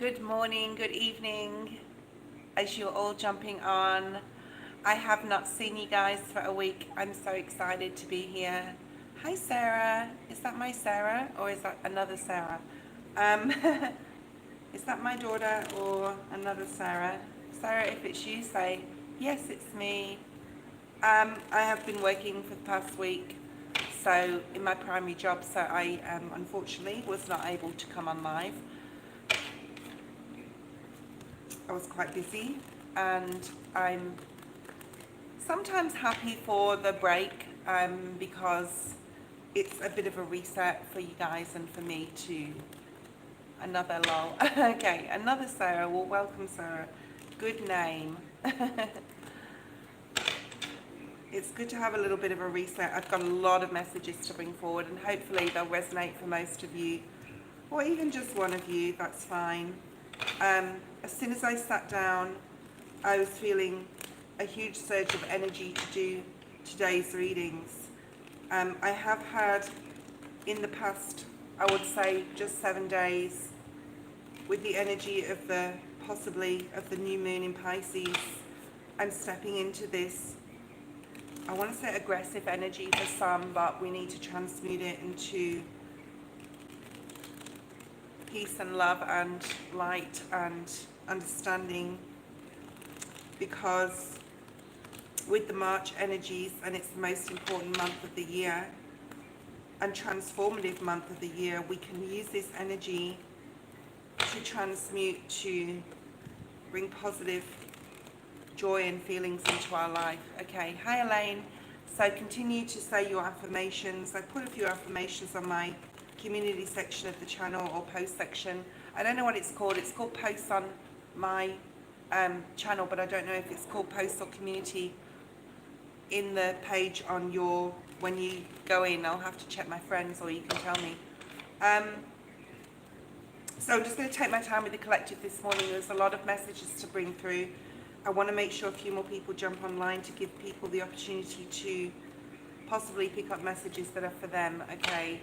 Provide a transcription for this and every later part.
Good morning, good evening, as you're all jumping on. I have not seen you guys for a week. I'm so excited to be here. Hi, Sarah. Is that my Sarah or is that another Sarah? Um, is that my daughter or another Sarah? Sarah, if it's you, say, yes, it's me. I have been working for the past week, so in my primary job, so I unfortunately was not able to come on live. I was quite busy, and I'm sometimes happy for the break because it's a bit of a reset for you guys and for me too. Another lol. Okay, another Sarah. Well, welcome, Sarah. Good name. It's good to have a little bit of a reset. I've got a lot of messages to bring forward, and hopefully they'll resonate for most of you, or even just one of you. That's fine. As soon as I sat down, I was feeling a huge surge of energy to do today's readings. I have had in the past, I would say, just 7 days, with the energy of the possibly of the new moon in Pisces. I'm stepping into this, I want to say, aggressive energy for some, but we need to transmute it into peace and love and light and understanding, because with the March energies, and it's the most important month of the year and transformative month of the year, we can use this energy to transmute, to bring positive joy and feelings into our life. Okay, hi Elaine. So continue to say your affirmations. I put a few affirmations on my community section of the channel, or post section. I don't know what it's called. It's called posts on my channel, but I don't know if it's called posts or community in the page on your, when you go in. I'll have to check my friends, or you can tell me. So I'm just going to take my time with the collective this morning. There's a lot of messages to bring through. I want to make sure a few more people jump online to give people the opportunity to possibly pick up messages that are for them. Okay.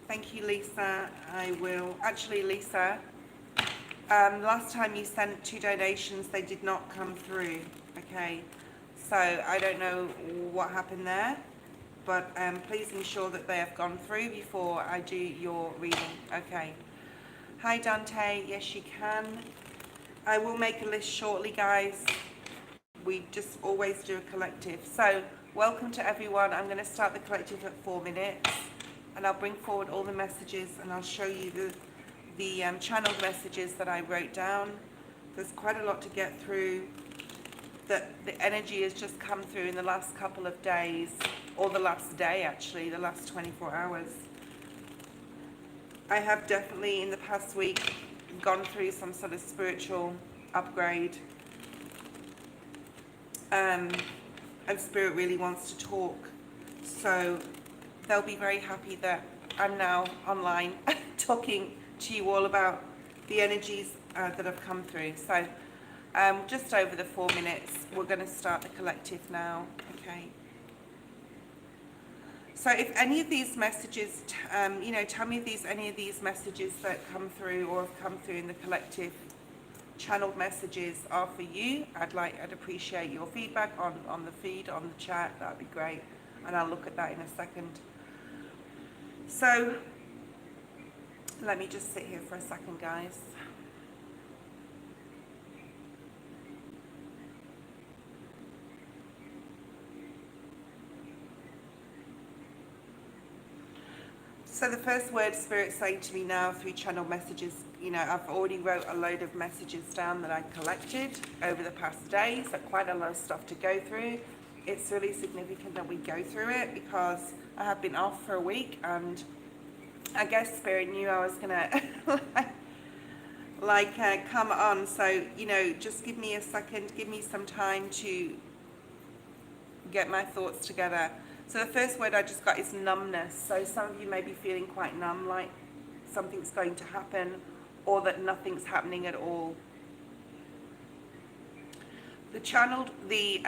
Thank you, Lisa. I will. Actually, Lisa, last time you sent 2 donations, they did not come through. Okay. So I don't know what happened there, but please ensure that they have gone through before I do your reading. Okay. Hi, Dante. Yes, you can. I will make a list shortly, guys. We just always do a collective. So welcome to everyone. I'm going to start the collective at 4 minutes, and I'll bring forward all the messages, and I'll show you the channeled messages that I wrote down. There's quite a lot to get through. The energy has just come through in the last couple of days, or the last day actually, the last 24 hours. I have definitely in the past week gone through some sort of spiritual upgrade, and Spirit really wants to talk, so they'll be very happy that I'm now online talking to you all about the energies that have come through. So just over the 4 minutes, we're going to start the collective now. Okay. So if any of these messages, tell me if there's any of these messages that come through or have come through in the collective channeled messages are for you. I'd appreciate your feedback on the feed, on the chat. That'd be great. And I'll look at that in a second. So let me just sit here for a second, guys. So the first word Spirit's saying to me now through channel messages, I've already wrote a load of messages down that I collected over the past days, so quite a lot of stuff to go through. It's really significant that we go through it because I have been off for a week, and I guess Spirit knew I was gonna come on. So, just give me a second, give me some time to get my thoughts together. So the first word I just got is numbness. So some of you may be feeling quite numb, like something's going to happen, or that nothing's happening at all. The channeled, the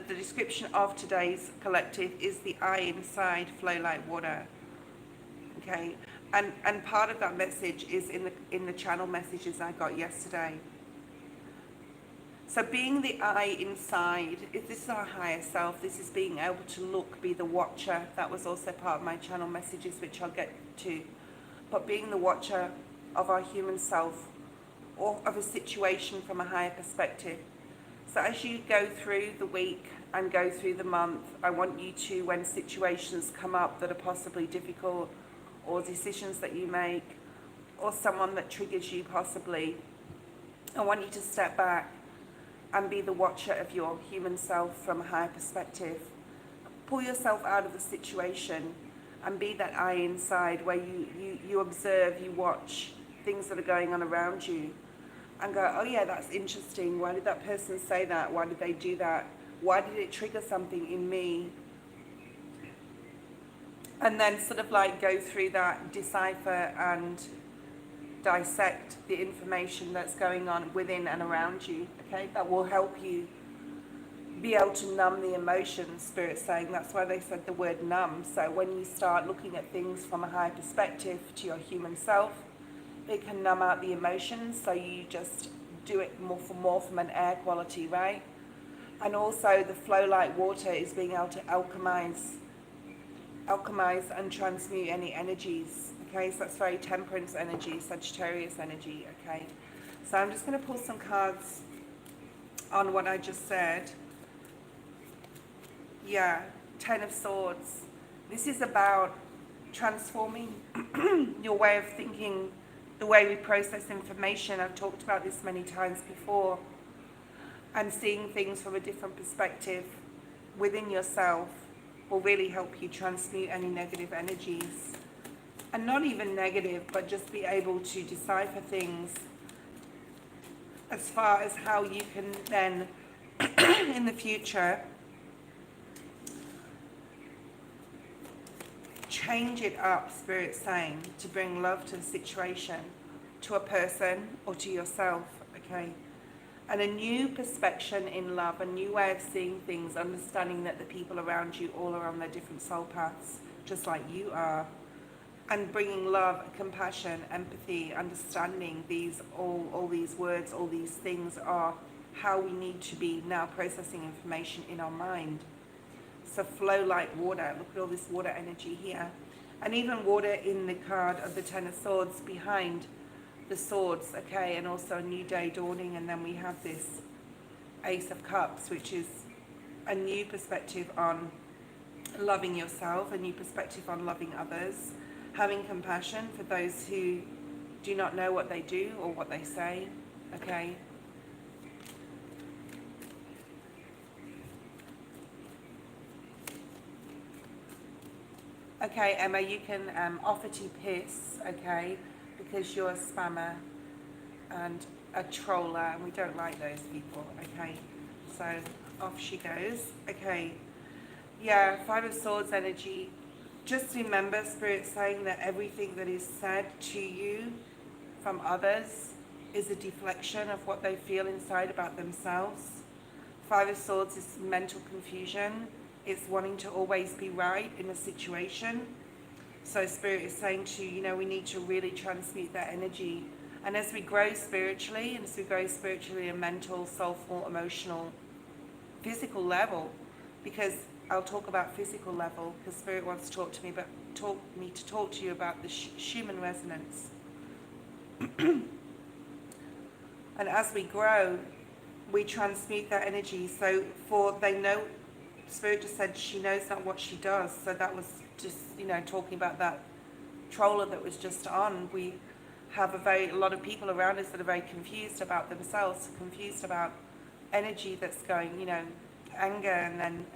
description of today's collective is the eye inside flow like water. Okay, And part of that message is in the channel messages I got yesterday. So being the eye inside, if this is our higher self, this is being able to look, be the watcher. That was also part of my channel messages, which I'll get to. But being the watcher of our human self, or of a situation from a higher perspective. So as you go through the week and go through the month, I want you to, when situations come up that are possibly difficult, or decisions that you make, or someone that triggers you possibly, I want you to step back and be the watcher of your human self from a higher perspective. Pull yourself out of the situation and be that eye inside where you observe, you watch things that are going on around you and go, oh yeah, that's interesting. Why did that person say that? Why did they do that? Why did it trigger something in me? And then sort of like go through that, decipher and dissect the information that's going on within and around you, okay? That will help you be able to numb the emotions, Spirit's saying. That's why they said the word numb. So when you start looking at things from a higher perspective to your human self, it can numb out the emotions, so you just do it more from an air quality, right? And also the flow like water is being able to alchemize and transmute any energies, okay? So that's very Temperance energy, Sagittarius energy, okay? So I'm just going to pull some cards on what I just said. Yeah, Ten of Swords. This is about transforming your way of thinking, the way we process information. I've talked about this many times before. And seeing things from a different perspective within yourself will really help you transmute any negative energies. And not even negative, but just be able to decipher things as far as how you can then, in the future, change it up, Spirit's saying, to bring love to the situation, to a person or to yourself, okay? And a new perspective in love, a new way of seeing things, understanding that the people around you all are on their different soul paths, just like you are. And bringing love, compassion, empathy, understanding, all these words, all these things are how we need to be now processing information in our mind. So flow like water. Look at all this water energy here. And even water in the card of the Ten of Swords behind the swords, okay, and also a new day dawning. And then we have this Ace of Cups, which is a new perspective on loving yourself, a new perspective on loving others, having compassion for those who do not know what they do or what they say, okay. Okay, Emma, you can offer to piss, okay, because you're a spammer and a troller, and we don't like those people, okay. So off she goes, okay. Yeah, Five of Swords energy. Just remember, Spirit saying that everything that is said to you from others is a deflection of what they feel inside about themselves. Five of Swords is mental confusion. It's wanting to always be right in a situation. So Spirit is saying to you, we need to really transmute that energy. And as we grow spiritually, and as we grow spiritually in mental, soulful, emotional, physical level, because I'll talk about physical level, because Spirit wants to talk to you about the Schumann resonance. And as we grow, we transmute that energy. So they know, Spirit just said she knows not what she does. So that was just, talking about that troller that was just on. We have a lot of people around us that are very confused about themselves, confused about energy that's going, anger, and then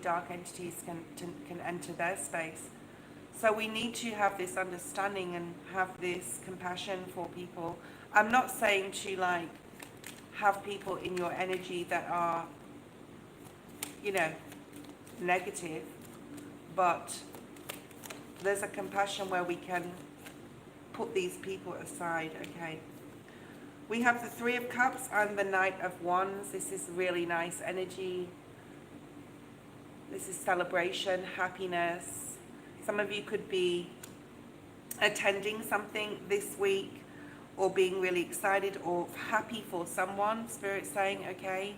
dark entities can enter their space. So we need to have this understanding and have this compassion for people. I'm not saying to have people in your energy that are, negative, but there's a compassion where we can put these people aside, okay. We have the Three of Cups and the Knight of Wands. This is really nice energy. This is celebration, happiness. Some of you could be attending something this week, or being really excited or happy for someone, Spirit's saying, okay?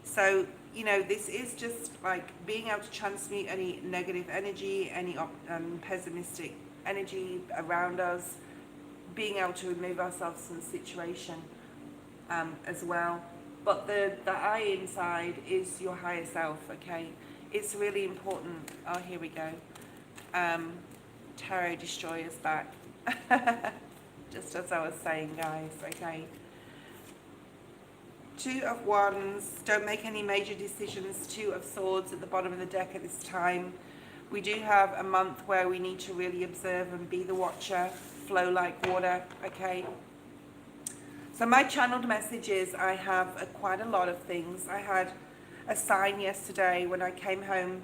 So, you know, this is just like being able to transmute any negative energy, any pessimistic energy around us, being able to remove ourselves from the situation as well. But the I inside is your higher self, okay? It's really important. Oh, here we go. Tarot Destroyer's back. Just as I was saying, guys, okay? Two of Wands, don't make any major decisions. Two of Swords at the bottom of the deck at this time. We do have a month where we need to really observe and be the watcher, flow like water, okay? So my channeled messages, I have quite a lot of things. I had a sign yesterday when I came home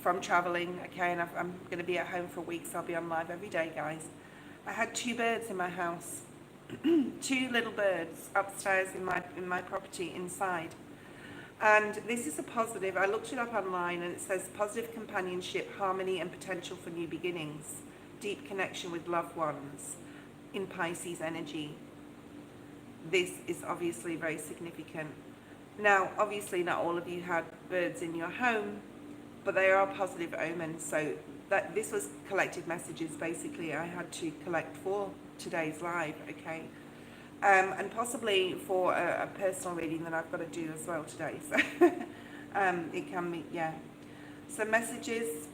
from traveling, okay, and I'm going to be at home for a week, so I'll be on live every day, guys. I had 2 birds in my house, 2 little birds upstairs in my property inside. And this is a positive. I looked it up online, and it says positive companionship, harmony, and potential for new beginnings, deep connection with loved ones in Pisces energy. This is obviously very significant. Now, obviously, not all of you had birds in your home, but they are positive omens. So that this was collective messages. Basically, I had to collect for today's live, okay, and possibly for a personal reading that I've got to do as well today. So it can be, yeah. So messages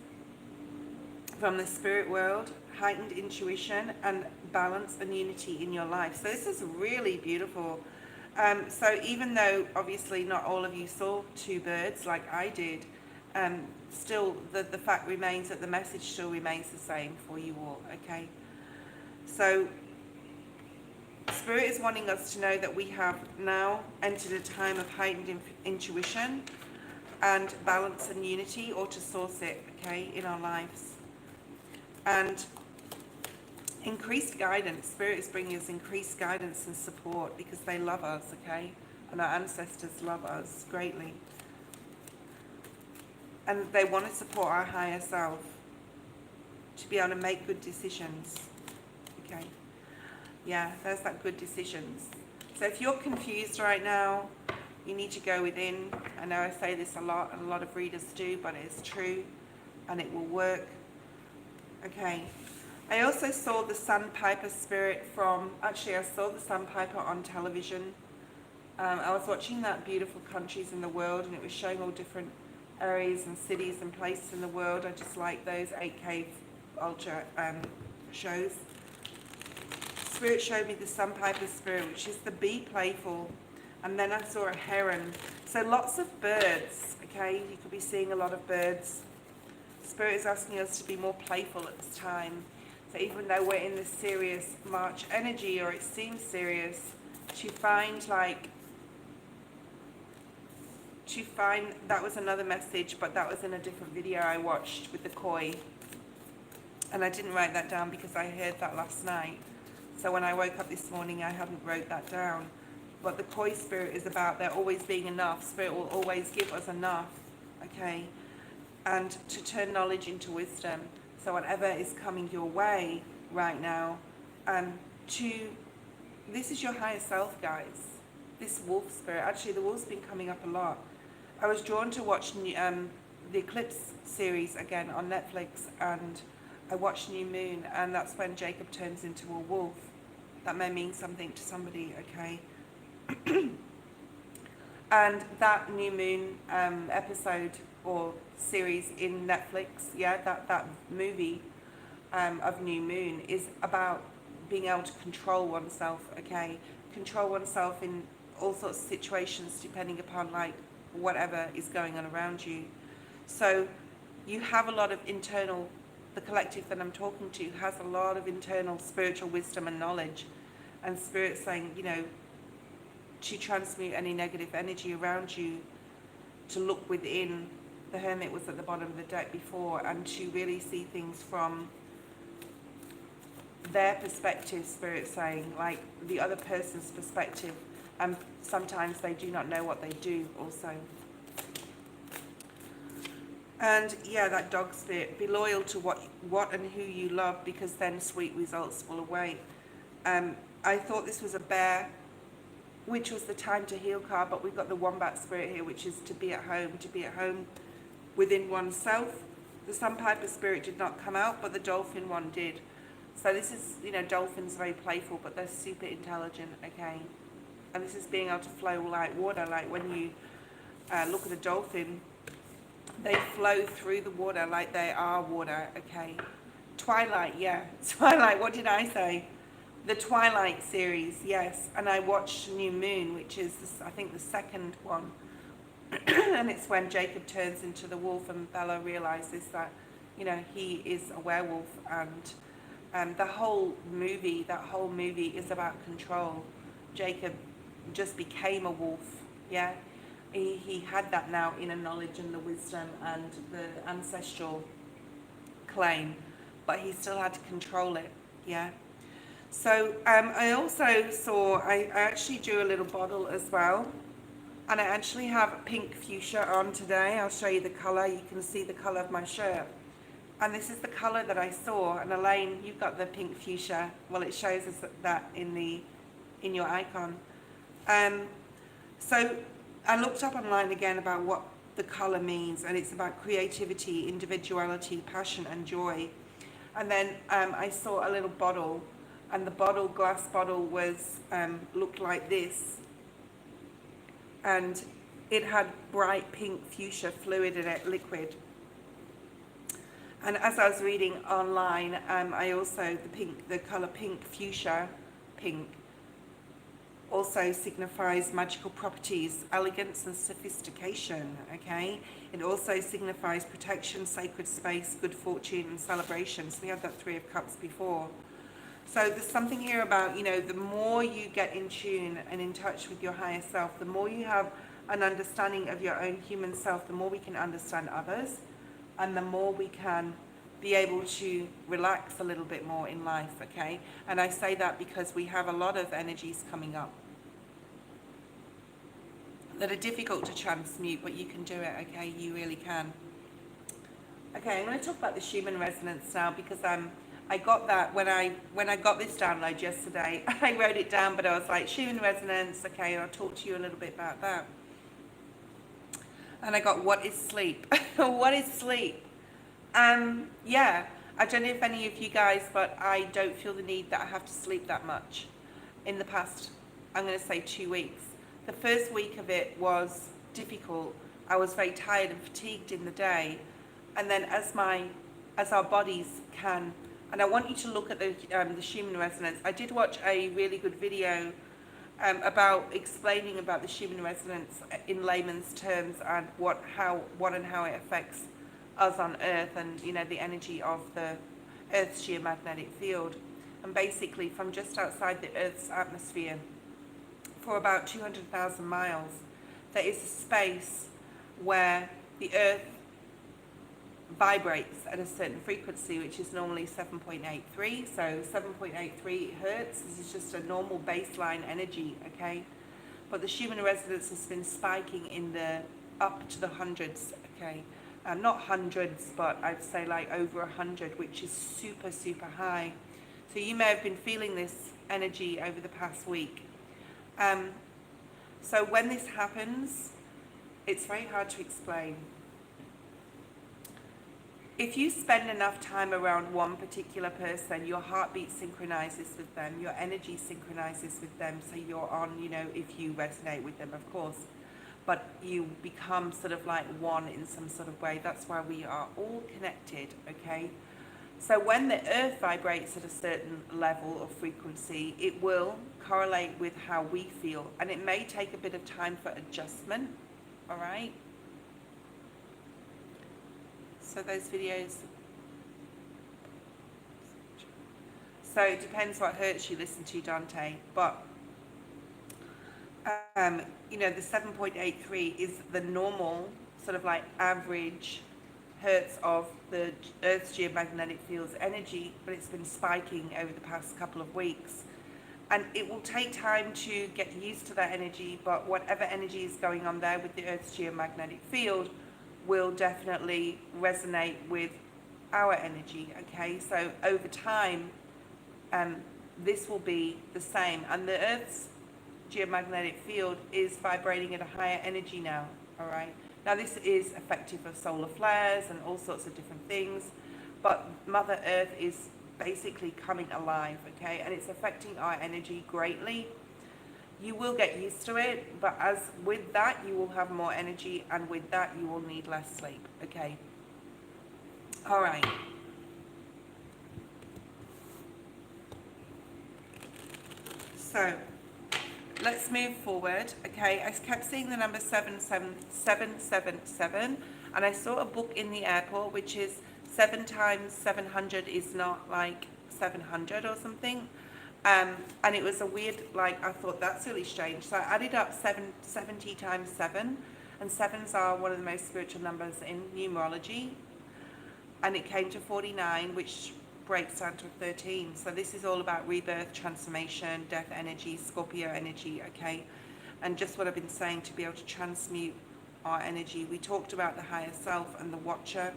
from the spirit world, heightened intuition, and balance and unity in your life. So this is really beautiful. So even though obviously not all of you saw 2 birds like I did, still the fact remains that the message still remains the same for you all, okay? So Spirit is wanting us to know that we have now entered a time of heightened intuition and balance and unity, or to source it, okay, in our lives. And increased guidance. Spirit is bringing us increased guidance and support because they love us, okay? And our ancestors love us greatly. And they want to support our higher self to be able to make good decisions, okay? Yeah, there's that good decisions. So if you're confused right now, you need to go within. I know I say this a lot, and a lot of readers do, but it's true, and it will work. Okay. I also saw the Sandpiper spirit from, actually I saw the Sandpiper on television. I was watching that Beautiful Countries in the World, and it was showing all different areas and cities and places in the world. I just like those 8K ultra shows. Spirit showed me the Sandpiper spirit, which is the be playful, and then I saw a heron. So lots of birds, okay? You could be seeing a lot of birds. Spirit is asking us to be more playful at this time. So even though we're in this serious March energy, or it seems serious, to find, that was another message, but that was in a different video I watched with the koi. And I didn't write that down because I heard that last night. So when I woke up this morning, I hadn't wrote that down. But the koi spirit is about there always being enough. Spirit will always give us enough, okay? And to turn knowledge into wisdom. So whatever is coming your way right now, this is your higher self, guys. This wolf spirit, actually the wolf's been coming up a lot. I was drawn to watch the Eclipse series again on Netflix, and I watched New Moon, and that's when Jacob turns into a wolf. That may mean something to somebody, okay? And that New Moon episode or series in Netflix, yeah, that movie of New Moon is about being able to control oneself, okay? Control oneself in all sorts of situations depending upon whatever is going on around you. So you have a lot of internal, the collective that I'm talking to has a lot of internal spiritual wisdom and knowledge, and Spirit's saying, you know, to transmute any negative energy around you, to look within. The Hermit was at the bottom of the deck before, and to really see things from their perspective, Spirit's saying, like the other person's perspective, and sometimes they do not know what they do also. And yeah, that dog spirit, be loyal to what and who you love, because then sweet results will await. I thought this was a bear, which was the time to heal card, but we've got the wombat spirit here, which is to be at home within oneself. The sandpiper spirit did not come out, but the dolphin one did. So this is, dolphins are very playful, but they're super intelligent, okay? And this is being able to flow like water. Like when you look at a dolphin, they flow through the water like they are water, okay? Twilight, yeah. Twilight, what did I say? The Twilight series, yes. And I watched New Moon, which is, I think, the second one. And it's when Jacob turns into the wolf and Bella realizes that, he is a werewolf. And that whole movie is about control. Jacob just became a wolf, yeah? He had that now inner knowledge and the wisdom and the ancestral claim, but he still had to control it, yeah? So I also saw, I actually drew a little bottle as well, and I actually have pink fuchsia on today. I'll show you the colour. You can see the colour of my shirt. And this is the colour that I saw. And Elaine, you've got the pink fuchsia. Well, it shows us that in your icon. So I looked up online again about what the colour means, and it's about creativity, individuality, passion and joy. And then I saw a little bottle, and the glass bottle was looked like this, and it had bright pink fuchsia fluid in it, liquid. And as I was reading online, I also, the colour pink fuchsia, pink, also signifies magical properties, elegance and sophistication, okay? It also signifies protection, sacred space, good fortune and celebrations. We had that Three of Cups before. So there's something here about, the more you get in tune and in touch with your higher self, the more you have an understanding of your own human self, the more we can understand others, and the more we can be able to relax a little bit more in life, okay? And I say that because we have a lot of energies coming up that are difficult to transmute, but you can do it, okay? You really can. Okay, I'm going to talk about the Schumann resonance now, because I got that when I got this download yesterday. I wrote it down, but I was like, Schumann resonance, okay, I'll talk to you a little bit about that. And I got, what is sleep? What is sleep? Yeah, I don't know if any of you guys, but I don't feel the need that I have to sleep that much. In the past, I'm going to say 2 weeks. The first week of it was difficult. I was very tired and fatigued in the day. And then as our bodies can, and I want you to look at the Schumann resonance. I did watch a really good video about explaining about the Schumann resonance in layman's terms, and what and how it affects us on Earth, and the energy of the Earth's geomagnetic field. And basically, from just outside the Earth's atmosphere, for about 200,000 miles, there is a space where the Earth vibrates at a certain frequency, which is normally 7.83. So 7.83 hertz. This is just a normal baseline energy, okay? But the Schumann resonance has been spiking in the up to the hundreds, okay? Not hundreds, but I'd say like over 100, which is super, super high. So you may have been feeling this energy over the past week. So when this happens, it's very hard to explain. If you spend enough time around one particular person, your heartbeat synchronizes with them, your energy synchronizes with them, so you're on, if you resonate with them, of course, but you become sort of like one in some sort of way. That's why we are all connected, okay? So when the Earth vibrates at a certain level of frequency, it will correlate with how we feel, and it may take a bit of time for adjustment, all right? So those videos, so it depends what hertz you listen to, Dante, but the 7.83 is the normal sort of like average hertz of the Earth's geomagnetic field's energy, but it's been spiking over the past couple of weeks. And it will take time to get used to that energy, but whatever energy is going on there with the Earth's geomagnetic field will definitely resonate with our energy, okay? So over time, this will be the same. And the Earth's geomagnetic field is vibrating at a higher energy now, all right? Now, this is effective of solar flares and all sorts of different things, but Mother Earth is basically coming alive, okay? And it's affecting our energy greatly. You will get used to it, but as with that, you will have more energy, and with that, you will need less sleep, okay? All right. So let's move forward, okay? I kept seeing the number 77777, and I saw a book in the airport which is 7 times 700 is not like 700 or something. And it was a weird, like, I thought that's really strange. So I added up 70 times 7, and 7s are one of the most spiritual numbers in numerology. And it came to 49, which breaks down to 13. So this is all about rebirth, transformation, death energy, Scorpio energy, okay? And just what I've been saying, to be able to transmute our energy. We talked about the higher self and the watcher.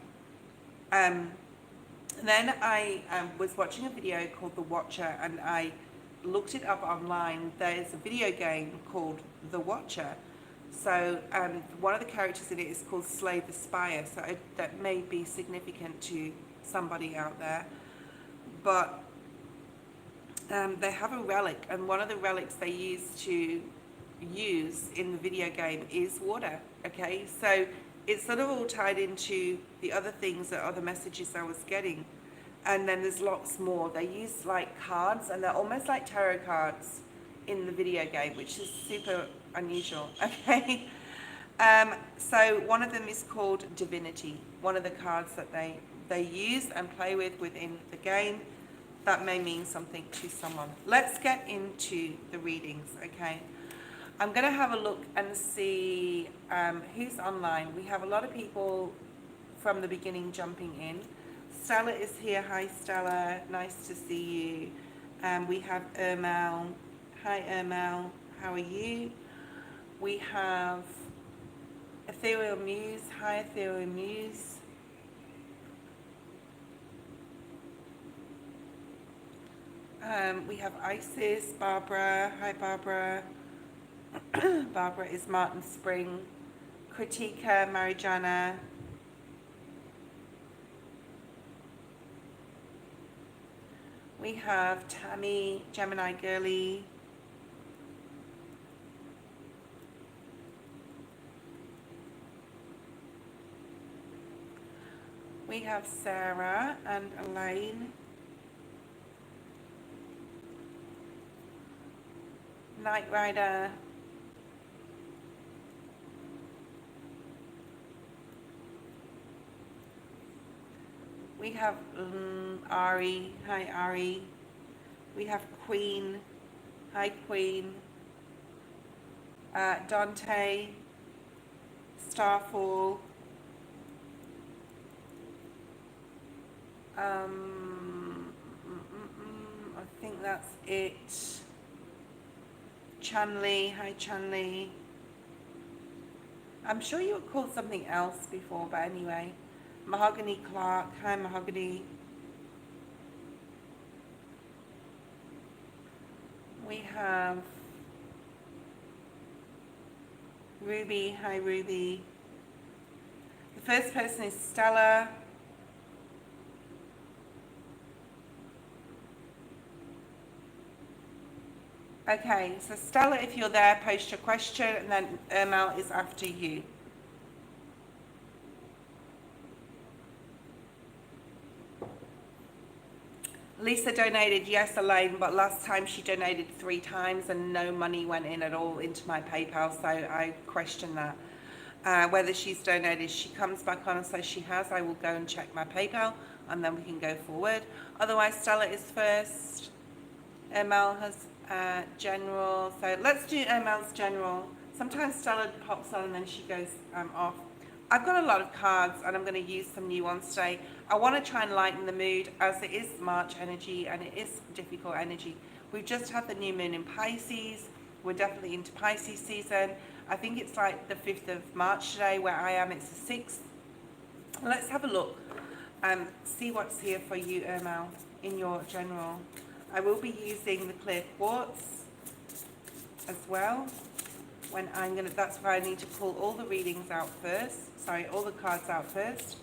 Then I was watching a video called The Watcher, and I looked it up online. There's a video game called The Watcher. So one of the characters in it is called Slay the Spire, so that may be significant to somebody out there. But they have a relic, and one of the relics they use in the video game is water, okay? So it's sort of all tied into the other things, the other messages I was getting. And then there's lots more. They use like cards, and they're almost like tarot cards in the video game, which is super unusual, okay? So one of them is called Divinity, one of the cards that they use and play with within the game. That may mean something to someone. Let's get into the readings, okay? I'm going to have a look and see who's online. We have a lot of people from the beginning jumping in. Stella is here. Hi, Stella. Nice to see you. We have Ermal. Hi, Ermal. How are you? We have Ethereal Muse. Hi, Ethereal Muse. We have Isis, Barbara. Hi, Barbara. Barbara is Martin Spring. Kritika, Marijana. We have Tammy, Gemini Girly. We have Sarah and Elaine. Night Rider. We have Ari. Hi, Ari. We have Queen. Hi, Queen. Dante. Starfall. I think that's it. Chanley. Hi, Chanley. I'm sure you were called something else before, but anyway. Mahogany Clark. Hi, Mahogany. We have Ruby. Hi, Ruby. The first person is Stella. Okay, so Stella, if you're there, post your question, and then Ermal is after you. Lisa donated, yes, Elaine, but last time she donated 3 times and no money went in at all into my PayPal, so I question that. Whether she's donated, she comes back on and says she has, I will go and check my PayPal, and then we can go forward. Otherwise, Stella is first. Ermal has general, so let's do Ermal's general. Sometimes Stella pops on and then she goes off. I've got a lot of cards, and I'm going to use some new ones today. I want to try and lighten the mood, as it is March energy and it is difficult energy. We've just had the new moon in Pisces. We're definitely into Pisces season. I think it's like the 5th of March today where I am. It's the 6th Let's have a look. See what's here for you, Ermal, in your general. I will be using the clear quartz as well. When I'm gonna, that's why I need to pull all the readings out first. Sorry, all the cards out first,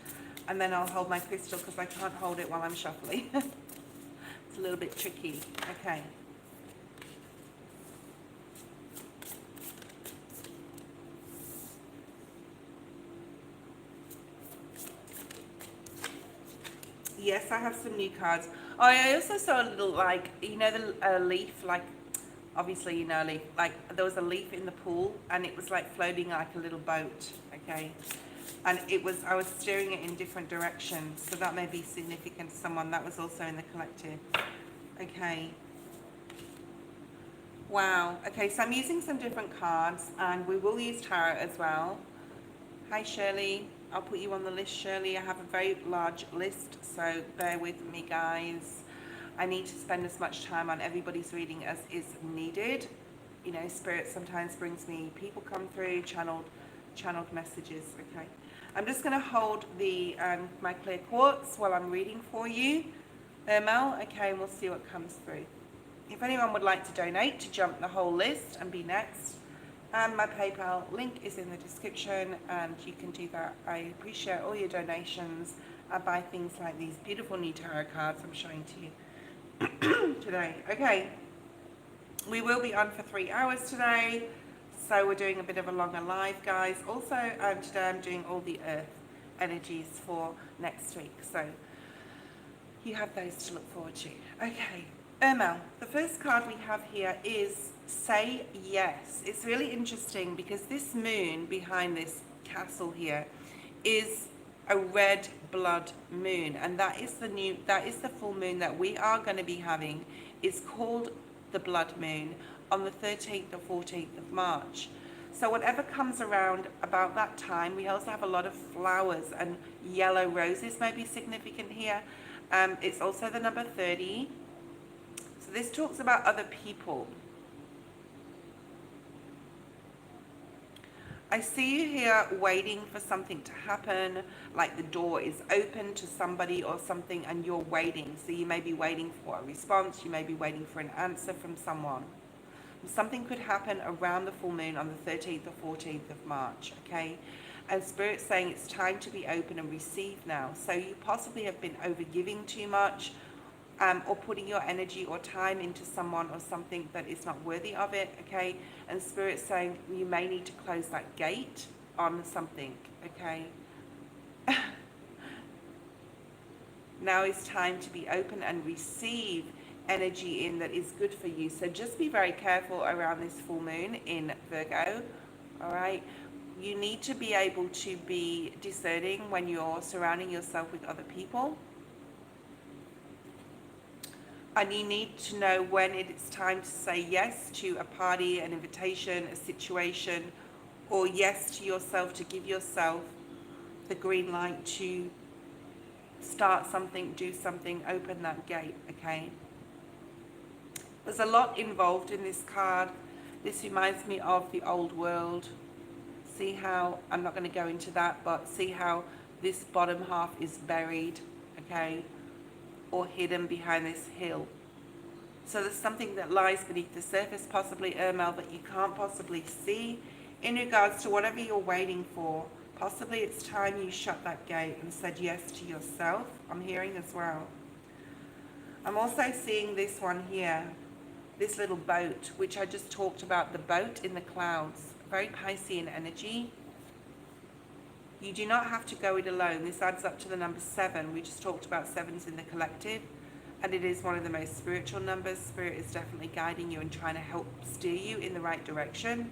and then I'll hold my crystal because I can't hold it while I'm shuffling. It's a little bit tricky. Okay. Yes, I have some new cards. Oh, I also saw a little, like, you know, the leaf, like, obviously, you know, leaf, like, there was a leaf in the pool, and it was, like, floating like a little boat, okay? And it was, I was steering it in different directions, so that may be significant to someone. That was also in the collective. Okay. Wow. Okay, so I'm using some different cards, and we will use tarot as well. Hi, Shirley. I'll put you on the list, Shirley. I have a very large list, so bear with me, guys. I need to spend as much time on everybody's reading as is needed. You know, Spirit sometimes brings me, people come through, channeled messages. Okay. I'm just going to hold the my clear quartz while I'm reading for you, Mel. Okay, and we'll see what comes through. If anyone would like to donate to jump the whole list and be next, my PayPal link is in the description, and you can do that. I appreciate all your donations. I buy things like these beautiful new tarot cards I'm showing to you today. Okay, we will be on for 3 hours today, so we're doing a bit of a longer live, guys. Also, today I'm doing all the earth energies for next week, so you have those to look forward to. Okay, Irma, the first card we have here is Say Yes. It's really interesting because this moon behind this castle here is a red blood moon, and that is the full moon that we are going to be having. It's called the blood moon on the 13th or 14th of March. So whatever comes around about that time, we also have a lot of flowers, and yellow roses may be significant here. It's also the number 30. So this talks about other people. I see you here waiting for something to happen, like the door is open to somebody or something and you're waiting. So you may be waiting for a response, you may be waiting for an answer from someone. Something could happen around the full moon on the 13th or 14th of March, okay? And Spirit's saying it's time to be open and receive now. So you possibly have been overgiving too much, or putting your energy or time into someone or something that is not worthy of it, okay? And Spirit's saying you may need to close that gate on something, okay? Now is time to be open and receive energy in that is good for you. So just be very careful around this full moon in Virgo, all right? You need to be able to be discerning when you're surrounding yourself with other people. And you need to know when it's time to say yes to a party, an invitation, a situation, or yes to yourself, to give yourself the green light to start something, do something, open that gate, okay? There's a lot involved in this card. This reminds me of the old world. See how, I'm not going to go into that, but see how this bottom half is buried, okay? Or hidden behind this hill. So there's something that lies beneath the surface, possibly, Ermal, that you can't possibly see in regards to whatever you're waiting for. Possibly it's time you shut that gate and said yes to yourself. I'm hearing as well. I'm also seeing this one here, this little boat, which I just talked about, the boat in the clouds. Very Piscean energy. You do not have to go it alone. This adds up to the number 7. We just talked about 7s in the collective, and it is one of the most spiritual numbers. Spirit is definitely guiding you and trying to help steer you in the right direction.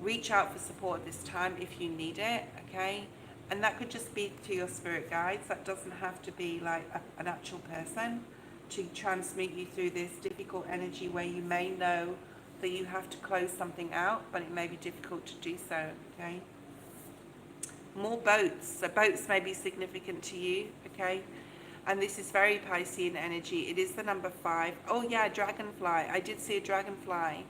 Reach out for support this time if you need it, okay? And that could just be to your spirit guides. That doesn't have to be like an actual person to transmit you through this difficult energy where you may know that you have to close something out, but it may be difficult to do so, okay? More boats. So boats may be significant to you, okay? And this is very Piscean energy. It is the number 5. Oh yeah, dragonfly. I did see a dragonfly.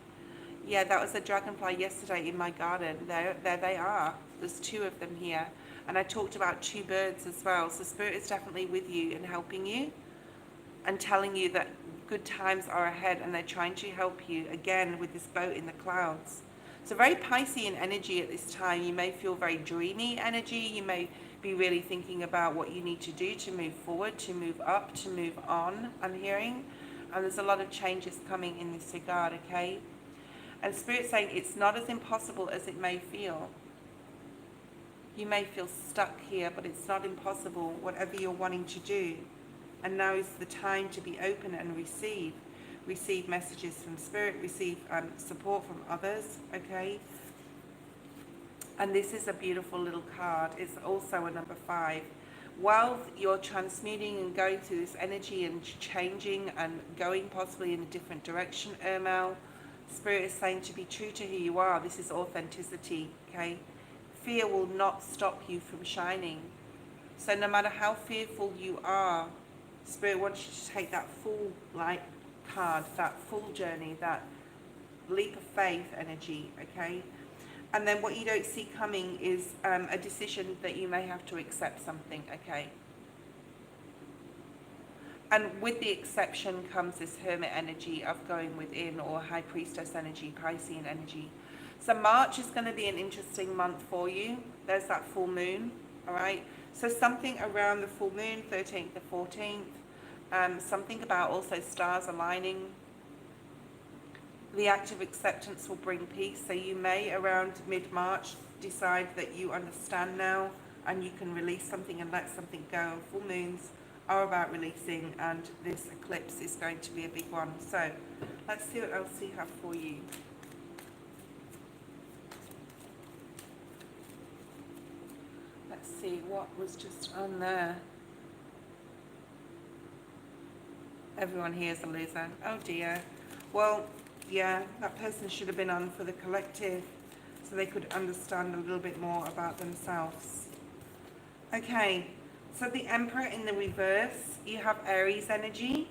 Yeah, that was a dragonfly yesterday in my garden. There they are. There's 2 of them here. And I talked about two birds as well. So Spirit is definitely with you and helping you and telling you that good times are ahead, and they're trying to help you again with this boat in the clouds. So very Piscean energy at this time. You may feel very dreamy energy. You may be really thinking about what you need to do to move forward, to move up, to move on, I'm hearing. And there's a lot of changes coming in this regard, okay? And Spirit's saying it's not as impossible as it may feel. You may feel stuck here, but it's not impossible, whatever you're wanting to do. And now is the time to be open and receive. Receive messages from Spirit, receive support from others, okay? And this is a beautiful little card. It's also a number 5. While you're transmuting and going through this energy and changing and going possibly in a different direction, Ermel, Spirit is saying to be true to who you are. This is authenticity, okay? Fear will not stop you from shining. So no matter how fearful you are, Spirit wants you to take that full light card, that full journey, that leap of faith energy, okay? And then what you don't see coming is a decision that you may have to accept something, okay? And with the exception comes this hermit energy of going within, or high priestess energy, Piscean energy. So March is going to be an interesting month for you. There's that full moon, all right? So something around the full moon, 13th to 14th, something about also stars aligning. The act of acceptance will bring peace. So you may, around mid-March, decide that you understand now and you can release something and let something go. Full moons are about releasing, and this eclipse is going to be a big one. So let's see what else we have for you. Let's see what was just on there. Everyone here is a loser. Oh dear. Well, yeah, that person should have been on for the collective so they could understand a little bit more about themselves. Okay, so the Emperor in the reverse, you have Aries energy.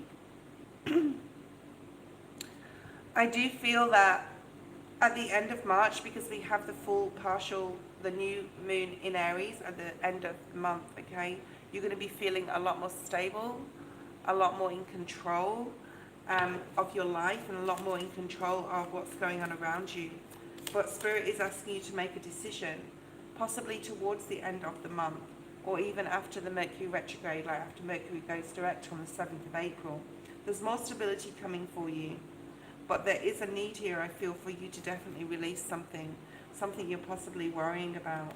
I do feel that at the end of March, because we have the full partial, the new moon in Aries at the end of the month, okay, you're going to be feeling a lot more stable, a lot more in control of your life, and a lot more in control of what's going on around you. But Spirit is asking you to make a decision, possibly towards the end of the month, or even after the Mercury retrograde, like after Mercury goes direct on the 7th of April. There's more stability coming for you. But there is a need here, I feel, for you to definitely release something you're possibly worrying about.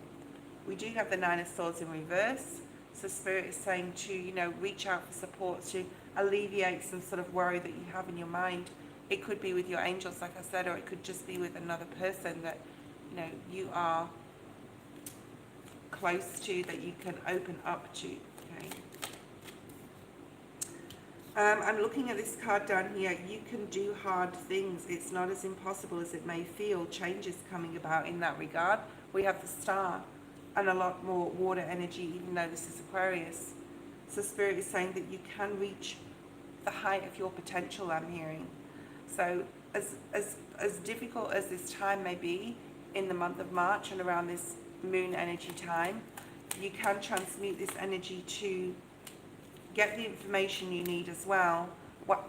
We do have the Nine of Swords in reverse. So Spirit is saying to, reach out for support to alleviate some sort of worry that you have in your mind. It could be with your angels, like I said, or it could just be with another person that, you are close to, that you can open up to, okay? I'm looking at this card down here. You can do hard things. It's not as impossible as it may feel. Change is coming about in that regard. We have the Star and a lot more water energy, even though this is Aquarius. So Spirit is saying that you can reach the height of your potential, I'm hearing. So as difficult as this time may be in the month of March and around this moon energy time, you can transmute this energy to get the information you need as well,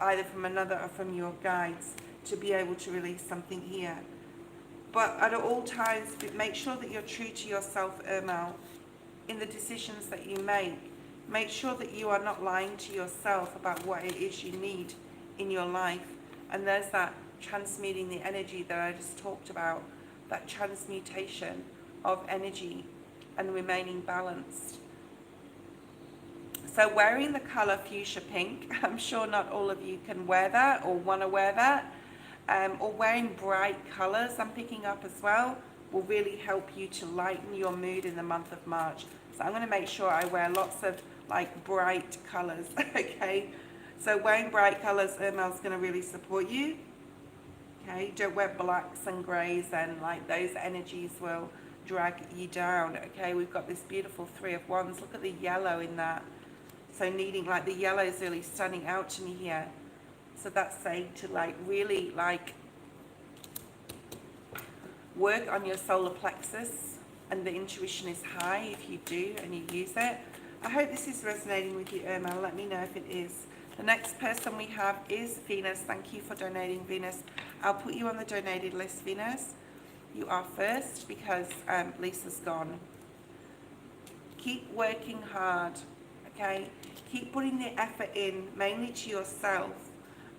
either from another or from your guides, to be able to release something here. But at all times, make sure that you're true to yourself, Ermel, in the decisions that you make. Make sure that you are not lying to yourself about what it is you need in your life. And there's that transmuting the energy that I just talked about, that transmutation of energy and remaining balanced. So wearing the colour fuchsia pink, I'm sure not all of you can wear that or want to wear that, or wearing bright colours, I'm picking up as well, will really help you to lighten your mood in the month of March. So I'm going to make sure I wear lots of bright colours, okay? So wearing bright colours, Ermel's going to really support you, okay? Don't wear blacks and greys, and those energies will drag you down, okay? We've got this beautiful Three of Wands. Look at the yellow in that. So needing, the yellow is really standing out to me here. So that's saying to really work on your solar plexus, and the intuition is high if you do and you use it. I hope this is resonating with you, Irma. Let me know if it is. The next person we have is Venus. Thank you for donating, Venus. I'll put you on the donated list, Venus. You are first because Lisa's gone. Keep working hard, okay? Keep putting the effort in, mainly to yourself.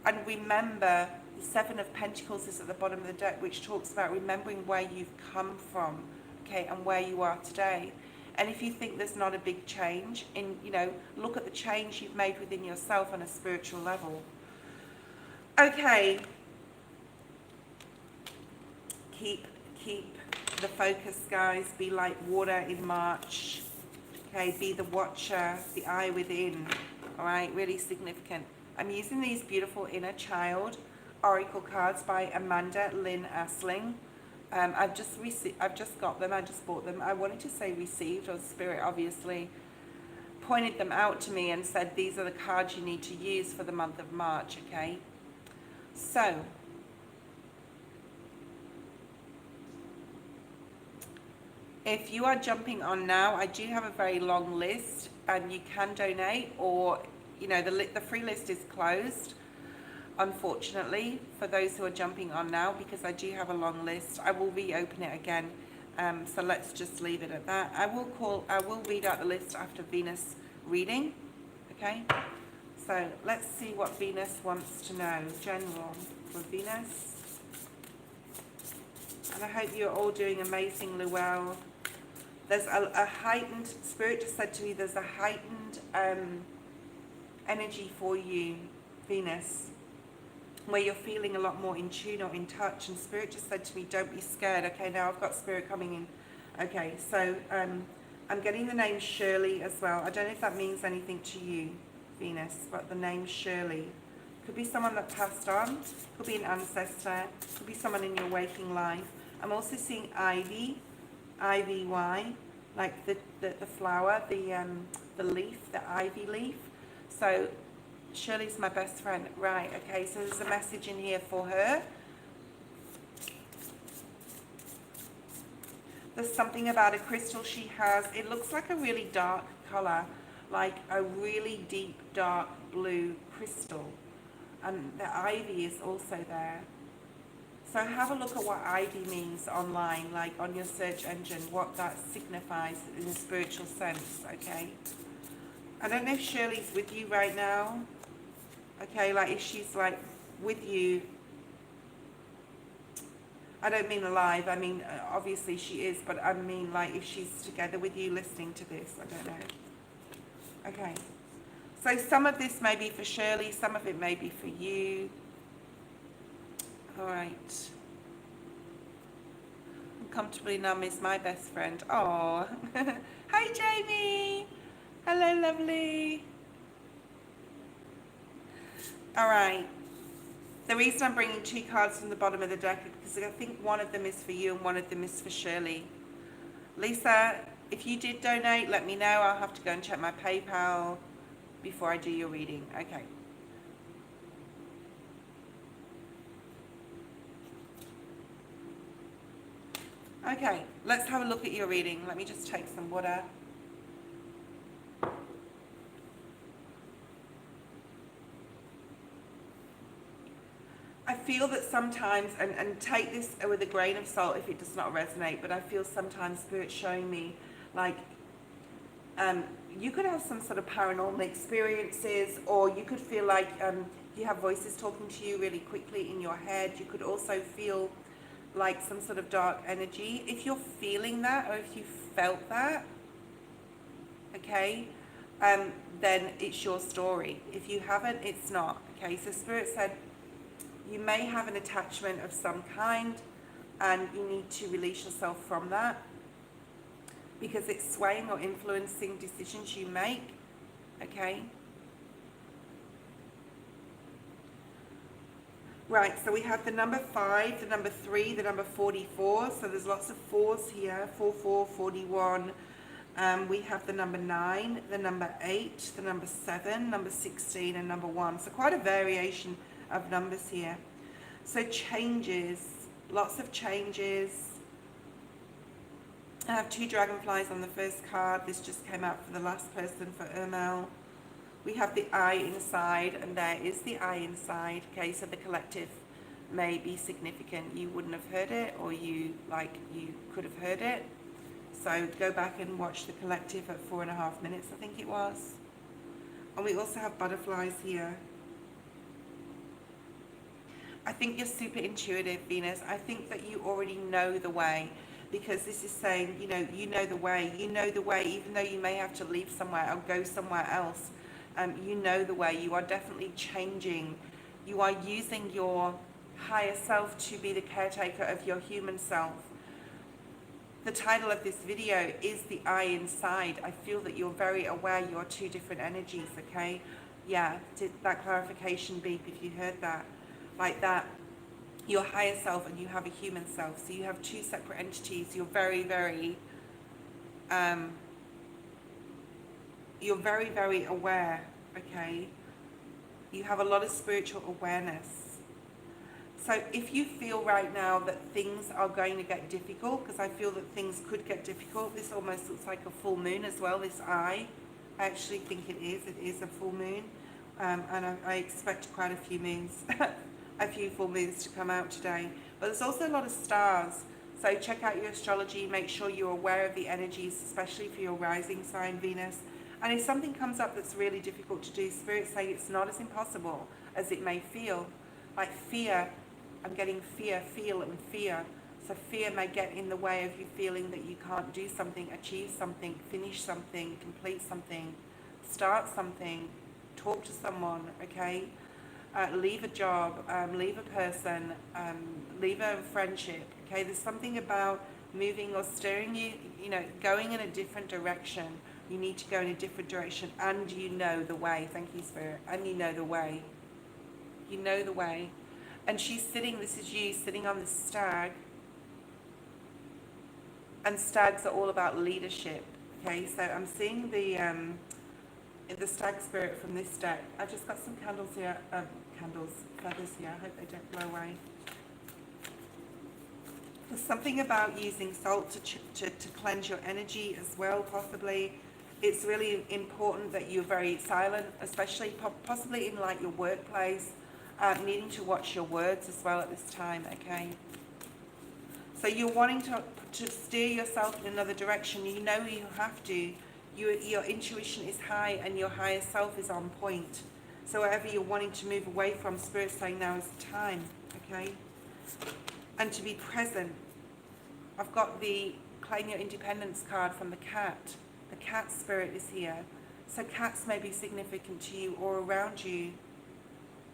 And remember, the Seven of Pentacles is at the bottom of the deck, which talks about remembering where you've come from, okay, and where you are today. And if you think there's not a big change, look at the change you've made within yourself on a spiritual level. Okay. Keep the focus, guys. Be like water in March. Okay, be the watcher, the eye within. All right, really significant. I'm using these beautiful Inner Child Oracle cards by Amanda Lynn Asling. I've just got them. I just bought them. I wanted to say received, or Spirit obviously pointed them out to me and said these are the cards you need to use for the month of March. Okay, so if you are jumping on now, I do have a very long list, and you can donate, or the free list is closed, unfortunately, for those who are jumping on now, because I do have a long list. I will reopen it again, so let's just leave it at that. I will read out the list after Venus reading. Okay, so let's see what Venus wants to know. General for Venus, and I hope you're all doing amazingly well. There's a heightened, Spirit just said to me, there's a heightened energy for you, Venus, where you're feeling a lot more in tune or in touch. And Spirit just said to me, don't be scared. Okay, now I've got Spirit coming in. Okay, so I'm getting the name Shirley as well. I don't know if that means anything to you, Venus, but the name Shirley. Could be someone that passed on, could be an ancestor, could be someone in your waking life. I'm also seeing Ivy, IVY, like the flower, the leaf, the ivy leaf. So Shirley's my best friend. Right, okay, so there's a message in here for her. There's something about a crystal she has. It looks like a really dark color, like a really deep dark blue crystal. And the ivy is also there. So have a look at what ivy means online, like on your search engine, what that signifies in a spiritual sense, okay? I don't know if Shirley's with you right now, okay, like if she's like with you. I don't mean alive, I mean obviously she is, but I mean like if she's together with you listening to this, I don't know. Okay, so some of this may be for Shirley, some of it may be for you. All right. Comfortably Numb is my best friend. Oh, hi Jamie. Hello, lovely. All right. The reason I'm bringing two cards from the bottom of the deck is because I think one of them is for you and one of them is for Shirley. Lisa, if you did donate, let me know. I'll have to go and check my PayPal before I do your reading. Okay. Okay, let's have a look at your reading. Let me just take some water. I feel that sometimes, and take this with a grain of salt if it does not resonate, but I feel sometimes Spirit's showing me, like, you could have some sort of paranormal experiences, or you could feel like you have voices talking to you really quickly in your head. You could also feel like some sort of dark energy. If you're feeling that, or if you felt that, okay, then it's your story. If you haven't, it's not. Okay, so Spirit said you may have an attachment of some kind and you need to release yourself from that because it's swaying or influencing decisions you make. Okay. Right, so we have the number 5, the number 3, the number 44. So there's lots of 4s here, 44, 41. We have the number 9, the number 8, the number 7, number 16, and number 1. So quite a variation of numbers here. So changes, lots of changes. I have 2 dragonflies on the first card. This just came out for the last person, for Ermel. We have the eye inside, and there is the eye inside. Okay, so the collective may be significant. You wouldn't have heard it, or you could have heard it. So go back and watch the collective at 4.5 minutes, I think it was. And we also have butterflies here. I think you're super intuitive, Venus. I think that you already know the way, because this is saying, you know the way. You know the way, even though you may have to leave somewhere or go somewhere else. You know the way. You are definitely changing. You are using your higher self to be the caretaker of your human self. The title of this video is The Eye Inside. I feel that you're very aware you're 2 different energies, okay? Yeah, did that clarification beep if you heard that? Like that, your higher self and you have a human self. So you have 2 separate entities. You're very, very aware, okay? You have a lot of spiritual awareness. So if you feel right now that things are going to get difficult, because I feel that things could get difficult, this almost looks like a full moon as well, this eye. I actually think it is a full moon. And I expect quite a few moons, a few full moons to come out today. But there's also a lot of stars. So check out your astrology, make sure you're aware of the energies, especially for your rising sign, Venus. And if something comes up that's really difficult to do, Spirit say it's not as impossible as it may feel. Like fear, I'm getting fear, feel and fear. So fear may get in the way of you feeling that you can't do something, achieve something, finish something, complete something, start something, talk to someone, okay? Leave a job, leave a person, leave a friendship, okay? There's something about moving or steering you, going in a different direction. You need to go in a different direction, and you know the way. Thank you, Spirit. And you know the way. You know the way. And she's sitting, this is you, sitting on the stag. And stags are all about leadership, okay? So I'm seeing the stag spirit from this deck. I've just got some candles here, feathers here. I hope they don't blow away. There's something about using salt to cleanse your energy as well, possibly. It's really important that you're very silent, especially possibly in like your workplace, needing to watch your words as well at this time, okay? So you're wanting to steer yourself in another direction. You know you have to. Your intuition is high and your higher self is on point. So whatever you're wanting to move away from, Spirit's saying now is the time, okay? And to be present. I've got the Claim Your Independence card from the cat. The cat spirit is here. So cats may be significant to you or around you.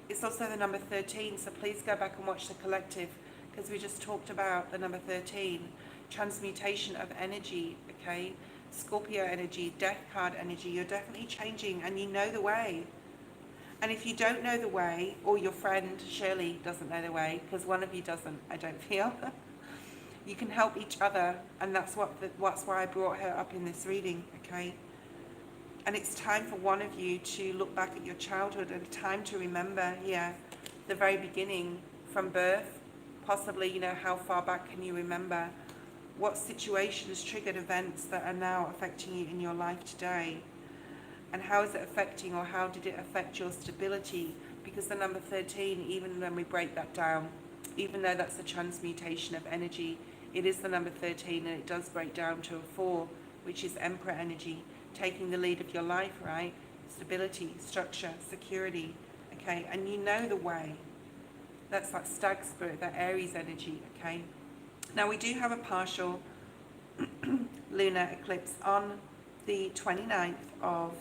It's also the number 13, so please go back and watch the collective, because we just talked about the number 13. Transmutation of energy, okay? Scorpio energy, death card energy. You're definitely changing and you know the way. And if you don't know the way, or your friend Shirley doesn't know the way, because one of you doesn't, I don't feel, you can help each other, and that's why I brought her up in this reading, okay? And it's time for one of you to look back at your childhood, and time to remember, the very beginning, from birth, possibly, how far back can you remember? What situations triggered events that are now affecting you in your life today? And how is it affecting, or how did it affect your stability? Because the number 13, even when we break that down, even though that's a transmutation of energy, it is the number 13, and it does break down to a 4, which is Emperor energy, taking the lead of your life, right? Stability, structure, security, okay? And you know the way. That's that stag spirit, that Aries energy, okay? Now we do have a partial lunar eclipse on the 29th of...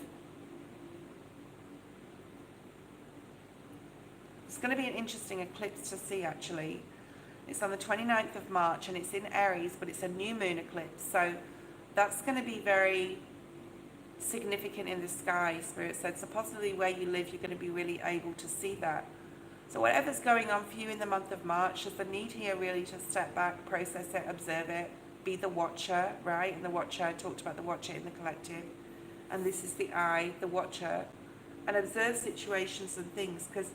It's going to be an interesting eclipse to see, actually. It's on the 29th of March, and it's in Aries, but it's a new moon eclipse. So that's going to be very significant in the sky, Spirit said. So possibly where you live, you're going to be really able to see that. So whatever's going on for you in the month of March, there's a need here really to step back, process it, observe it, be the watcher, right? And the watcher, I talked about the watcher in the collective. And this is the eye, the watcher. And observe situations and things, because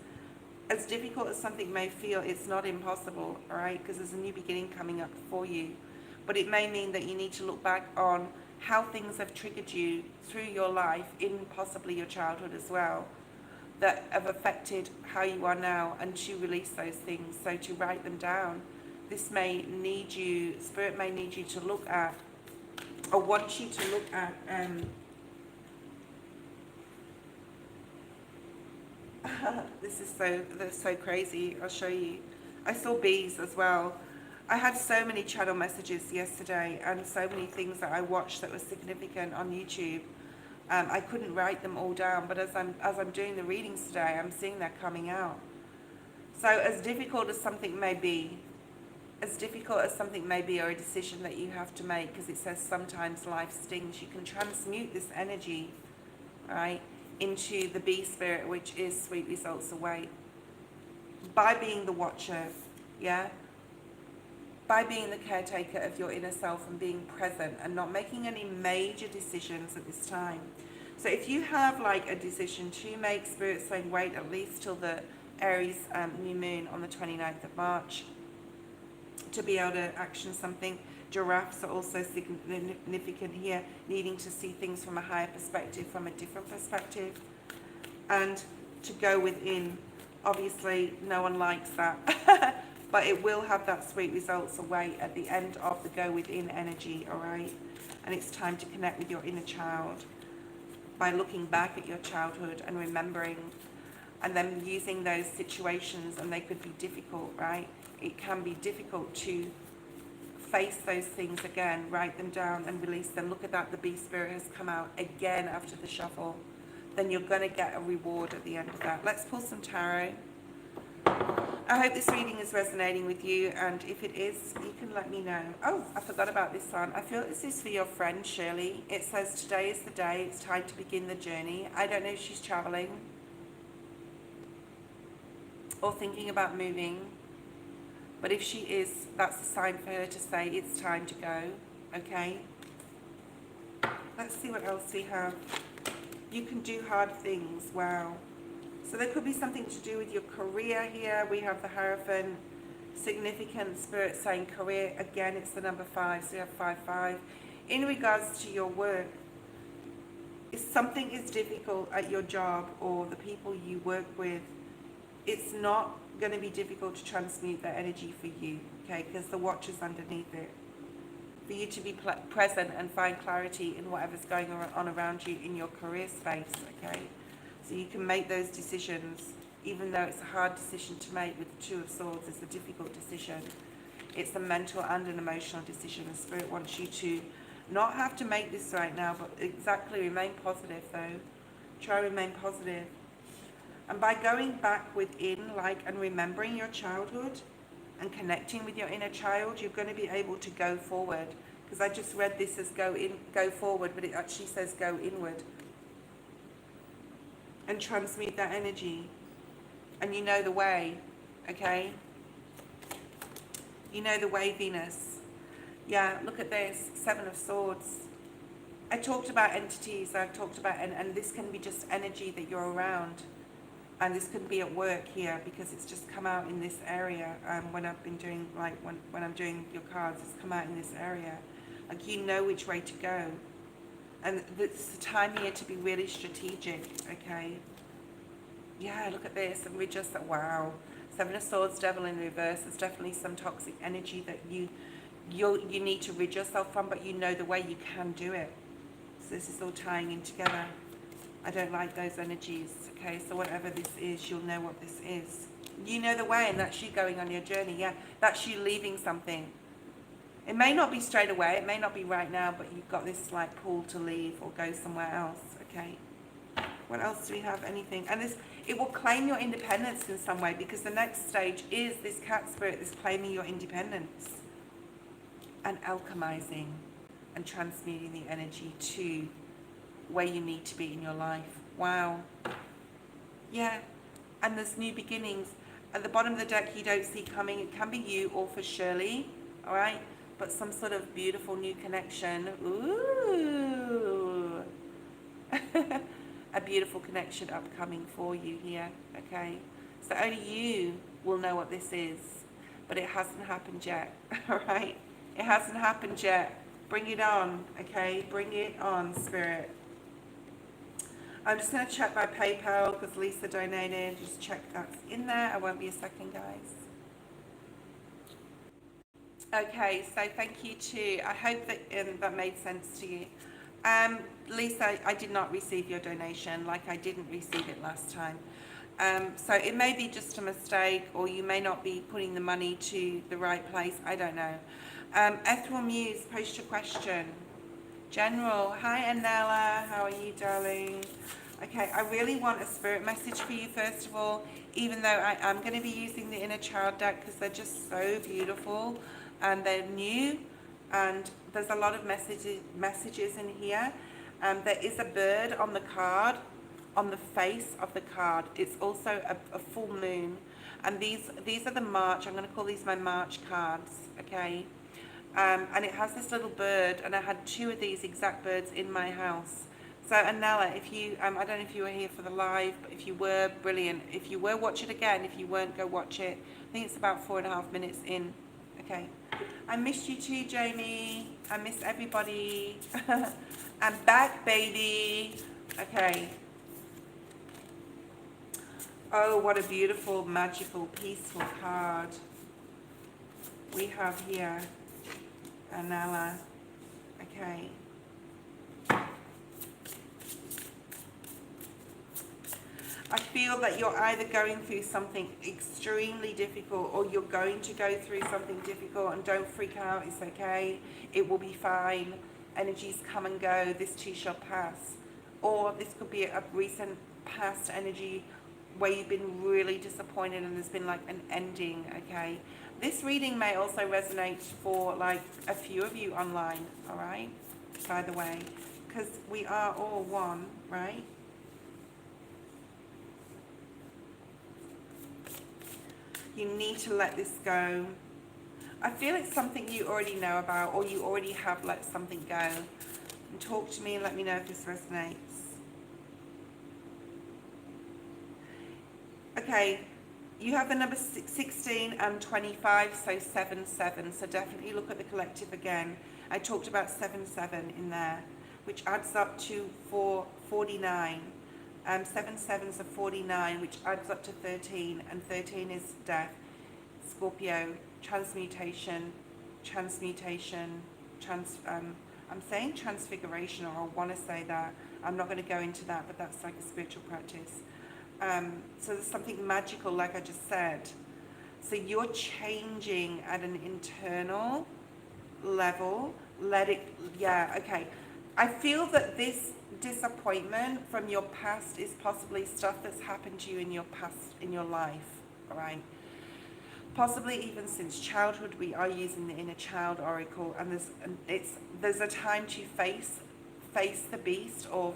as difficult as something may feel, it's not impossible, all right? Because there's a new beginning coming up for you. but it may mean that you need to look back on how things have triggered you through your life, in possibly your childhood as well, that have affected how you are now, and to release those things. So to write them down. This may need you, Spirit may need you to look at, or want you to look at, this is so crazy. I'll show you. I saw bees as well. I had so many channel messages yesterday, and so many things that I watched that were significant on YouTube. I couldn't write them all down, but as I'm doing the readings today, I'm seeing that coming out. So as difficult as something may be, or a decision that you have to make, because it says sometimes life stings, you can transmute this energy, right, into the bee spirit, which is sweet results await, by being the watcher, yeah? By being the caretaker of your inner self and being present and not making any major decisions at this time. So if you have like a decision to make, Spirit saying wait at least till the Aries new moon on the 29th of March to be able to action something. Giraffes are also significant here, needing to see things from a higher perspective, from a different perspective, and to go within. Obviously, no one likes that, but it will have that sweet results away at the end of the go within energy, all right? And it's time to connect with your inner child by looking back at your childhood and remembering, and then using those situations, and they could be difficult, right? It can be difficult to face those things again, write them down and release them. Look at that, the bee spirit has come out again after the shuffle. Then you're going to get a reward at the end of that. Let's pull some tarot. I hope this reading is resonating with you, and if it is, you can let me know. Oh, I forgot about this one. I feel this is for your friend Shirley. It says today is the day, it's time to begin the journey. I don't know if she's traveling or thinking about moving, but if she is, that's a sign for her to say it's time to go, okay? Let's see what else we have. You can do hard things, wow. So there could be something to do with your career here. We have the Hierophant, significant, Spirit saying career. Again, it's the number 5, so you have 5-5. In regards to your work, if something is difficult at your job or the people you work with, it's not going to be difficult to transmute that energy for you, okay? Because the Watcher's underneath it. For you to be present and find clarity in whatever's going on around you in your career space, okay? So you can make those decisions, even though it's a hard decision to make with the Two of Swords. It's a difficult decision. It's a mental and an emotional decision. The Spirit wants you to not have to make this right now, but exactly remain positive though. Try to remain positive. And by going back within, and remembering your childhood and connecting with your inner child, you're going to be able to go forward. Because I just read this as go forward, but it actually says go inward. And transmute that energy. And you know the way, okay? You know the way, Venus. Yeah, look at this, 7 of Swords. I talked about entities, I talked about, and this can be just energy that you're around. And this could be at work here, because it's just come out in this area. When I've been doing, when I'm doing your cards, it's come out in this area. Like, you know which way to go. And it's the time here to be really strategic, okay? Yeah, look at this, and we're just like, wow. 7 of Swords, Devil in reverse. There's definitely some toxic energy that you need to rid yourself from, but you know the way, you can do it. So this is all tying in together. I don't like those energies, okay? So whatever this is, you'll know what this is. You know the way, and that's you going on your journey, yeah? That's you leaving something. It may not be straight away, it may not be right now, but you've got this pull to leave or go somewhere else, okay? What else do we have? Anything? And this, it will claim your independence in some way, because the next stage is this cat spirit is claiming your independence and alchemizing and transmuting the energy to where you need to be in your life. Wow. Yeah. And there's new beginnings. At the bottom of the deck, you don't see coming. It can be you or for Shirley, all right? But some sort of beautiful new connection. Ooh. A beautiful connection upcoming for you here, okay? So only you will know what this is, but it hasn't happened yet, all right? It hasn't happened yet. Bring it on, okay? Bring it on, Spirit. I'm just going to check my PayPal because Lisa donated. Just check that's in there. I won't be a second, guys. Okay, so thank you too. I hope that that made sense to you. Lisa, I did not receive your donation, like I didn't receive it last time. So it may be just a mistake, or you may not be putting the money to the right place. I don't know. Ethereal Muse, post your question. General, hi Anella, how are you, darling? Okay, I really want a spirit message for you, first of all, even though I am going to be using the Inner Child deck because they're just so beautiful and they're new, and there's a lot of messages in here. There is a bird on the card, on the face of the card. It's also a full moon, and these are the March. I'm going to call these my March cards, okay? And it has this little bird, and I had 2 of these exact birds in my house. So Anella, if you, I don't know if you were here for the live, but if you were, brilliant. If you were, watch it again. If you weren't, go watch it. I think it's about 4.5 minutes in. Okay. I missed you too, Jamie. I miss everybody. I'm back, baby. Okay. Oh, what a beautiful, magical, peaceful card we have here. Anella. Okay. I feel that you're either going through something extremely difficult, or you're going to go through something difficult, and don't freak out, it's okay. It will be fine. Energies come and go, this too shall pass. Or this could be a recent past energy where you've been really disappointed and there's been like an ending, okay? This reading may also resonate for like a few of you online, all right? By the way, because we are all one, right? You need to let this go. I feel it's something you already know about, or you already have let something go. And talk to me and let me know if this resonates. Okay, you have the number 16 and 25, so 7-7. So definitely look at the collective again. I talked about 7-7 in there, which adds up to 49. 7 sevens are 49, which adds up to 13, and 13 is death. Scorpio, transmutation, I'm saying transfiguration, or I want to say that. I'm not going to go into that, but that's like a spiritual practice. So there's something magical, like I just said. So you're changing at an internal level. Let it, yeah, okay. I feel that this disappointment from your past is possibly stuff that's happened to you in your past, in your life, all right? Possibly even since childhood. We are using the Inner Child Oracle, and there's a time to face the beast, or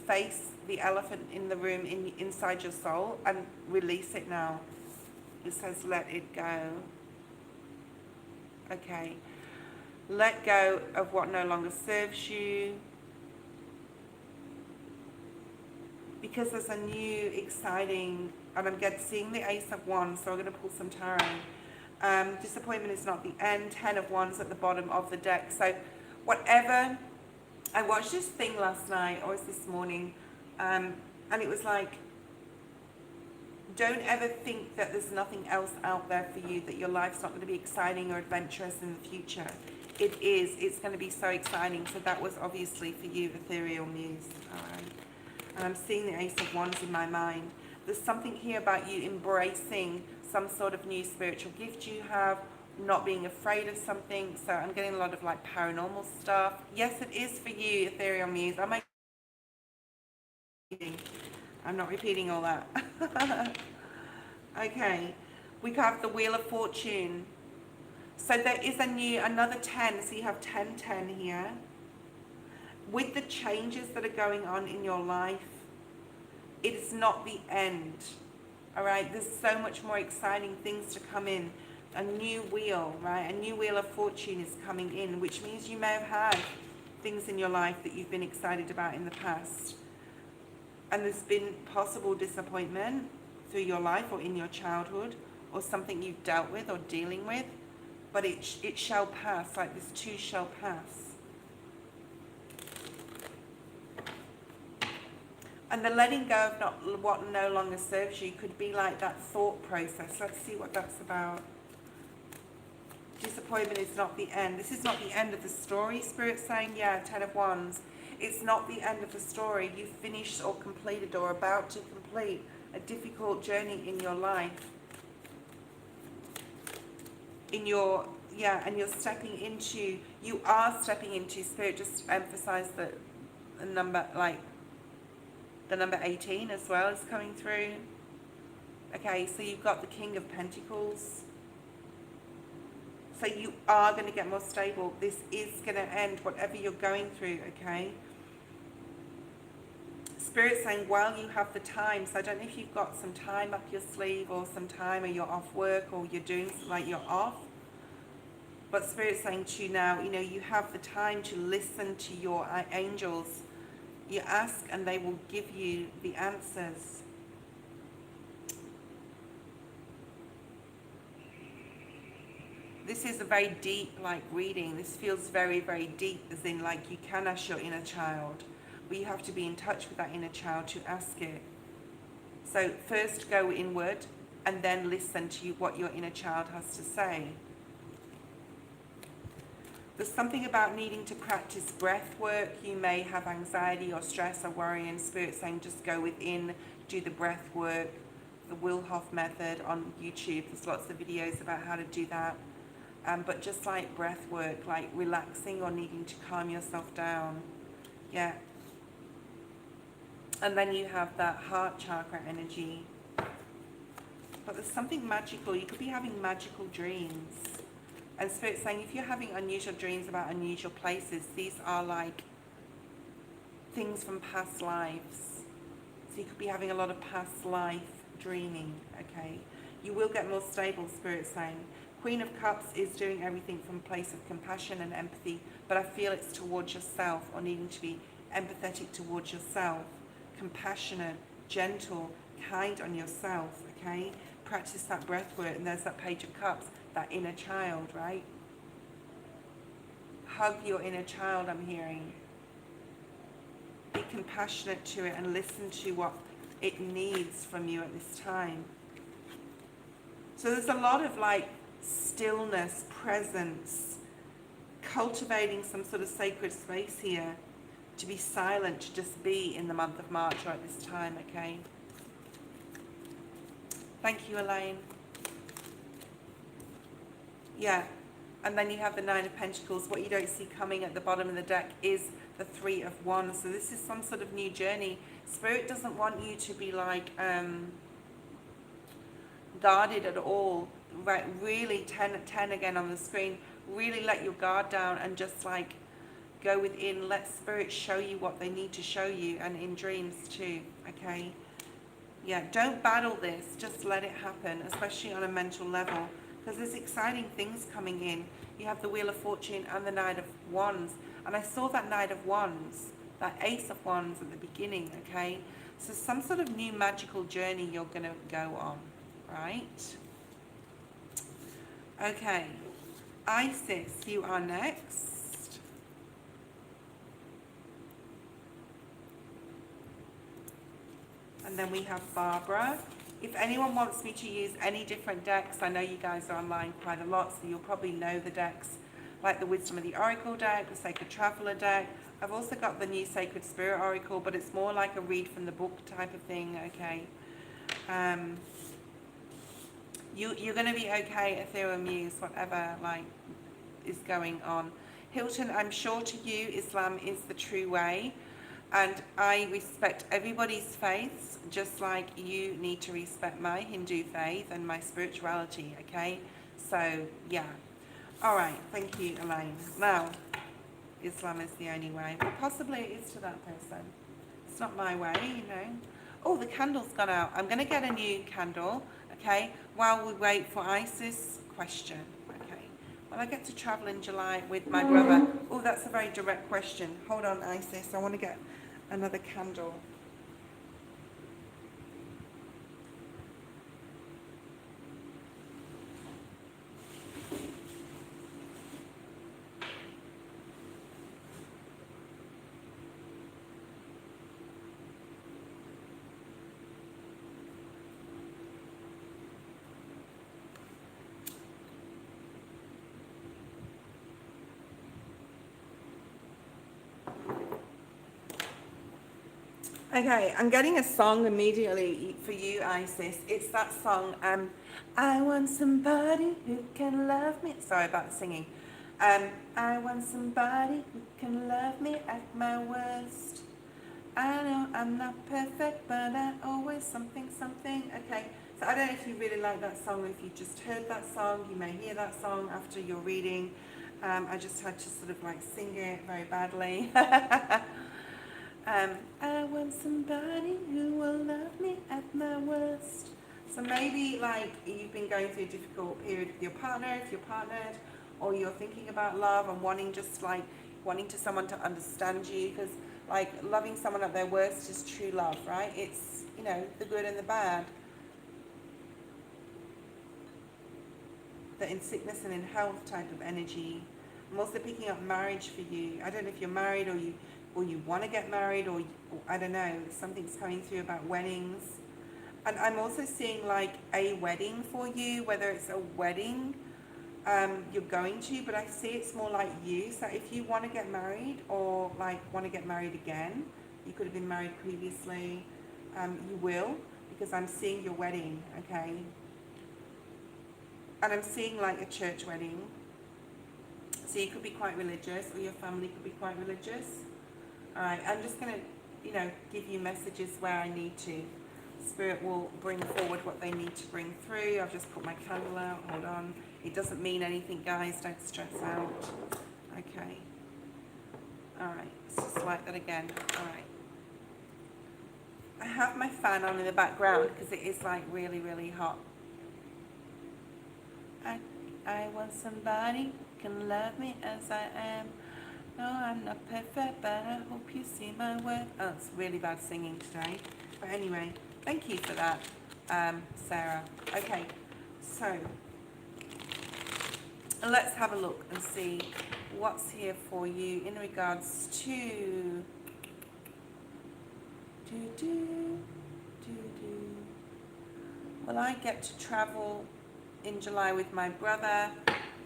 face the elephant in the room inside your soul, and release it now. It says let it go. Okay. Let go of what no longer serves you. Because there's a new, exciting, and I'm seeing the Ace of Wands, so I'm going to pull some tarot. Disappointment is not the end. 10 of Wands at the bottom of the deck. So whatever, I watched this thing last night, or it was this morning, and it was like, don't ever think that there's nothing else out there for you, that your life's not going to be exciting or adventurous in the future. It is. It's going to be so exciting. So that was obviously for you, Ethereal Muse. All right. And I'm seeing the Ace of Wands in my mind. There's something here about you embracing some sort of new spiritual gift you have, not being afraid of something. So I'm getting a lot of like paranormal stuff. Yes, it is for you, Ethereal Muse. I'm not repeating all that. Okay. We have the Wheel of Fortune. So there is another 10. So you have 10 here. With the changes that are going on in your life, it is not the end. All right, there's so much more exciting things to come in. A new wheel, right? A new Wheel of Fortune is coming in, which means you may have had things in your life that you've been excited about in the past. And there's been possible disappointment through your life or in your childhood, or something you've dealt with or dealing with. but it shall pass, like this too shall pass. And the letting go of not what no longer serves you could be like that thought process. Let's see what that's about. Disappointment is not the end. This is not the end of the story, Spirit's saying. Yeah, 10 of Wands. It's not the end of the story. You've finished or completed or about to complete a difficult journey in your life. And you're stepping into, Spirit just emphasize that the number, like, the number 18 as well is coming through. Okay, so you've got the King of Pentacles. So you are going to get more stable. This is going to end whatever you're going through, okay? Spirit's saying while you have the time, so I don't know if you've got some time up your sleeve or some time, or you're off work, or you're doing, like, you're off. But Spirit's saying to you now, you know, you have the time to listen to your angels. You ask and they will give you the answers. This is a very deep, like, reading. This feels very, very deep, as in, like, you can ask your inner child, but you have to be in touch with that inner child to ask it. So first go inward and then listen to what your inner child has to say. There's something about needing to practice breath work. You may have anxiety or stress or worry, and Spirit saying just go within, do the breath work, the Wilhoff method on YouTube. There's lots of videos about how to do that. But just like breath work, like relaxing or needing to calm yourself down. Yeah. And then you have that heart chakra energy. But there's something magical. You could be having magical dreams. And Spirit's saying if you're having unusual dreams about unusual places, these are like things from past lives. So you could be having a lot of past life dreaming, okay? You will get more stable, Spirit's saying. Queen of Cups is doing everything from a place of compassion and empathy, but I feel it's towards yourself, or needing to be empathetic towards yourself, compassionate, gentle, kind on yourself, okay? Practice that breath work, and there's that Page of Cups, that inner child, right? Hug your inner child, I'm hearing. Be compassionate to it and listen to what it needs from you at this time. So there's a lot of, like, stillness, presence, cultivating some sort of sacred space here, to be silent, to just be in the month of March or at this time, okay? Thank you, Elaine. Yeah, and then you have the Nine of Pentacles. What you don't see coming at the bottom of the deck is the Three of Wands. So this is some sort of new journey. Spirit doesn't want you to be, like, guarded at all. Right, really, 10 again on the screen. Really let your guard down and just, like, go within. Let Spirit show you what they need to show you, and in dreams too, okay? Yeah, don't battle this. Just let it happen, especially on a mental level, because there's exciting things coming in. You have the Wheel of Fortune and the Knight of Wands. And I saw that Knight of Wands, that Ace of Wands at the beginning, okay? So some sort of new magical journey you're going to go on, right? Okay. Isis, you are next. And then we have Barbara. If anyone wants me to use any different decks, I know you guys are online quite a lot, so you'll probably know the decks, like the Wisdom of the Oracle deck, the Sacred Traveler deck. I've also got the new Sacred Spirit Oracle, but it's more like a read from the book type of thing, okay? You're going to be okay, Ethereal Muse, whatever, like, is going on. Hilton, I'm sure to you, Islam is the true way. And I respect everybody's faiths, just like you need to respect my Hindu faith and my spirituality, okay? So, yeah. All right, thank you, Elaine. Now, Islam is the only way. Well, possibly it is to that person. It's not my way, you know. Oh, the candle's gone out. I'm going to get a new candle, okay, while we wait for Isis' question, okay? Well, I get to travel in July with my brother. Oh, that's a very direct question. Hold on, Isis. I want to get another candle. Okay, I'm getting a song immediately for you, Isis. It's that song, I want somebody who can love me. Sorry about the singing. I want somebody who can love me at my worst. I know I'm not perfect, but I always something, something. Okay, so I don't know if you really like that song or if you just heard that song. You may hear that song after your reading. I just had to sort of like sing it very badly. I want somebody who will love me at my worst. So maybe like you've been going through a difficult period with your partner, if you're partnered, or you're thinking about love and wanting just like wanting to someone to understand you, because like loving someone at their worst is true love, right? It's, you know, the good and the bad, the in sickness and in health type of energy. I'm also picking up marriage for you. I don't know if you're married or you want to get married, or I don't know, something's coming through about weddings. And I'm also seeing like a wedding for you, whether it's a wedding you're going to, but I see it's more like you. So if you want to get married or like want to get married again, you could have been married previously, you will, because I'm seeing your wedding, okay? And I'm seeing like a church wedding. So you could be quite religious, or your family could be quite religious. All right, I'm just going to, you know, give you messages where I need to. Spirit will bring forward what they need to bring through. I've just put my candle out. Hold on. It doesn't mean anything, guys. Don't stress out. Okay. All right. Let's just like that again. All right. I have my fan on in the background because it is like really, really hot. I want somebody who can love me as I am. No, I'm not perfect, but I hope you see my worth. Oh, it's really bad singing today. But anyway, thank you for that, Sarah. Okay, so let's have a look and see what's here for you in regards to Will I get to travel in July with my brother?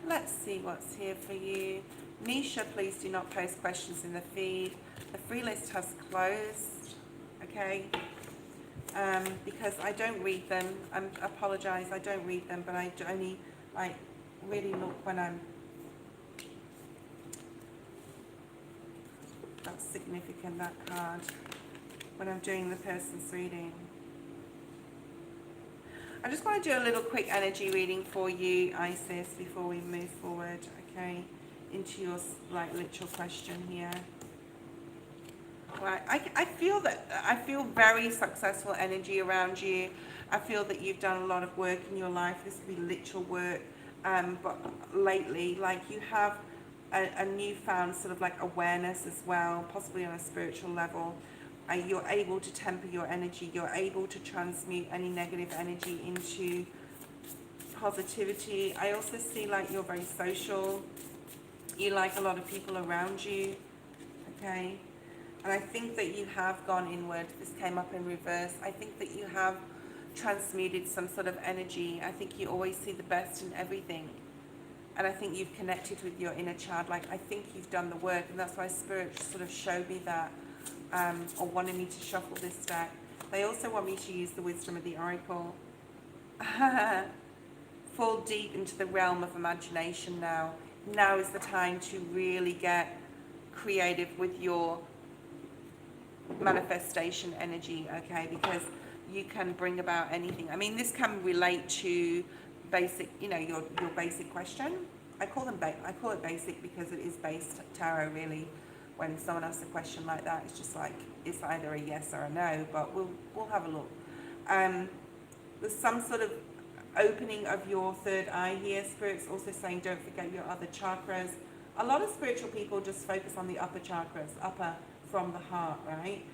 Let's see what's here for you. Nisha, please do not post questions in the feed. The free list has closed, okay? Because I don't read them. I apologise, I don't read them, but I only like really look when I'm. That's significant, that card. When I'm doing the person's reading. I just want to do a little quick energy reading for you, Isis, before we move forward, okay, into your like literal question here. Right, I feel very successful energy around you. I feel that you've done a lot of work in your life. This will be literal work, but lately, like you have a newfound sort of like awareness as well, possibly on a spiritual level. You're able to temper your energy. You're able to transmute any negative energy into positivity. I also see like you're very social. You like a lot of people around you, okay? And I think that you have gone inward. This came up in reverse. I think that you have transmuted some sort of energy. I think you always see the best in everything. And I think you've connected with your inner child. Like, I think you've done the work, and that's why Spirit sort of showed me that, or wanted me to shuffle this deck. They also want me to use the wisdom of the oracle. Fall deep into the realm of imagination now. Now is the time to really get creative with your manifestation energy, okay? Because you can bring about anything. I mean, this can relate to basic, you know, your basic question. I call it basic because it is based tarot, really. When someone asks a question like that, it's just like, it's either a yes or a no, but we'll have a look. There's some sort of opening of your third eye here. Spirit's also saying don't forget your other chakras. A lot of spiritual people just focus on the upper chakras, upper from the heart, right?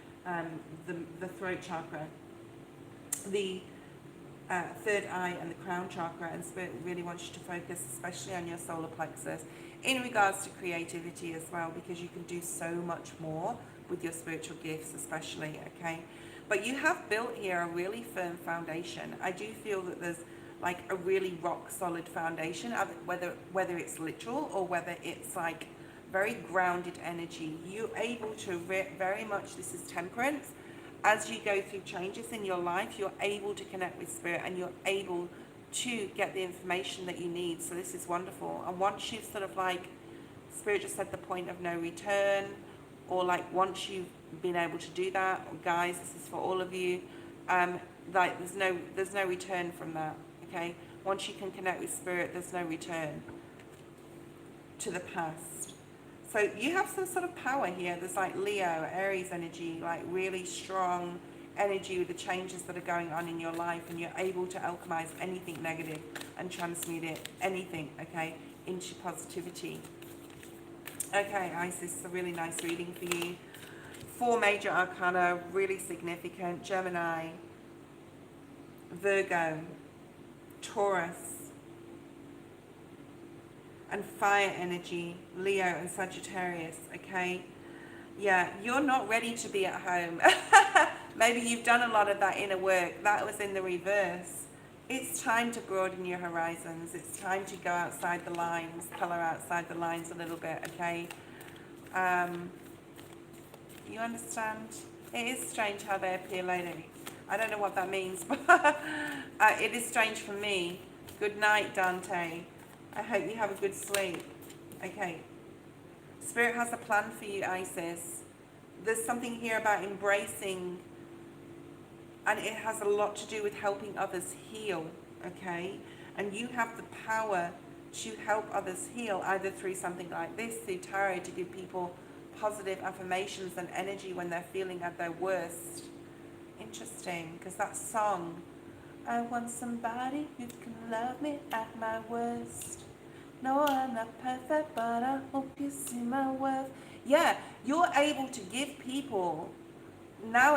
The throat chakra, the third eye and the crown chakra, and Spirit really wants you to focus especially on your solar plexus in regards to creativity as well, because you can do so much more with your spiritual gifts especially, okay? But you have built here a really firm foundation. I do feel that there's like a really rock solid foundation, whether it's literal or whether it's like very grounded energy. You're able to very much, this is temperance, as you go through changes in your life, you're able to connect with spirit and you're able to get the information that you need. So this is wonderful. And once you've sort of like, spirit just said the point of no return, or like once you've been able to do that, or guys, this is for all of you, like there's no return from that. Okay, once you can connect with spirit, there's no return to the past. So you have some sort of power here. There's like Leo, Aries energy, like really strong energy with the changes that are going on in your life, and you're able to alchemize anything negative and transmute it, anything, okay, into positivity. Okay, Isis, a really nice reading for you. 4 major arcana, really significant. Gemini, Virgo, Taurus, and fire energy, Leo and Sagittarius, okay? Yeah, you're not ready to be at home. Maybe you've done a lot of that inner work. That was in the reverse. It's time to broaden your horizons. It's time to go outside the lines, color outside the lines a little bit, okay? You understand? It is strange how they appear lately. I don't know what that means, but it is strange for me. Good night, Dante. I hope you have a good sleep. Okay. Spirit has a plan for you, Isis. There's something here about embracing, and it has a lot to do with helping others heal, okay? And you have the power to help others heal, either through something like this, through tarot, to give people positive affirmations and energy when they're feeling at their worst. Interesting, because that song, I want somebody who can love me at my worst. No, I'm not perfect, but I hope you see my worth. Yeah, you're able to give people, now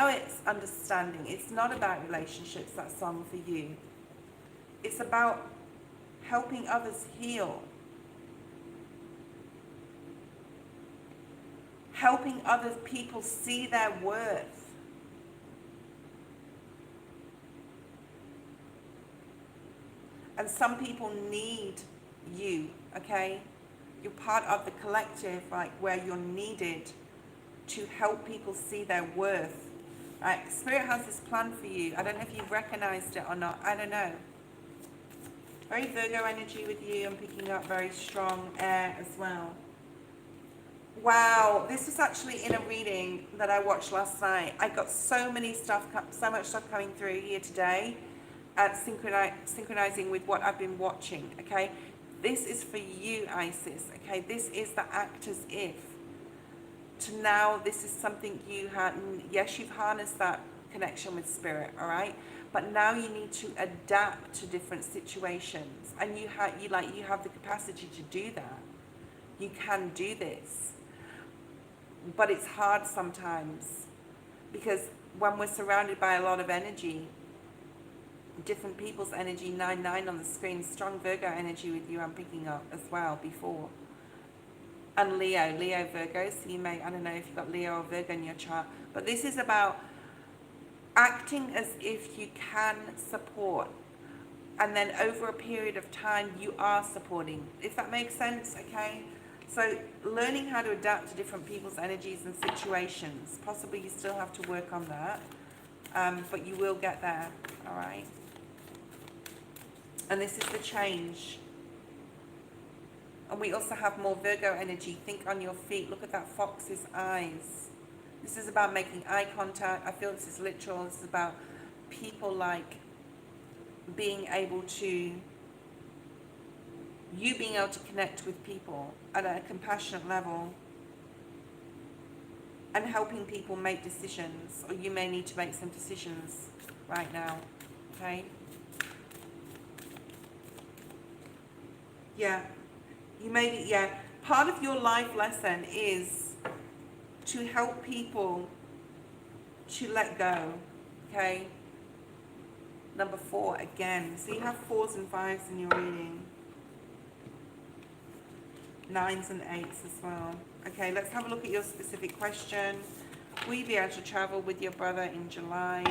it's understanding. It's not about relationships, that song for you. It's about helping others heal. Helping other people see their worth. And some people need you, okay? You're part of the collective, like where you're needed to help people see their worth. Like, Spirit has this plan for you. I don't know if you've recognized it or not. I don't know. Very Virgo energy with you. I'm picking up very strong air as well. Wow, this was actually in a reading that I watched last night. I got so much stuff coming through here today. Synchronizing with what I've been watching, okay? This is for you, Isis, okay? This is the act as if. To now, this is something you had, yes, you've harnessed that connection with spirit, all right? But now you need to adapt to different situations, and you have the capacity to do that. You can do this, but it's hard sometimes, because when we're surrounded by a lot of energy, different people's energy, 9-9 on the screen, strong Virgo energy with you, I'm picking up as well before. And Leo Virgo, so you may, I don't know if you've got Leo or Virgo in your chart, but this is about acting as if you can support, and then over a period of time you are supporting, if that makes sense, okay? So learning how to adapt to different people's energies and situations. Possibly you still have to work on that, but you will get there, all right? And this is the change. And we also have more Virgo energy. Think on your feet. Look at that fox's eyes. This is about making eye contact. I feel this is literal. This is about people like being able to, you being able to connect with people at a compassionate level and helping people make decisions, or you may need to make some decisions right now, okay? Yeah, you may be, yeah. Part of your life lesson is to help people to let go, okay? Number 4 again. So you have 4s and 5s in your reading. 9s and 8s as well. Okay, let's have a look at your specific question. Will you be able to travel with your brother in July?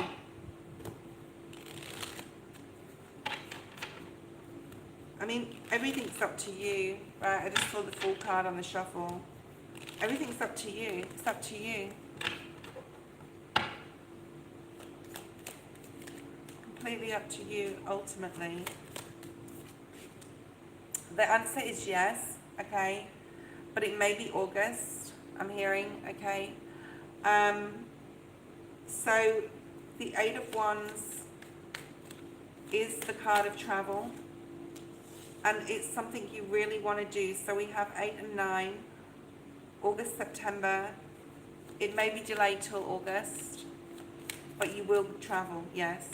I mean, everything's up to you, right? I just saw the full card on the shuffle. Everything's up to you. It's up to you. completely up to you ultimately. The answer is yes, okay? But it may be August, I'm hearing, okay? So the Eight of Wands is the card of travel, and it's something you really want to do. So we have 8 and 9, August, September. It may be delayed till August, but you will travel, yes.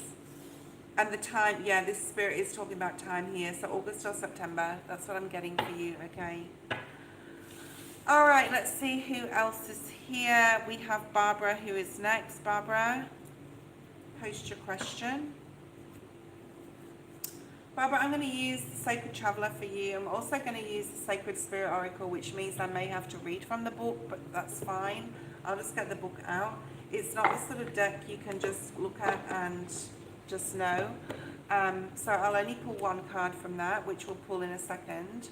And the time, yeah, this spirit is talking about time here. So August or September, that's what I'm getting for you, okay? All right, let's see who else is here. We have Barbara, who is next. Barbara, post your question. Barbara, I'm going to use the Sacred Traveler for you. I'm also going to use the Sacred Spirit Oracle, which means I may have to read from the book, but that's fine. I'll just get the book out. It's not the sort of deck you can just look at and just know. So I'll only pull one card from that, which we'll pull in a second.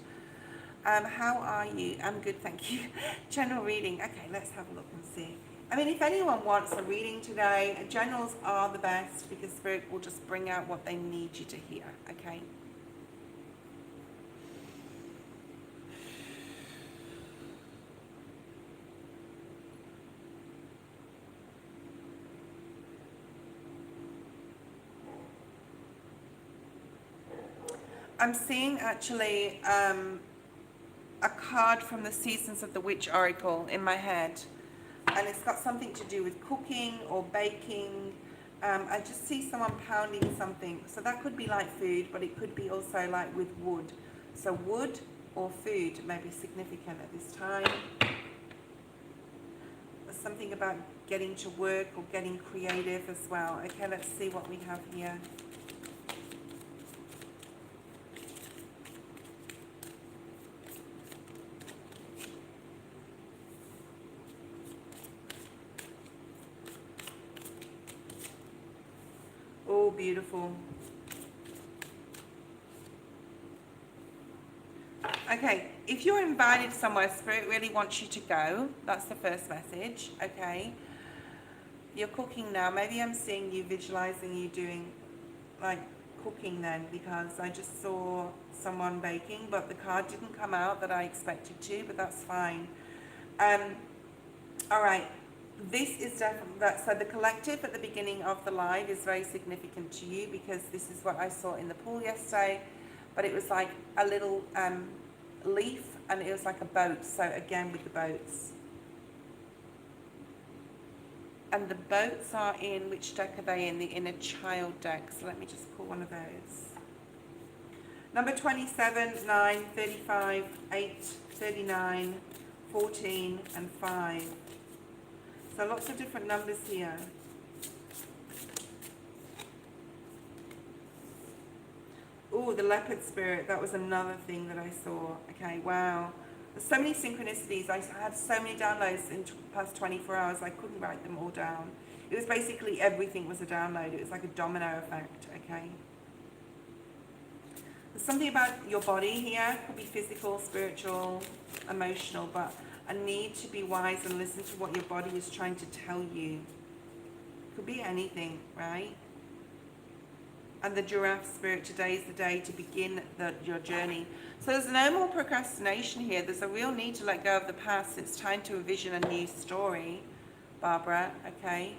How are you? I'm good, thank you. General reading. Okay, let's have a look and see. I mean, if anyone wants a reading today, generals are the best because Spirit will just bring out what they need you to hear, okay? I'm seeing actually a card from the Seasons of the Witch Oracle in my head. And it's got something to do with cooking or baking. I just see someone pounding something. So that could be like food, but it could be also like with wood. So wood or food may be significant at this time. There's something about getting to work or getting creative as well. Okay, let's see what we have here. Oh, beautiful. Okay, if you're invited somewhere, Spirit really wants you to go. That's the first message, okay? You're cooking now. Maybe I'm seeing you visualizing you doing, like, cooking then, because I just saw someone baking, but the card didn't come out that I expected to, but that's fine. All right. This is definitely that. So the collective at the beginning of the live is very significant to you because this is what I saw in the pool yesterday, but it was like a little leaf and it was like a boat. So again with the boats. And the boats are in, which deck are they in? The inner child deck. So let me just pull one of those. Number 27, 9, 35, 8, 39, 14 and 5. So lots of different numbers here. Oh, the leopard spirit. That was another thing that I saw. Okay, wow. There's so many synchronicities. I had so many downloads in the past 24 hours. I couldn't write them all down. It was basically everything was a download. It was like a domino effect, okay? There's something about your body here. It could be physical, spiritual, emotional, but a need to be wise and listen to what your body is trying to tell you. Could be anything, right? And the giraffe spirit, today is the day to begin your journey. So there's no more procrastination here. There's a real need to let go of the past. It's time to envision a new story, Barbara, okay?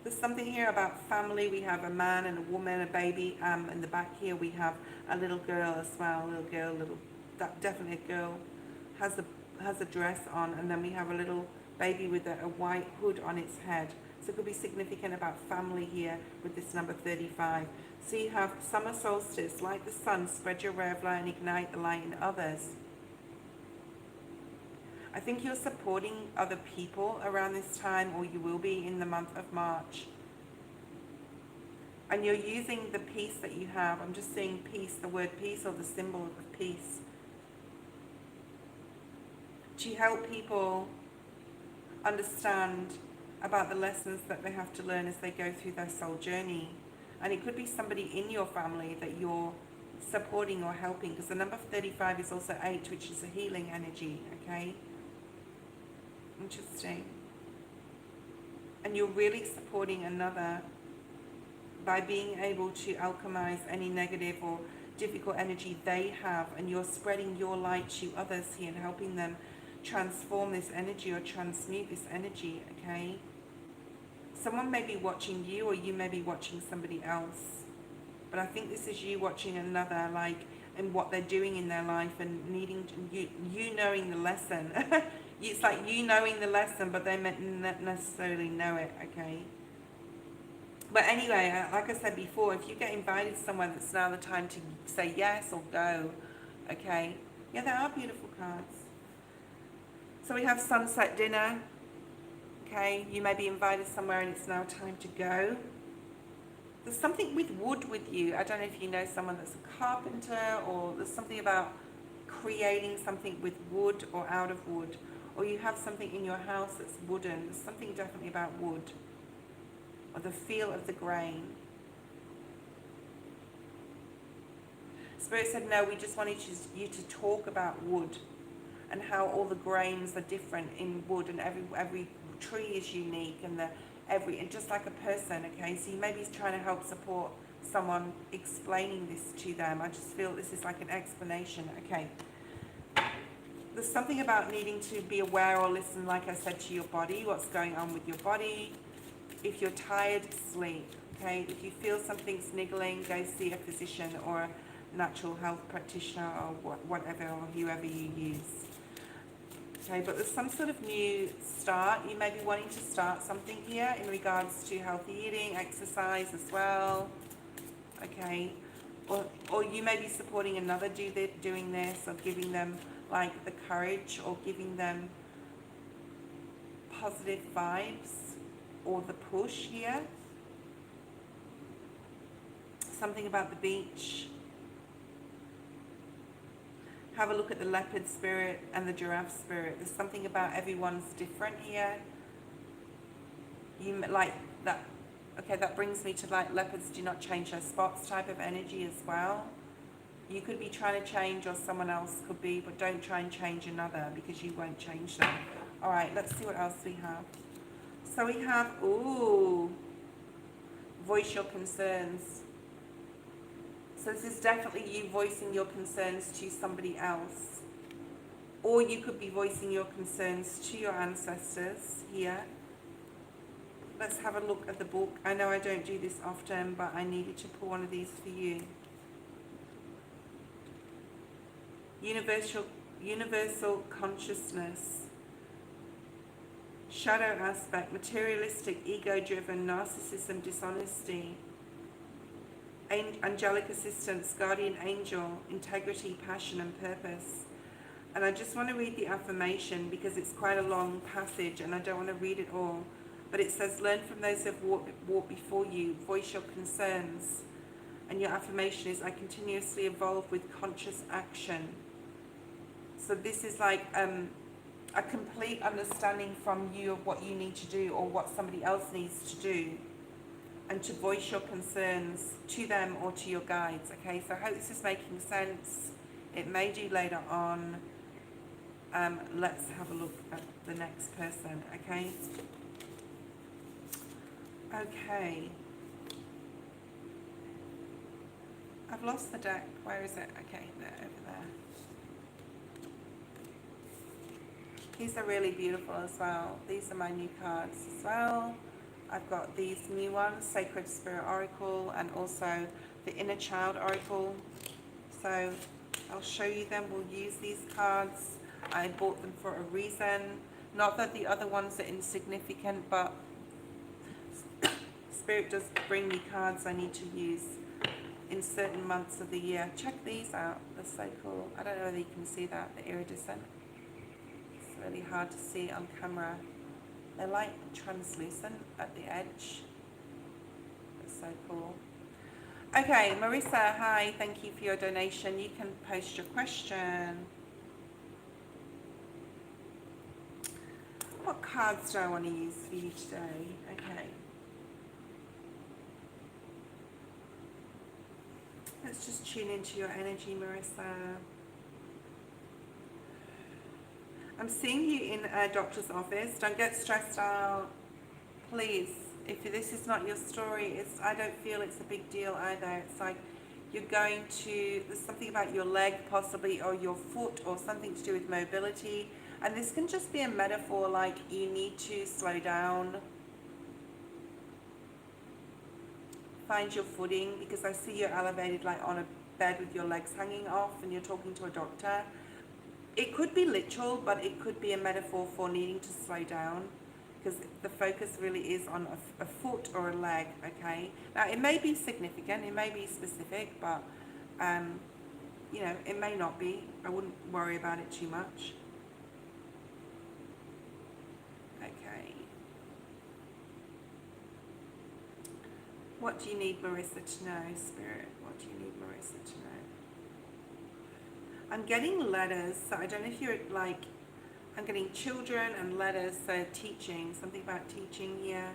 There's something here about family. We have a man and a woman, a baby. In the back here we have a little girl as well. Definitely a girl, has a dress on, and then we have a little baby with a white hood on its head. So it could be significant about family here with this number 35. So you have summer solstice, like the sun, spread your ray of light and ignite the light in others. I think you're supporting other people around this time, or you will be in the month of March. And you're using the peace that you have. I'm just seeing peace, the word peace or the symbol of peace, to help people understand about the lessons that they have to learn as they go through their soul journey. And it could be somebody in your family that you're supporting or helping, because the number 35 is also 8, which is a healing energy, okay? Interesting. And you're really supporting another by being able to alchemize any negative or difficult energy they have, and you're spreading your light to others here and helping them transform this energy or transmute this energy, okay? Someone may be watching you, or you may be watching somebody else. But I think this is you watching another, like, and what they're doing in their life and needing to, you knowing the lesson. It's like you knowing the lesson, but they not necessarily know it, okay? But anyway, like I said before, if you get invited somewhere, that's now the time to say yes or go, okay? Yeah, they are beautiful cards. So we have sunset dinner, okay? You may be invited somewhere and it's now time to go. There's something with wood with you. I don't know if you know someone that's a carpenter, or there's something about creating something with wood or out of wood, or you have something in your house that's wooden. There's something definitely about wood, or the feel of the grain. Spirit said, no, we just wanted you to talk about wood and how all the grains are different in wood, and every tree is unique, and and just like a person, okay? So you may be trying to help support someone explaining this to them. I just feel this is like an explanation, okay? There's something about needing to be aware or listen, like I said, to your body, what's going on with your body. If you're tired, sleep, okay? If you feel something's niggling, go see a physician or a natural health practitioner, or whatever, or whoever you use. Okay, but there's some sort of new start. You may be wanting to start something here in regards to healthy eating, exercise as well. Okay, or you may be supporting another doing this, or giving them like the courage, or giving them positive vibes, or the push here. Something about the beach. Have a look at the leopard spirit and the giraffe spirit. There's something about everyone's different here. You like that. Okay, that brings me to like leopards do not change their spots type of energy as well. You could be trying to change, or someone else could be, but don't try and change another, because you won't change them. All right, let's see what else we have. So we have, ooh, voice your concerns. So this is definitely you voicing your concerns to somebody else. Or you could be voicing your concerns to your ancestors here. Let's have a look at the book. I know I don't do this often, but I needed to pull one of these for you. Universal consciousness. Shadow aspect, materialistic, ego-driven, narcissism, dishonesty. Angelic assistance, guardian angel, integrity, passion and purpose. And I just want to read the affirmation because it's quite a long passage and I don't want to read it all. But it says, learn from those who have walked before you, voice your concerns. And your affirmation is, I continuously evolve with conscious action. So this is like a complete understanding from you of what you need to do, or what somebody else needs to do, and to voice your concerns to them or to your guides, okay? So I hope this is making sense. It may do later on. Let's have a look at the next person, okay? Okay. I've lost the deck. Where is it? Okay, there, over there. These are really beautiful as well. These are my new cards as well. I've got these new ones, Sacred Spirit Oracle, and also the Inner Child Oracle. So I'll show you them. We'll use these cards. I bought them for a reason. Not that the other ones are insignificant, but Spirit does bring me cards I need to use in certain months of the year. Check these out. They're so cool. I don't know whether you can see that, the iridescent. It's really hard to see on camera. They're like translucent at the edge. That's so cool. Okay, Marissa, hi. Thank you for your donation. You can post your question. What cards do I want to use for you today? Okay. Let's just tune into your energy, Marissa. I'm seeing you in a doctor's office. Don't get stressed out. please, if this is not your story, I don't feel it's a big deal either. It's like you're going to, there's something about your leg possibly, or your foot, or something to do with mobility. And this can just be a metaphor, like you need to slow down, find your footing, because I see you're elevated like on a bed with your legs hanging off and you're talking to a doctor. It could be literal, but it could be a metaphor for needing to slow down, because the focus really is on a foot or a leg, okay? Now, it may be significant, it may be specific, but, you know, it may not be. I wouldn't worry about it too much. Okay. What do you need Marissa to know, Spirit? What do you need Marissa to know? I'm getting letters, so I don't know if you're like, I'm getting children and letters, so teaching, something about teaching here.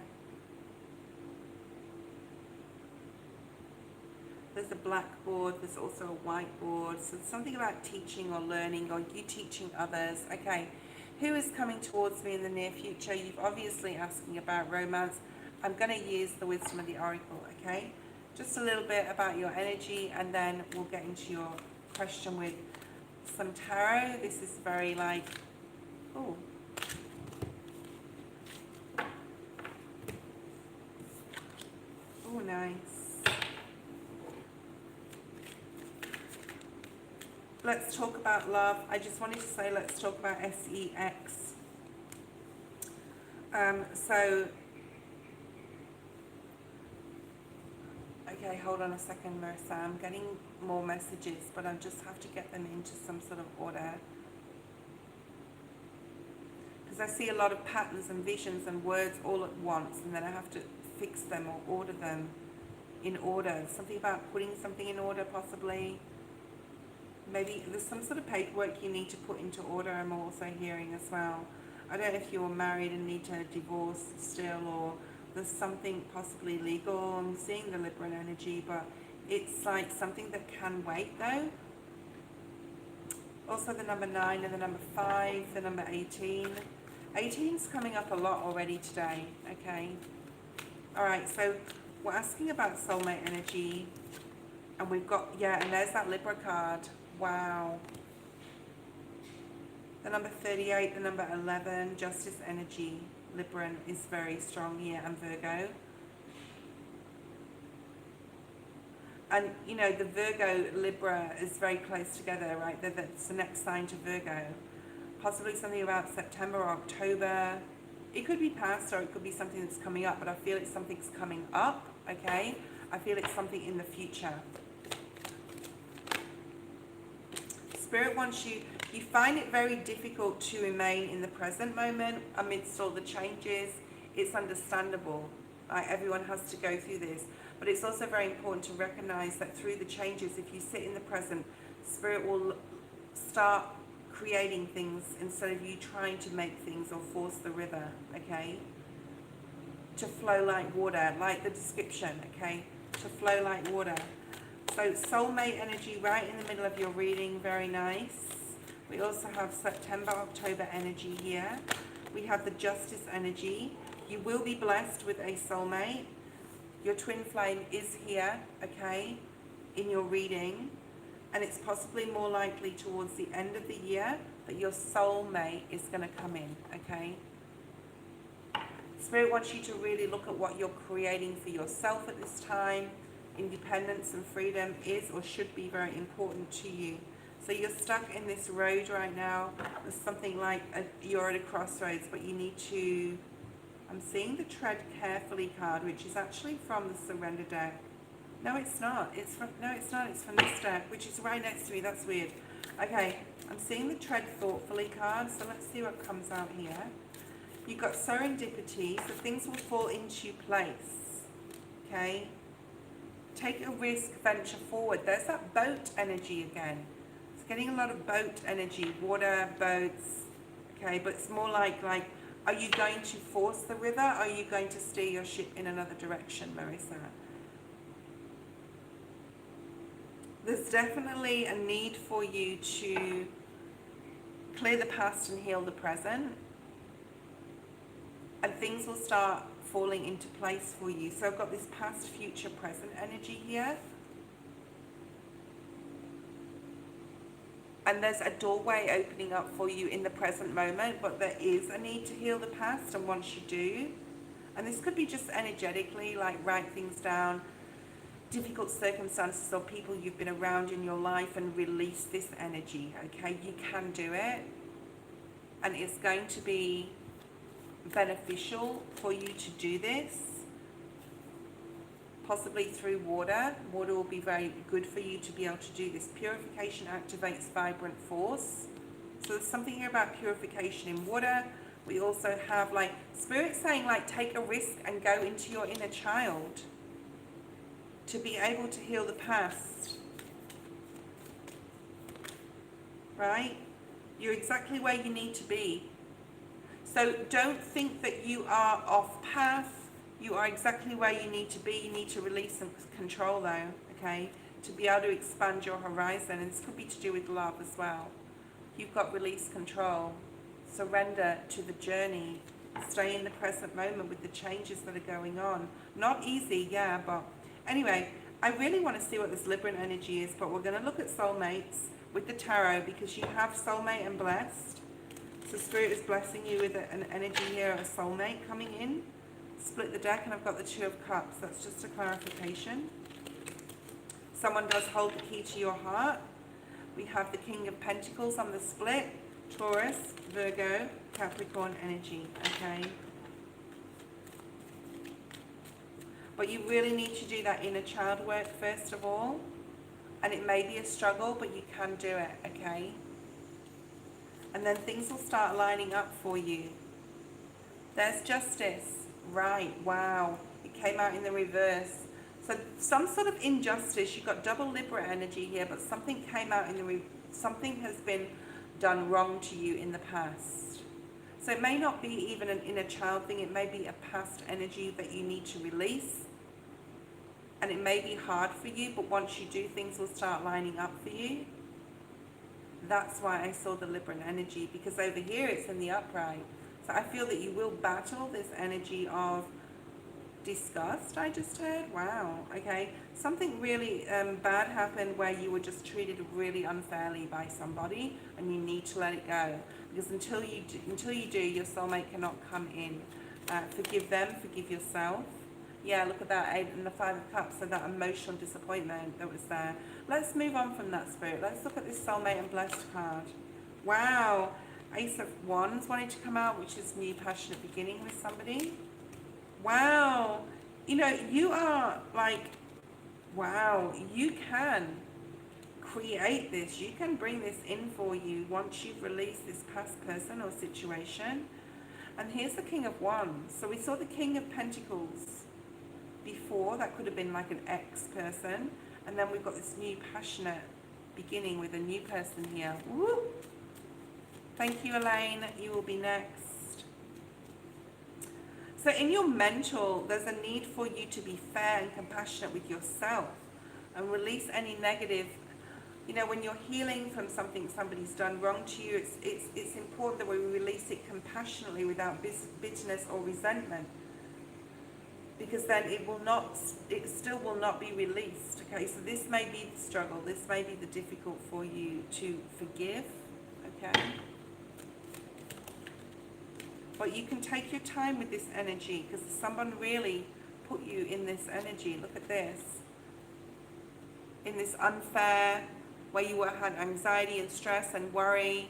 There's a blackboard, there's also a whiteboard, so something about teaching or learning, or you teaching others. Okay, who is coming towards me in the near future? You've obviously asking about romance. I'm going to use the wisdom of the oracle, okay? Just a little bit about your energy, and then we'll get into your question with some tarot. This is very like, oh, oh, nice. Let's talk about love. I just wanted to say, let's talk about sex. Okay, hold on a second, Marissa. I'm getting more messages, but I just have to get them into some sort of order. Because I see a lot of patterns and visions and words all at once, and then I have to fix them or order them in order. Something about putting something in order, possibly. Maybe there's some sort of paperwork you need to put into order, I'm also hearing as well. I don't know if you're married and need to divorce still, or there's something possibly legal. I'm seeing the Libran energy, but it's like something that can wait though. Also the number 9 and the number 5, the number 18. 18's coming up a lot already today, okay? Alright, so we're asking about soulmate energy, and we've got, yeah, and there's that Libra card. Wow. The number 38, the number 11, justice energy. Libran is very strong here, and Virgo. And, you know, the Virgo, Libra is very close together, right? That's the next sign to Virgo. Possibly something about September or October. It could be past, or it could be something that's coming up, but I feel it's something's coming up, okay? I feel it's something in the future. Spirit wants you find it very difficult to remain in the present moment amidst all the changes. It's understandable. Everyone has to go through this. But it's also very important to recognize that through the changes, if you sit in the present, Spirit will start creating things instead of you trying to make things or force the river, okay? To flow like water, like the description, okay? To flow like water. So soulmate energy right in the middle of your reading, very nice. We also have September, October energy here. We have the justice energy. You will be blessed with a soulmate. Your twin flame is here, okay, in your reading. And it's possibly more likely towards the end of the year that your soulmate is going to come in, okay? Spirit wants you to really look at what you're creating for yourself at this time. Independence and freedom is or should be very important to you. So you're stuck in this road right now. There's something like you're at a crossroads, but you need to, I'm seeing the tread carefully card, which is actually from the surrender deck. No, it's not. It's from, no, it's not. It's from this deck, which is right next to me. That's weird. Okay, I'm seeing the tread thoughtfully card, so let's see what comes out here. You've got serendipity, so things will fall into place. Okay? Take a risk, venture forward. There's that boat energy again. It's getting a lot of boat energy, water, boats. Okay, but it's more like, are you going to force the river? Or are you going to steer your ship in another direction, Marissa? There's definitely a need for you to clear the past and heal the present. And things will start falling into place for you. So I've got this past, future, present energy here. And there's a doorway opening up for you in the present moment, but there is a need to heal the past, and once you do, and this could be just energetically, like write things down, difficult circumstances or people you've been around in your life, and release this energy, okay? You can do it, and it's going to be beneficial for you to do this, possibly through water. Water will be very good for you to be able to do this. Purification activates vibrant force. So there's something here about purification in water. We also have like Spirit saying like take a risk and go into your inner child to be able to heal the past. Right? You're exactly where you need to be. So don't think that you are off path. You are exactly where you need to be. You need to release some control though, okay? To be able to expand your horizon. And this could be to do with love as well. You've got release control. Surrender to the journey. Stay in the present moment with the changes that are going on. Not easy, yeah, but anyway, I really want to see what this Libran energy is, but we're going to look at soulmates with the tarot because you have soulmate and blessed. So Spirit is blessing you with an energy here, a soulmate coming in. Split the deck and I've got the Two of Cups. That's just a clarification. Someone does hold the key to your heart. We have the King of Pentacles on the split. Taurus, Virgo, Capricorn energy, okay? But you really need to do that inner child work first of all. And it may be a struggle, but you can do it, okay? And then things will start lining up for you. There's Justice. Right, wow. It came out in the reverse. So some sort of injustice. You've got double Libra energy here, but something came out in the something has been done wrong to you in the past. So it may not be even an inner child thing. It may be a past energy that you need to release. And it may be hard for you, but once you do, things will start lining up for you. That's why I saw the Libran energy, because over here it's in the upright. So I feel that you will battle this energy of disgust, I just heard. Wow, okay. Something really bad happened where you were just treated really unfairly by somebody, and you need to let it go. Because until you do, your soulmate cannot come in. Forgive them, forgive yourself. Yeah, look at that, 8 and the 5 of Cups, so that emotional disappointment that was there. Let's move on from that, Spirit. Let's look at this soulmate and blessed card. Wow, Ace of Wands wanting to come out, which is new passionate beginning with somebody. Wow, you know, you are like, wow, you can create this. You can bring this in for you once you've released this past person or situation. And here's the King of Wands. So we saw the King of Pentacles before. That could have been like an ex-person. And then we've got this new passionate beginning with a new person here. Woo! Thank you, Elaine. You will be next. So in your mental, there's a need for you to be fair and compassionate with yourself and release any negative. You know, when you're healing from something somebody's done wrong to you, it's important that we release it compassionately without bitterness or resentment. Because then it still will not be released. Okay, so this may be the struggle. This may be the difficult for you to forgive. Okay. But you can take your time with this energy because someone really put you in this energy. Look at this. In this unfair, where you had anxiety and stress and worry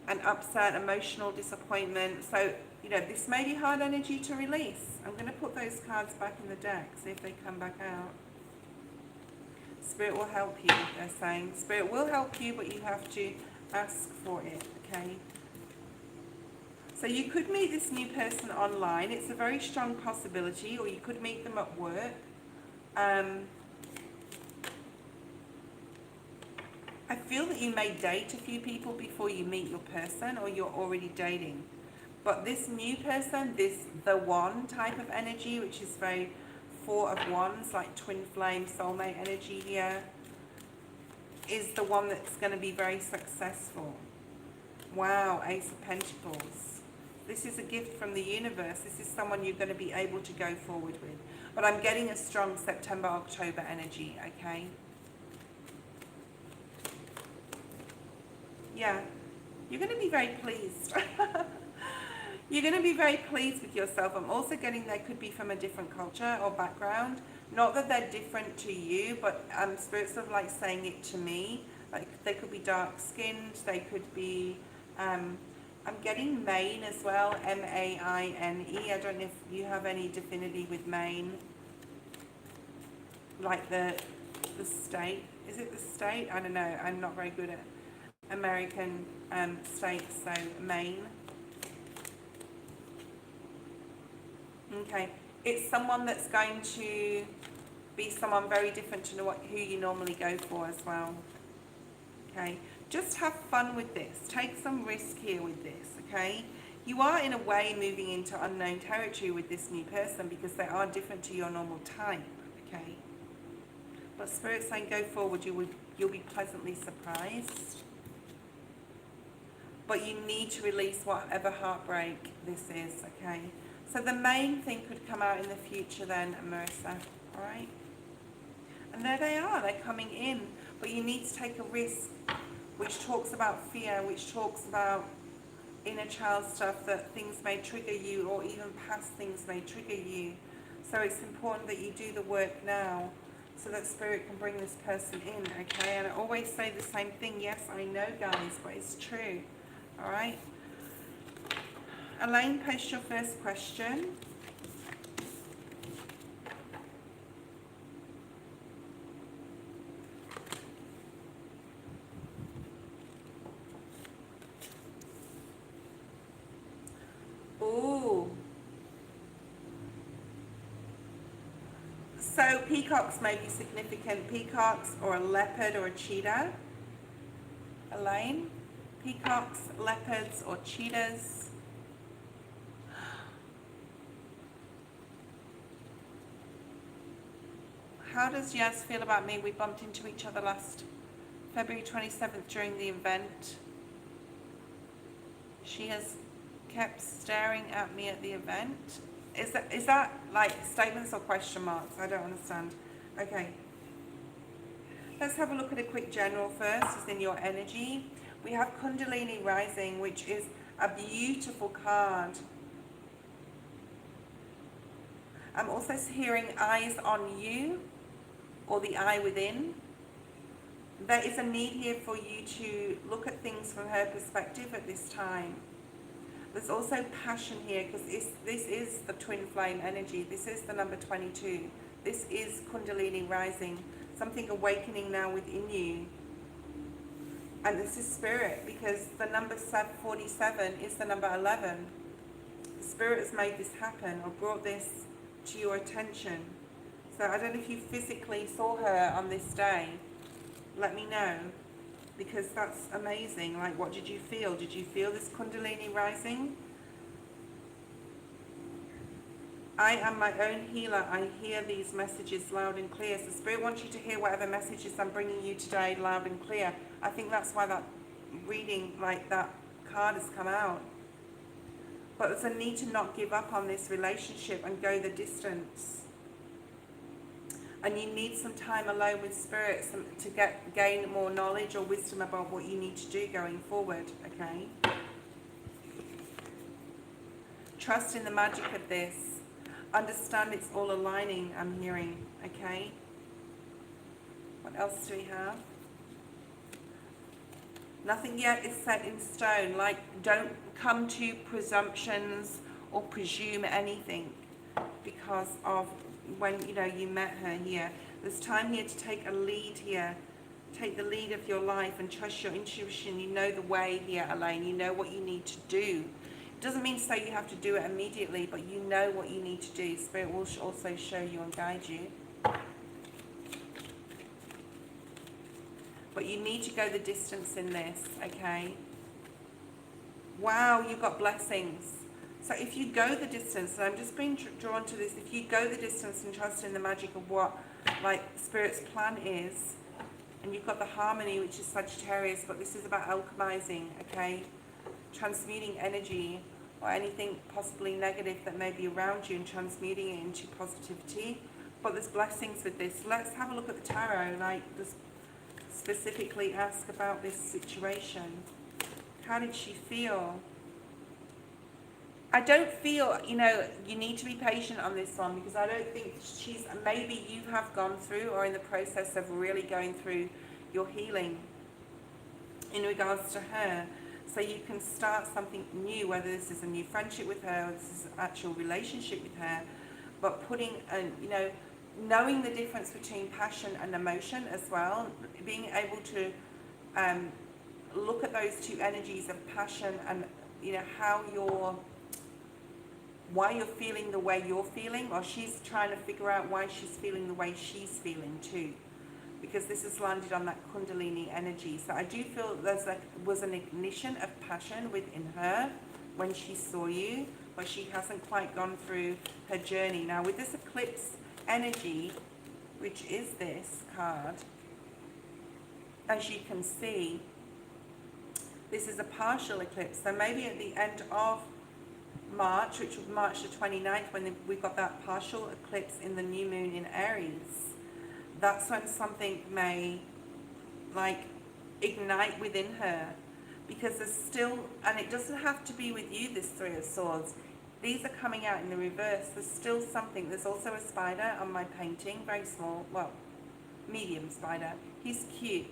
and upset, emotional disappointment. So, you know, this may be hard energy to release. I'm going to put those cards back in the deck, see if they come back out. Spirit will help you, they're saying. Spirit will help you, but you have to ask for it, okay? So you could meet this new person online. It's a very strong possibility, or you could meet them at work. I feel that you may date a few people before you meet your person, or you're already dating. But this new person, this the one type of energy, which is very 4 of Wands, like twin flame soulmate energy here, is the one that's going to be very successful. Wow, Ace of Pentacles. This is a gift from the universe. This is someone you're going to be able to go forward with. But I'm getting a strong September, October energy, okay? Yeah, you're going to be very pleased. You're going to be very pleased with yourself. I'm also getting they could be from a different culture or background. Not that they're different to you, but Spirit's sort of like saying it to me. Like they could be dark skinned, they could be, I'm getting Maine as well, M-A-I-N-E. I don't know if you have any divinity with Maine. Like the state. Is it the state? I don't know. I'm not very good at American states, so Maine. Okay, it's someone that's going to be someone very different to who you normally go for as well. Okay, just have fun with this. Take some risk here with this, okay? You are in a way moving into unknown territory with this new person because they are different to your normal type, okay? But Spirit's saying go forward, you'll be pleasantly surprised. But you need to release whatever heartbreak this is, okay? So the main thing could come out in the future then, Marissa, all right? And there they are, they're coming in. But you need to take a risk, which talks about fear, which talks about inner child stuff, that things may trigger you, or even past things may trigger you. So it's important that you do the work now so that Spirit can bring this person in, okay? And I always say the same thing. Yes, I know, guys, but it's true, all right? Elaine, post your first question. Ooh. So peacocks may be significant. Peacocks or a leopard or a cheetah. Elaine? Peacocks, leopards or cheetahs. How does Yaz feel about me? We bumped into each other last February 27th during the event. She has kept staring at me at the event. Is that like statements or question marks? I don't understand. Okay. Let's have a look at a quick general first. It's in your energy. We have Kundalini Rising, which is a beautiful card. I'm also hearing eyes on you, or the eye within. There is a need here for you to look at things from her perspective at this time. There's also passion here, because this is the twin flame energy. This is the number 22. This is Kundalini Rising. Something awakening now within you. And this is Spirit, because the number 47 is the number 11. Spirit has made this happen or brought this to your attention. So I don't know if you physically saw her on this day. Let me know, because that's amazing. Like, what did you feel? Did you feel this Kundalini rising? I am my own healer. I hear these messages loud and clear. So Spirit wants you to hear whatever messages I'm bringing you today loud and clear. I think that's why that reading, like that card has come out. But there's a need to not give up on this relationship and go the distance. And you need some time alone with Spirit to gain more knowledge or wisdom about what you need to do going forward, okay? Trust in the magic of this. Understand it's all aligning, I'm hearing, okay? What else do we have? Nothing yet is set in stone. Like, don't come to presumptions or presume anything because of when, you know, you met her here. There's time here to take a lead here. Take the lead of your life and trust your intuition. You know the way here, Elaine. You know what you need to do. It doesn't mean to say you have to do it immediately, but you know what you need to do. Spirit will also show you and guide you. But you need to go the distance in this, okay? Wow, you got blessings. So if you go the distance, and I'm just being drawn to this, if you go the distance and trust in the magic of what, like, Spirit's plan is, and you've got the harmony, which is Sagittarius, but this is about alchemizing, okay? Transmuting energy, or anything possibly negative that may be around you and transmuting it into positivity. But there's blessings with this. Let's have a look at the tarot, like just specifically ask about this situation. How did she feel? I don't feel, you know, you need to be patient on this one, because I don't think she's, maybe you have gone through or in the process of really going through your healing in regards to her. So you can start something new, whether this is a new friendship with her or this is an actual relationship with her. But putting, you know, knowing the difference between passion and emotion as well, being able to look at those two energies of passion and, you know, why you're feeling the way you're feeling, or she's trying to figure out why she's feeling the way she's feeling too, because this has landed on that Kundalini energy. So I do feel was an ignition of passion within her when she saw you, but she hasn't quite gone through her journey. Now with this eclipse energy, which is this card, as you can see, this is a partial eclipse. So maybe at the end of March, which was March the 29th, when we got that partial eclipse in the new moon in Aries, that's when something may like ignite within her, because there's still, and it doesn't have to be with you, this Three of Swords. These are coming out in the reverse. There's still something. There's also a spider on my painting, very small, well, medium spider. He's cute.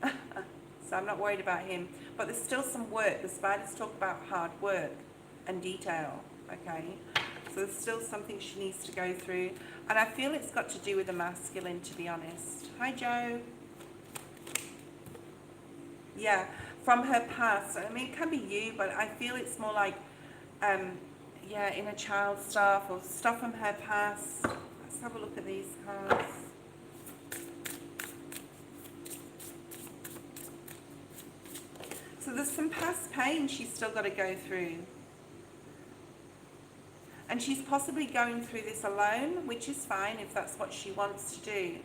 So I'm not worried about him. But there's still some work. The spiders talk about hard work and detail, okay? So there's still something she needs to go through. And I feel it's got to do with the masculine, to be honest. Hi, Joe. Yeah, from her past. I mean, it can be you, but I feel it's more like, yeah, inner child stuff or stuff from her past. Let's have a look at these cards. So there's some past pain she's still got to go through. And she's possibly going through this alone, which is fine if that's what she wants to do.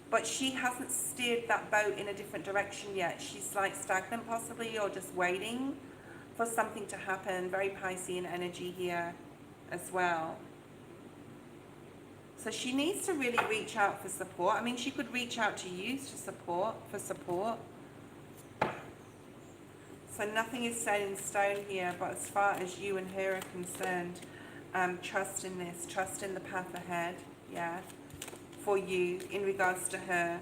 But she hasn't steered that boat in a different direction yet. She's like stagnant possibly, or just waiting for something to happen. Very Piscean energy here as well. So she needs to really reach out for support. I mean, she could reach out to you for support. So nothing is set in stone here, but as far as you and her are concerned, trust in this, trust in the path ahead, yeah, for you in regards to her.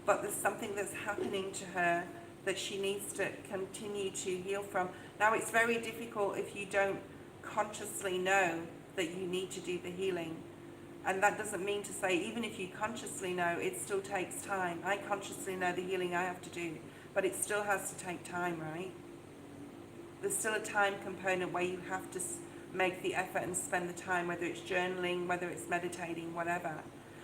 But there's something that's happening to her that she needs to continue to heal from. Now, it's very difficult if you don't consciously know that you need to do the healing. And that doesn't mean to say, even if you consciously know, it still takes time. I consciously know the healing I have to do, but it still has to take time, right? There's still a time component where you have to make the effort and spend the time, whether it's journaling, whether it's meditating, whatever.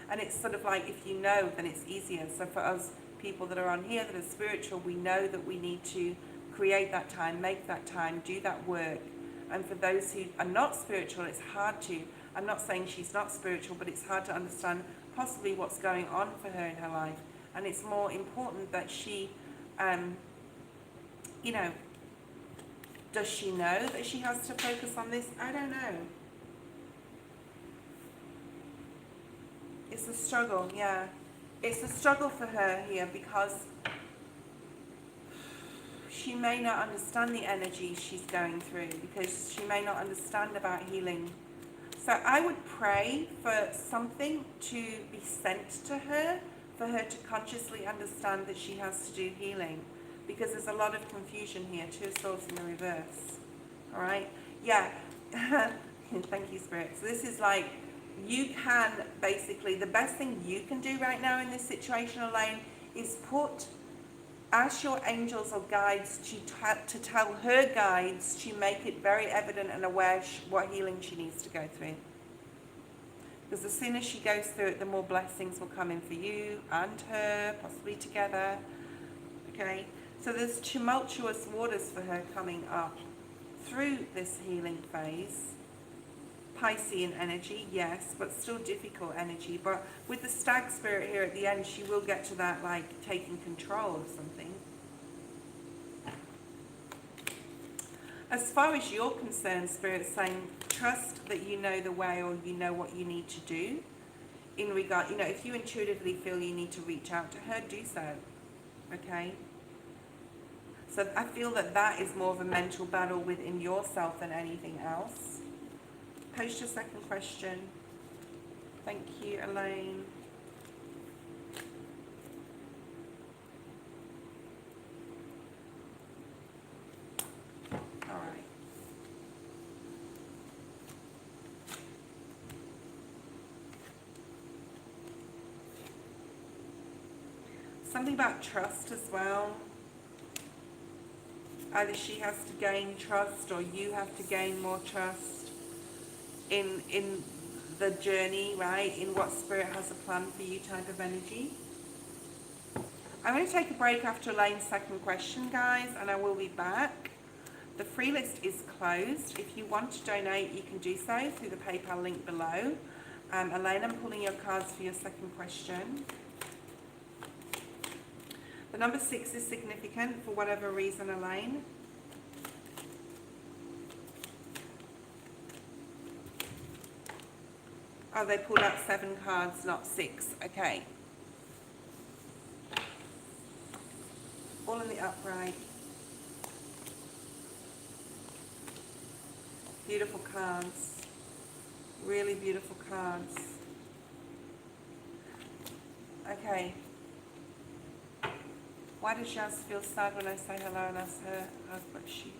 And it's sort of like, if you know, then it's easier. So for us people that are on here that are spiritual, we know that we need to create that time, make that time, do that work. And for those who are not spiritual, it's hard to. I'm not saying she's not spiritual, but it's hard to understand possibly what's going on for her in her life. And it's more important that she, you know, does she know that she has to focus on this? I don't know. It's a struggle, yeah. It's a struggle for her here, because she may not understand the energy she's going through, because she may not understand about healing. So I would pray for something to be sent to her, for her to consciously understand that she has to do healing, because there's a lot of confusion here. Two of Swords in the reverse. All right? Yeah. Thank you, Spirit. So this is like, you can basically, the best thing you can do right now in this situation, Elaine, is ask your angels or guides to tell her guides to make it very evident and aware what healing she needs to go through. Because the sooner she goes through it, the more blessings will come in for you and her, possibly together. Okay? So there's tumultuous waters for her coming up through this healing phase. Piscean energy, yes, but still difficult energy. But with the stag spirit here at the end, she will get to that, like, taking control of something. As far as you're concerned, Spirit's saying trust that you know the way, or you know what you need to do in regard, you know, if you intuitively feel you need to reach out to her, do so. Okay? So I feel that that is more of a mental battle within yourself than anything else. Post your second question. Thank you, Elaine. All right. Something about trust as well. Either she has to gain trust or you have to gain more trust in the journey, right? In what Spirit has a plan for you type of energy. I'm going to take a break after Elaine's second question, guys, and I will be back. The free list is closed. If you want to donate, you can do so through the PayPal link below. Elaine, I'm pulling your cards for your second question. The number 6 is significant for whatever reason, Elaine. Oh, they pulled out 7 cards, not 6. Okay. All in the upright. Beautiful cards. Really beautiful cards. Okay. Why does Jazz feel sad when I say hello and ask her what she...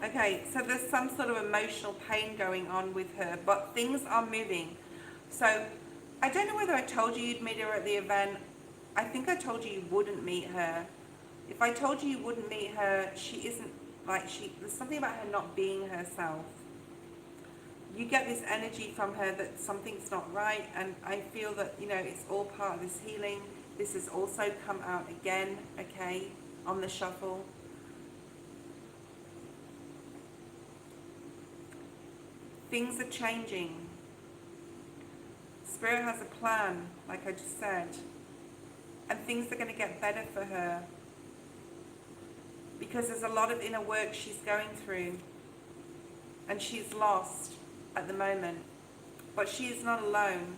Okay, so there's some sort of emotional pain going on with her, but things are moving. So, I don't know whether I told you you'd meet her at the event. I think I told you you wouldn't meet her. If I told you you wouldn't meet her, she isn't, like, there's something about her not being herself. You get this energy from her that something's not right, and I feel that, you know, it's all part of this healing. This has also come out again, okay, on the shuffle. Things are changing. Spirit has a plan, like I just said, and things are going to get better for her because there's a lot of inner work she's going through, and she's lost at the moment, but she is not alone.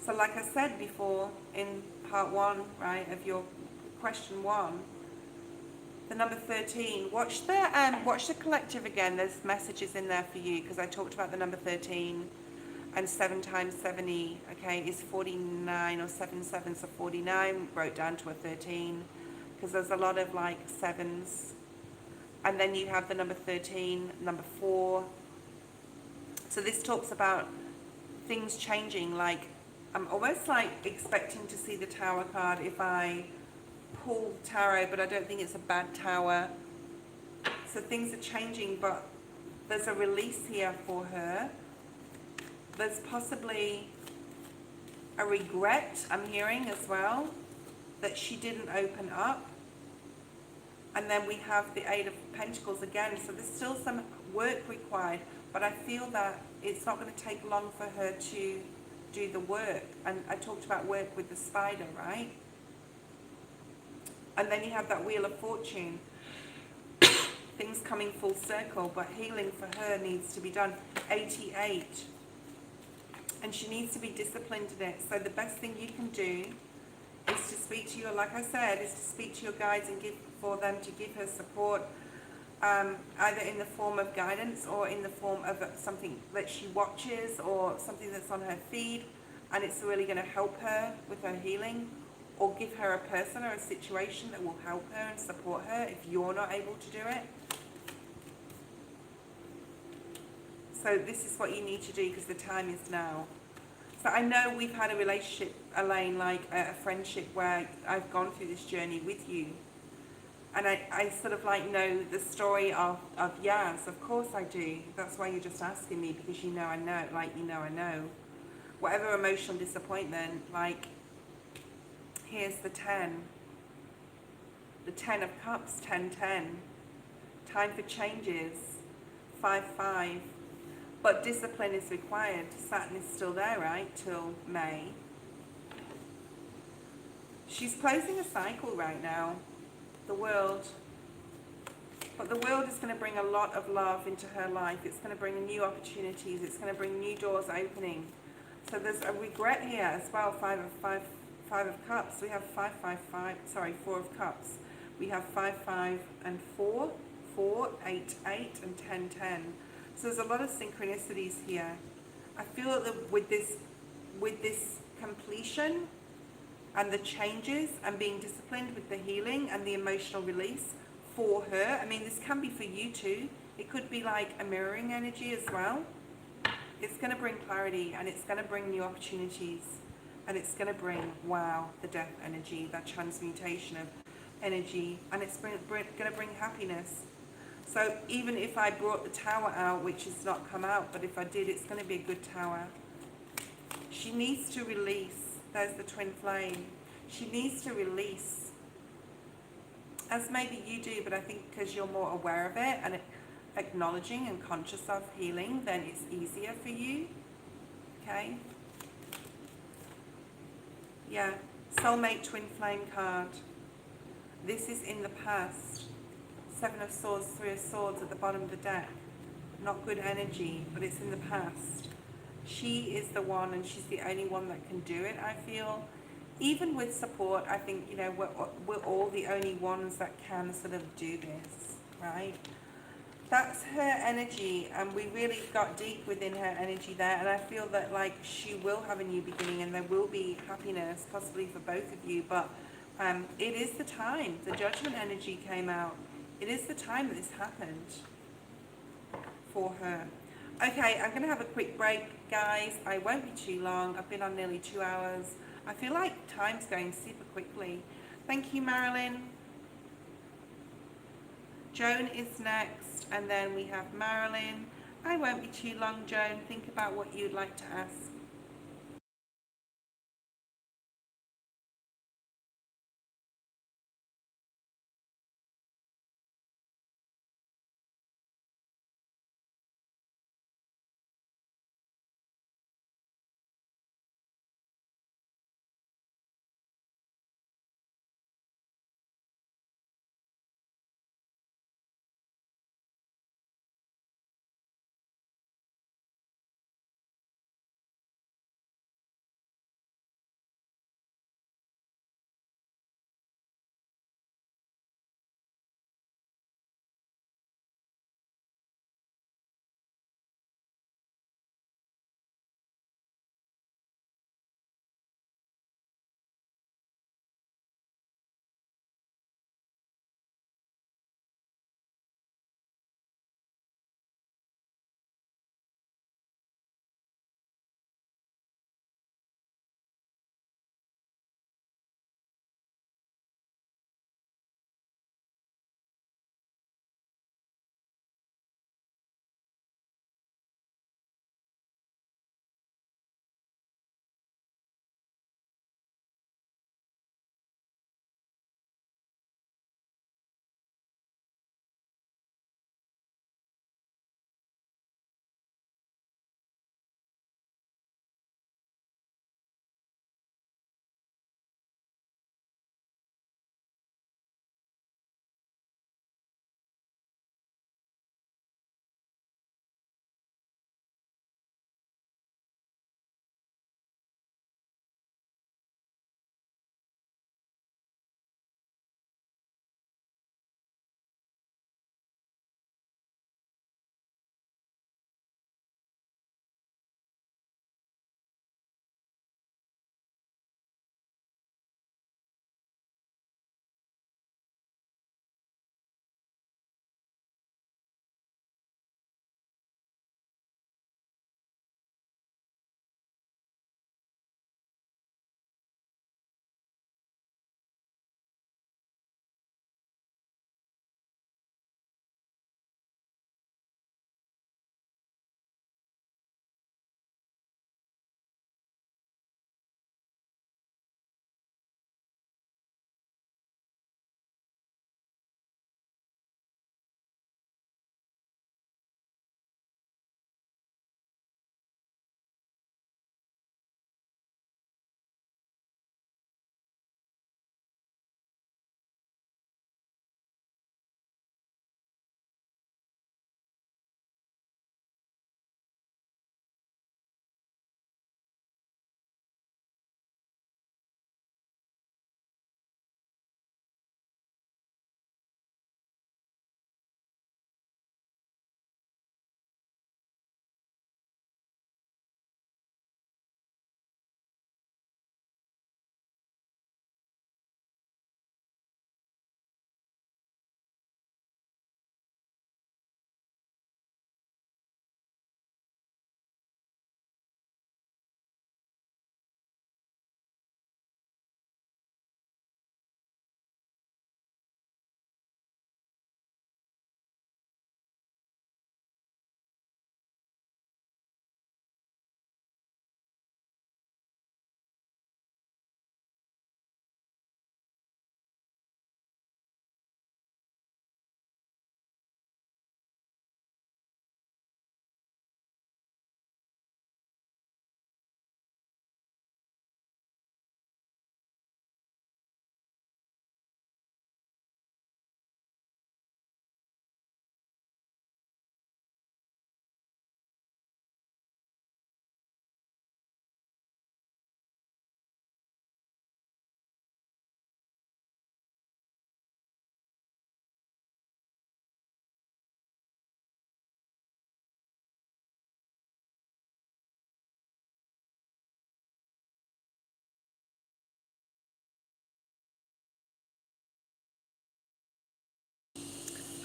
So like I said before in part 1, right, of your question 1, the number 13, watch the collective again. There's messages in there for you, because I talked about the number 13, and 7 times 70, okay, is 49, or 7 7, so 49 wrote down to a 13, because there's a lot of like 7s. And then you have the number 13, number 4. So this talks about things changing. Like, I'm almost like expecting to see the Tower card if I pull tarot, but I don't think it's a bad Tower. So things are changing, but there's a release here for her. There's possibly a regret, I'm hearing as well, that she didn't open up. And then we have the 8 of Pentacles again. So there's still some work required, but I feel that it's not going to take long for her to do the work. And I talked about work with the spider, right? And then you have that Wheel of Fortune. Things coming full circle, but healing for her needs to be done. 88. And she needs to be disciplined in it. So the best thing you can do is to speak to your, like I said, is to speak to your guides and for them to give her support, either in the form of guidance or in the form of something that she watches or something that's on her feed, and it's really going to help her with her healing, or give her a person or a situation that will help her and support her if you're not able to do it. So this is what you need to do, because the time is now. So I know we've had a relationship, Elaine, like a friendship, where I've gone through this journey with you. And I sort of like know the story of Yaz. Of course I do. That's why you're just asking me, because you know I know, like, you know I know. Whatever emotional disappointment, like, here's the 10. The 10 of Cups, 10-10. Time for changes, 5-5. But discipline is required. Saturn is still there, right, till May. She's closing a cycle right now, the world. But the world is going to bring a lot of love into her life. It's going to bring new opportunities. It's going to bring new doors opening. So there's a regret here as well. Five of Cups. We have 555. Sorry, 4 of Cups. We have 5, and 4, 4, 8, 8, and 10, 10. So there's a lot of synchronicities here. I feel that with this completion and the changes and being disciplined with the healing and the emotional release for her. I mean, this can be for you too. It could be like a mirroring energy as well. It's going to bring clarity, and it's going to bring new opportunities, and it's going to bring, wow, the death energy, that transmutation of energy, and it's going to bring happiness. So even if I brought the Tower out, which has not come out, but if I did, it's going to be a good Tower. She needs to release. There's the twin flame. She needs to release, as maybe you do, but I think because you're more aware of it and acknowledging and conscious of healing, then it's easier for you. Okay? Yeah. Soulmate twin flame card. This is in the past. 7 of Swords, 3 of Swords at the bottom of the deck. Not good energy, but it's in the past. She is the one, and she's the only one that can do it, I feel. Even with support, I think, you know, we're all the only ones that can sort of do this, right? That's her energy, and we really got deep within her energy there, and I feel that, like, she will have a new beginning, and there will be happiness, possibly for both of you, but it is the time. The Judgment energy came out. It is the time that this happened for her. Okay, I'm going to have a quick break, guys. I won't be too long. I've been on nearly 2 hours. I feel like time's going super quickly. Thank you, Marilyn. Joan is next, and then we have Marilyn. I won't be too long, Joan. Think about what you'd like to ask.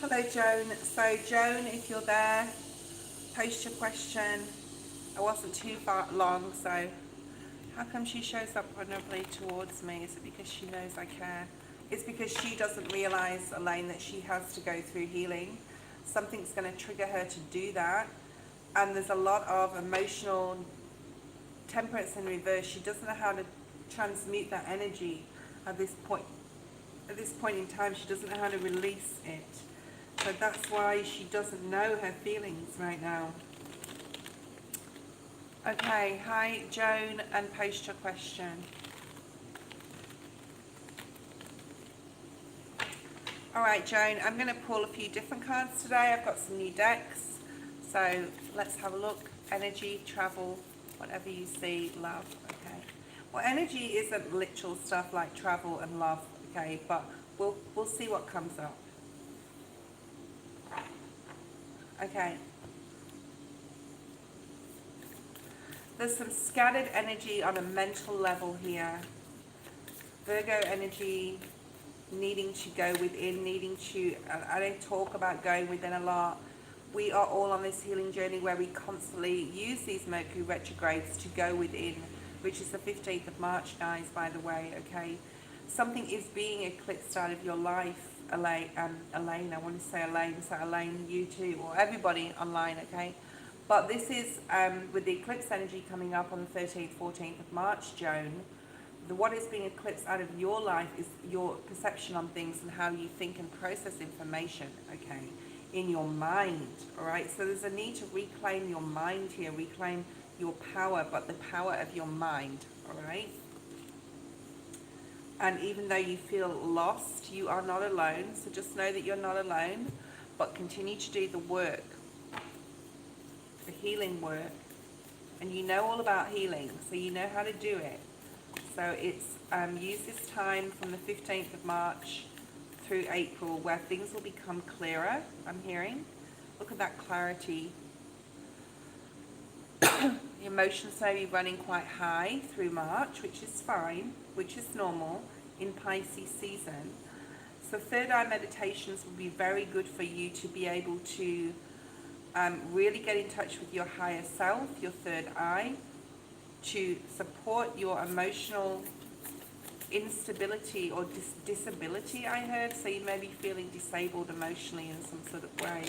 Hello, Joan. So, Joan, if you're there, post your question. I wasn't too far long, so how come she shows up honorably towards me? Is it because she knows I care? It's because she doesn't realise, Elaine, that she has to go through healing. Something's going to trigger her to do that. And there's a lot of emotional temperance in reverse. She doesn't know how to transmute that energy at this point. At this point in time, she doesn't know how to release it. So that's why she doesn't know her feelings right now. Okay, hi Joan, and post your question. Alright Joan, I'm going to pull a few different cards today. I've got some new decks. So let's have a look. Energy, travel, whatever you see, love. Okay. Well, energy isn't literal stuff like travel and love, okay, but we'll see what comes up. Okay. There's some scattered energy on a mental level here. Virgo energy, needing to go within, needing to, I don't talk about going within a lot. We are all on this healing journey where we constantly use these Mercury retrogrades to go within, which is the 15th of March, guys, by the way, okay? Something is being eclipsed out of your life, Elaine, I want to say Elaine, so Elaine, you too, or everybody online, okay? But this is, with the eclipse energy coming up on the 13th, 14th of March, Joan, what is being eclipsed out of your life is your perception on things and how you think and process information, okay, in your mind, all right? So there's a need to reclaim your mind here, reclaim your power, but the power of your mind, all right? And even though you feel lost, you are not alone. So just know that you're not alone, but continue to do the work, the healing work. And you know all about healing, so you know how to do it. So it's use this time from the 15th of March through April where things will become clearer, I'm hearing. Look at that clarity. The emotions may be running quite high through March, which is fine, which is normal in Pisces season. So third eye meditations will be very good for you to be able to really get in touch with your higher self, your third eye, to support your emotional instability or disability, I heard. So you may be feeling disabled emotionally in some sort of way.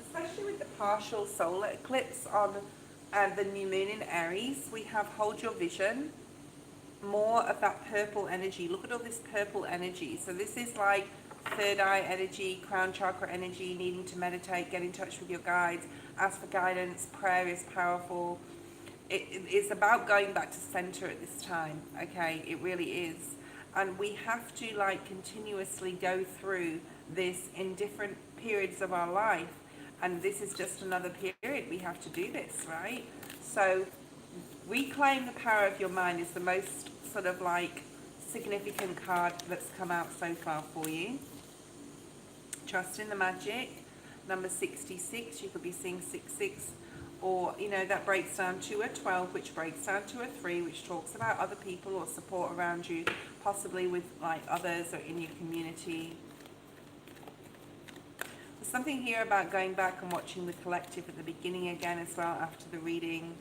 Especially with the partial solar eclipse on the new moon in Aries, we have hold your vision, more of that purple energy. Look at all this purple energy. So this is like third eye energy, crown chakra energy, needing to meditate, get in touch with your guides, ask for guidance. Prayer is powerful. It's about going back to center at this time, okay? It really is. And we have to like continuously go through this in different periods of our life. And this is just another period we have to do this, right? So reclaim the power of your mind is the most sort of like significant card that's come out so far for you. Trust in the magic. Number 66, you could be seeing 66, or you know, that breaks down to a 12, which breaks down to a 3, which talks about other people or support around you, possibly with like others or in your community. There's something here about going back and watching the collective at the beginning again as well after the reading.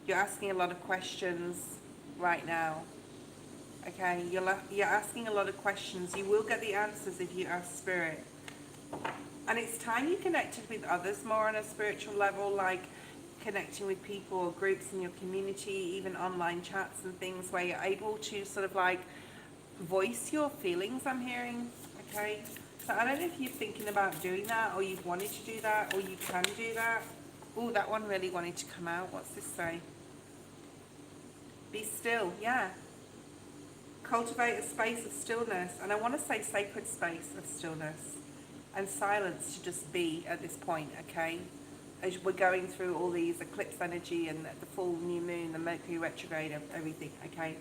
You're asking a lot of questions right now. Okay, you're asking a lot of questions. You will get the answers if you ask Spirit. And it's time you connected with others more on a spiritual level, like connecting with people or groups in your community, even online chats and things where you're able to sort of like voice your feelings, I'm hearing, okay? So I don't know if you're thinking about doing that, or you've wanted to do that, or you can do that. Oh, that one really wanted to come out. What's this say? Be still, yeah. Cultivate a space of stillness, and I want to say sacred space of stillness and silence to just be at this point, okay? As we're going through all these eclipse energy and the full new moon, the Mercury retrograde, of everything, okay?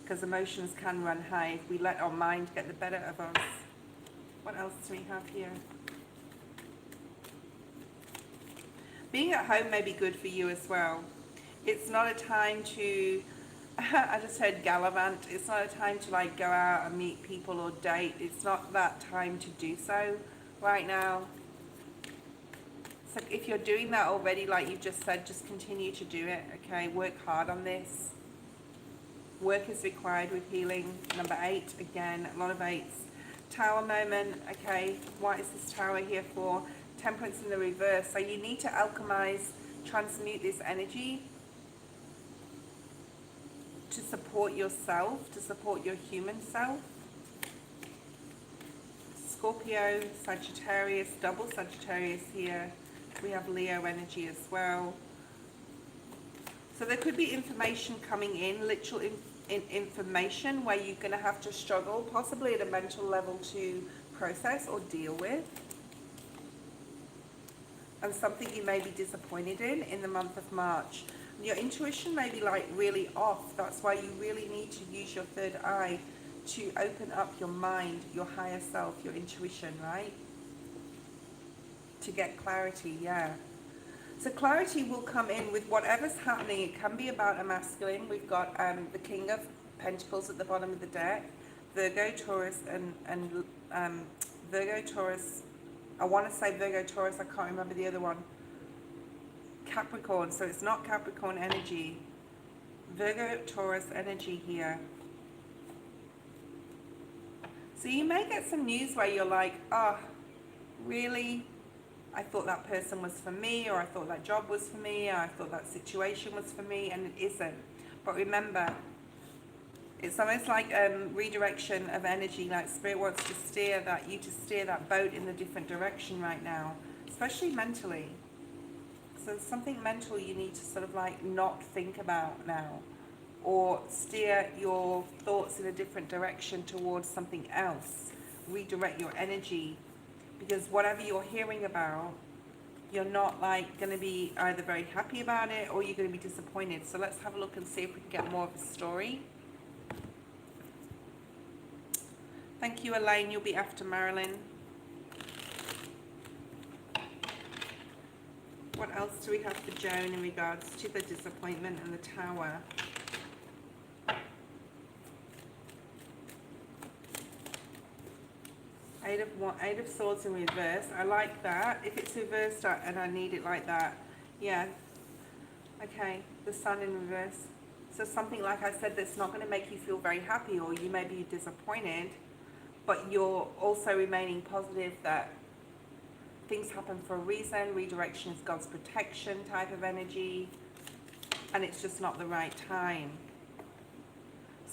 Because emotions can run high if we let our mind get the better of us. What else do we have here? Being at home may be good for you as well. It's not a time to I just heard gallivant. It's not a time to like go out and meet people or date. It's not that time to do so right now. So if you're doing that already, like you just said, just continue to do it, okay? Work hard on this. Work is required with healing. Number 8, again, a lot of 8s. Tower moment, okay? What is this tower here for? Temperance in the reverse. So you need to alchemize, transmute this energy to support yourself, to support your human self. Scorpio, Sagittarius, double Sagittarius here. We have Leo energy as well. So there could be information coming in, literal information where you're going to have to struggle, possibly at a mental level, to process or deal with. And something you may be disappointed in the month of March. Your intuition may be like really off. That's why you really need to use your third eye to open up your mind, your higher self, your intuition, right? To get clarity, yeah. So clarity will come in with whatever's happening. It can be about a masculine. We've got the King of Pentacles at the bottom of the deck, Virgo, Taurus, and Virgo, Taurus. I want to say Virgo, Taurus. I can't remember the other one. Capricorn. So it's not Capricorn energy. Virgo, Taurus energy here. So you may get some news where you're like, oh, really? I thought that person was for me, or I thought that job was for me, or I thought that situation was for me, and it isn't. But remember, it's almost like redirection of energy, like Spirit wants to steer that boat in a different direction right now, especially mentally. So there's something mental you need to sort of like not think about now, or steer your thoughts in a different direction towards something else. Redirect your energy. Because whatever you're hearing about, you're not like going to be either very happy about it or you're going to be disappointed. So let's have a look and see if we can get more of a story. Thank you, Elaine. You'll be after Marilyn. What else do we have for Joan in regards to the disappointment and the Tower? Eight of Swords in reverse. I like that. If it's reversed and I need it like that, yeah. Okay, the Sun in reverse. So something, like I said, that's not going to make you feel very happy, or you may be disappointed, but you're also remaining positive that things happen for a reason. Redirection is God's protection type of energy, and it's just not the right time.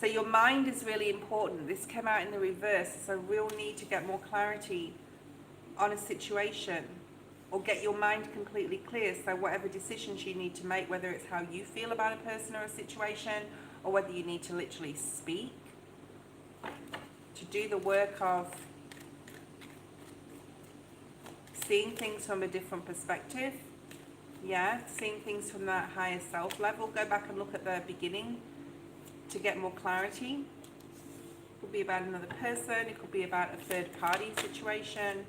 So your mind is really important. This came out in the reverse. So real need to get more clarity on a situation, or get your mind completely clear. So whatever decisions you need to make, whether it's how you feel about a person or a situation, or whether you need to literally speak, to do the work of seeing things from a different perspective. Yeah, seeing things from that higher self level. Go back and look at the beginning to get more clarity. It could be about another person, it could be about a third party situation.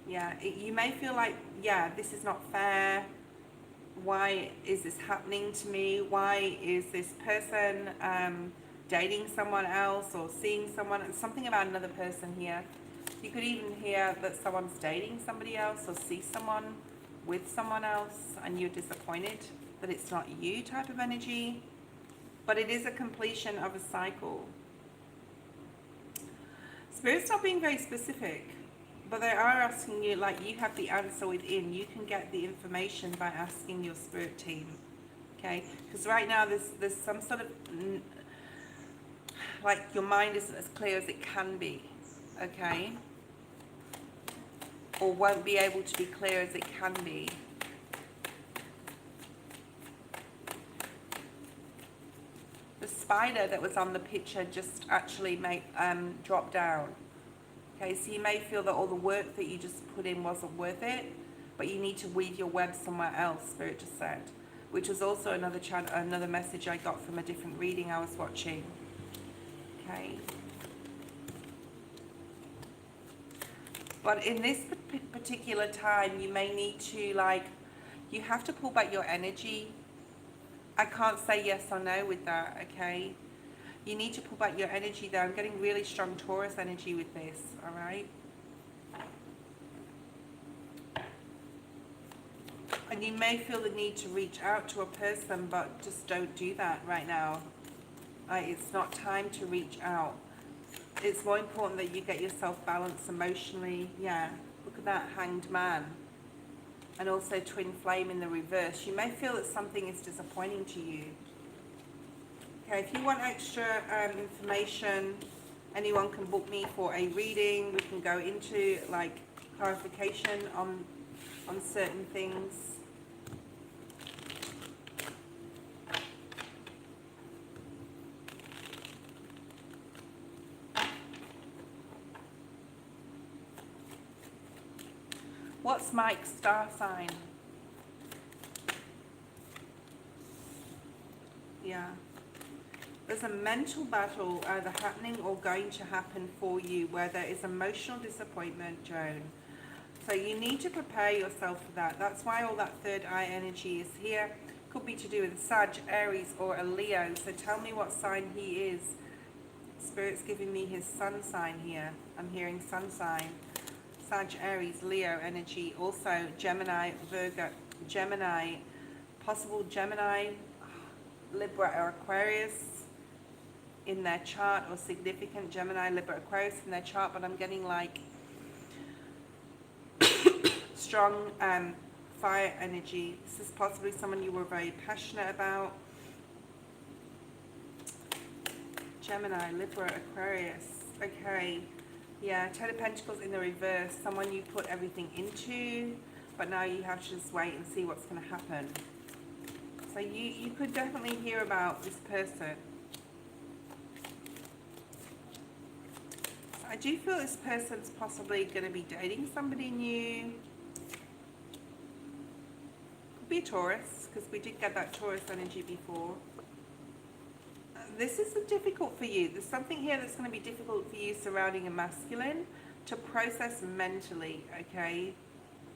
Yeah, you may feel like, yeah, this is not fair. Why is this happening to me? Why is this person dating someone else or seeing someone? Something about another person here. You could even hear that someone's dating somebody else, or see someone with someone else, and you're disappointed that it's not you type of energy. But it is a completion of a cycle. Spirit's not being very specific, but they are asking you, like, you have the answer within. You can get the information by asking your spirit team, okay? Because right now there's some sort of, like, your mind isn't as clear as it can be, okay? Or won't be able to be clear as it can be. The spider that was on the picture just actually dropped down. Okay, so you may feel that all the work that you just put in wasn't worth it, but you need to weave your web somewhere else, Spirit just said. Which was also another message I got from a different reading I was watching. Okay. But in this particular time, you may need to, like, you have to pull back your energy I can't say yes or no with that, okay? You need to pull back your energy there. I'm getting really strong Taurus energy with this, all right? And you may feel the need to reach out to a person, but just don't do that right now. It's not time to reach out. It's more important that you get yourself balanced emotionally. Yeah, look at that Hanged Man. And also Twin Flame in the reverse. You may feel that something is disappointing to you. Okay, if you want extra information, anyone can book me for a reading. We can go into like clarification on certain things. What's Mike's star sign? Yeah. There's a mental battle either happening or going to happen for you where there is emotional disappointment, Joan. So you need to prepare yourself for that. That's why all that third eye energy is here. Could be to do with Sag, Aries, or a Leo. So tell me what sign he is. Spirit's giving me his sun sign here. I'm hearing sun sign. Sag, Aries, Leo energy. Also Gemini, Virgo, Gemini, possible Gemini, Libra or Aquarius in their chart, or significant Gemini, Libra, Aquarius in their chart, but I'm getting like strong fire energy. This is possibly someone you were very passionate about. Gemini, Libra, Aquarius. Okay. Yeah, Ten of Pentacles in the reverse. Someone you put everything into, but now you have to just wait and see what's going to happen. So you could definitely hear about this person. So I do feel this person's possibly going to be dating somebody new. Could be a Taurus, because we did get that Taurus energy before. This is difficult for you. There's something here that's going to be difficult for you surrounding a masculine to process mentally, okay,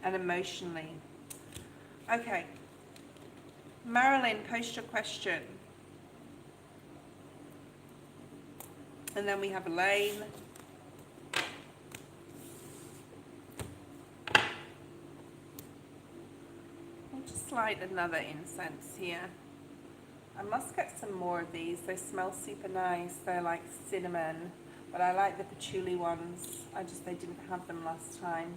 and emotionally. Okay. Marilyn, post your question. And then we have Elaine. I'll just light another incense here. I must get some more of these. They smell super nice. They're like cinnamon, but I like the patchouli ones. They didn't have them last time.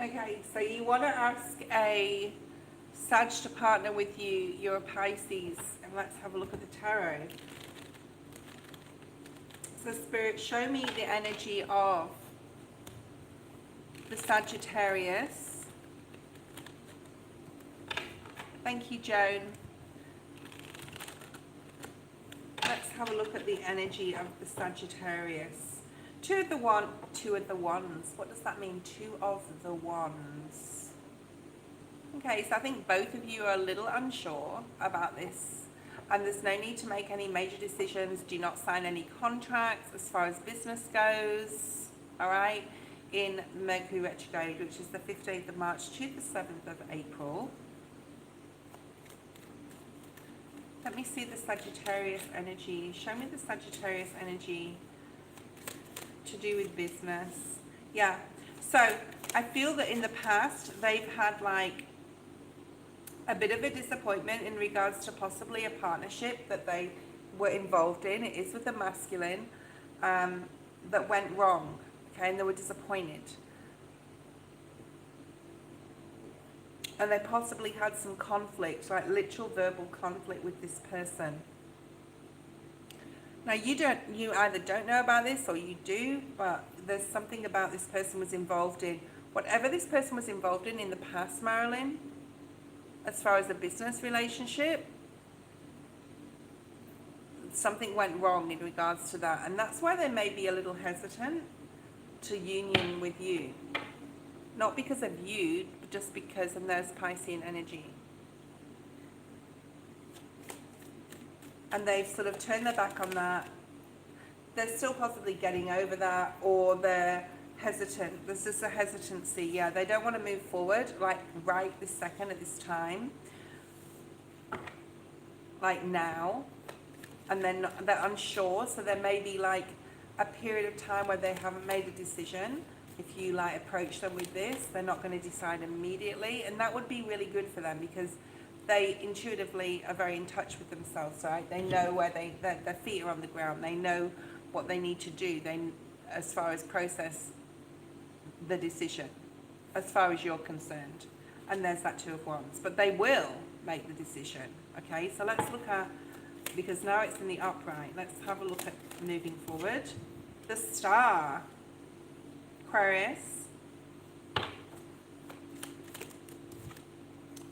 Okay, so you want to ask a Sag to partner with you. You're a Pisces, and let's have a look at the tarot. So Spirit, show me the energy of the Sagittarius. Thank you, Joan. Let's have a look at the energy of the Sagittarius. Two of the wands. What does that mean? Two of the wands. Okay, so I think both of you are a little unsure about this. And there's no need to make any major decisions. Do not sign any contracts as far as business goes. Alright? In Mercury retrograde, which is the 15th of March to the 7th of April. Let me see the Sagittarius energy. Show me the Sagittarius energy to do with business. Yeah, so I feel that in the past they've had like a bit of a disappointment in regards to possibly a partnership that they were involved in. It is with a masculine that went wrong, okay, and they were disappointed. And they possibly had some conflict, like literal verbal conflict with this person. Now you either don't know about this or you do, but there's something about this person was involved in. Whatever this person was involved in the past, Marilyn, as far as a business relationship, something went wrong in regards to that, and that's why they may be a little hesitant to union with you. Not because of you, but just because, and there's Piscean energy. And they've sort of turned their back on that. They're still possibly getting over that, or they're hesitant. There's just a hesitancy, yeah. They don't want to move forward, like right this second at this time. Like now. And then they're unsure, so there may be like a period of time where they haven't made a decision. If you like approach them with this, they're not going to decide immediately, and that would be really good for them because they intuitively are very in touch with themselves, right? They know where their feet are on the ground. They know what they need to do. As far as process the decision, as far as you're concerned. And there's that Two of Wands, but they will make the decision. Okay, so let's look at, because now it's in the upright. Let's have a look at moving forward. The Star. Aquarius,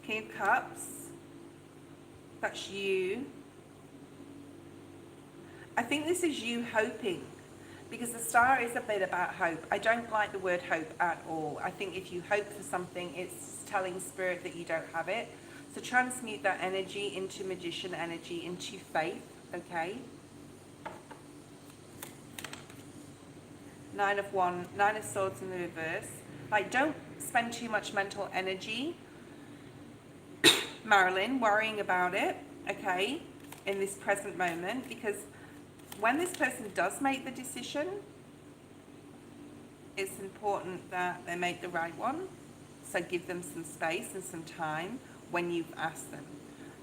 King of Cups, that's you. I think this is you hoping, because the Star is a bit about hope. I don't like the word hope at all. I think if you hope for something, it's telling Spirit that you don't have it. So transmute that energy into Magician energy, into faith, okay? Nine of Swords in the reverse. Like, don't spend too much mental energy, Marilyn, worrying about it, okay, in this present moment, because when this person does make the decision, it's important that they make the right one. So give them some space and some time when you've asked them.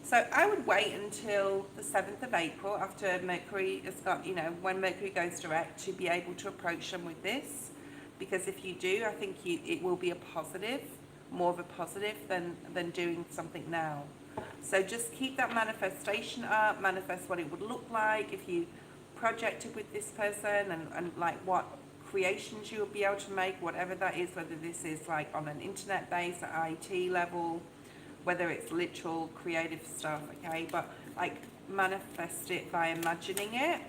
So I would wait until the 7th of April, after Mercury has got, when Mercury goes direct, to be able to approach them with this. Because if you do, I think it will be a positive, more of a positive than doing something now. So just keep that manifestation up, manifest what it would look like if you projected with this person, and like what creations you will be able to make, whatever that is, whether this is like on an internet base, at IT level, whether it's literal creative stuff, okay? But like manifest it by imagining it,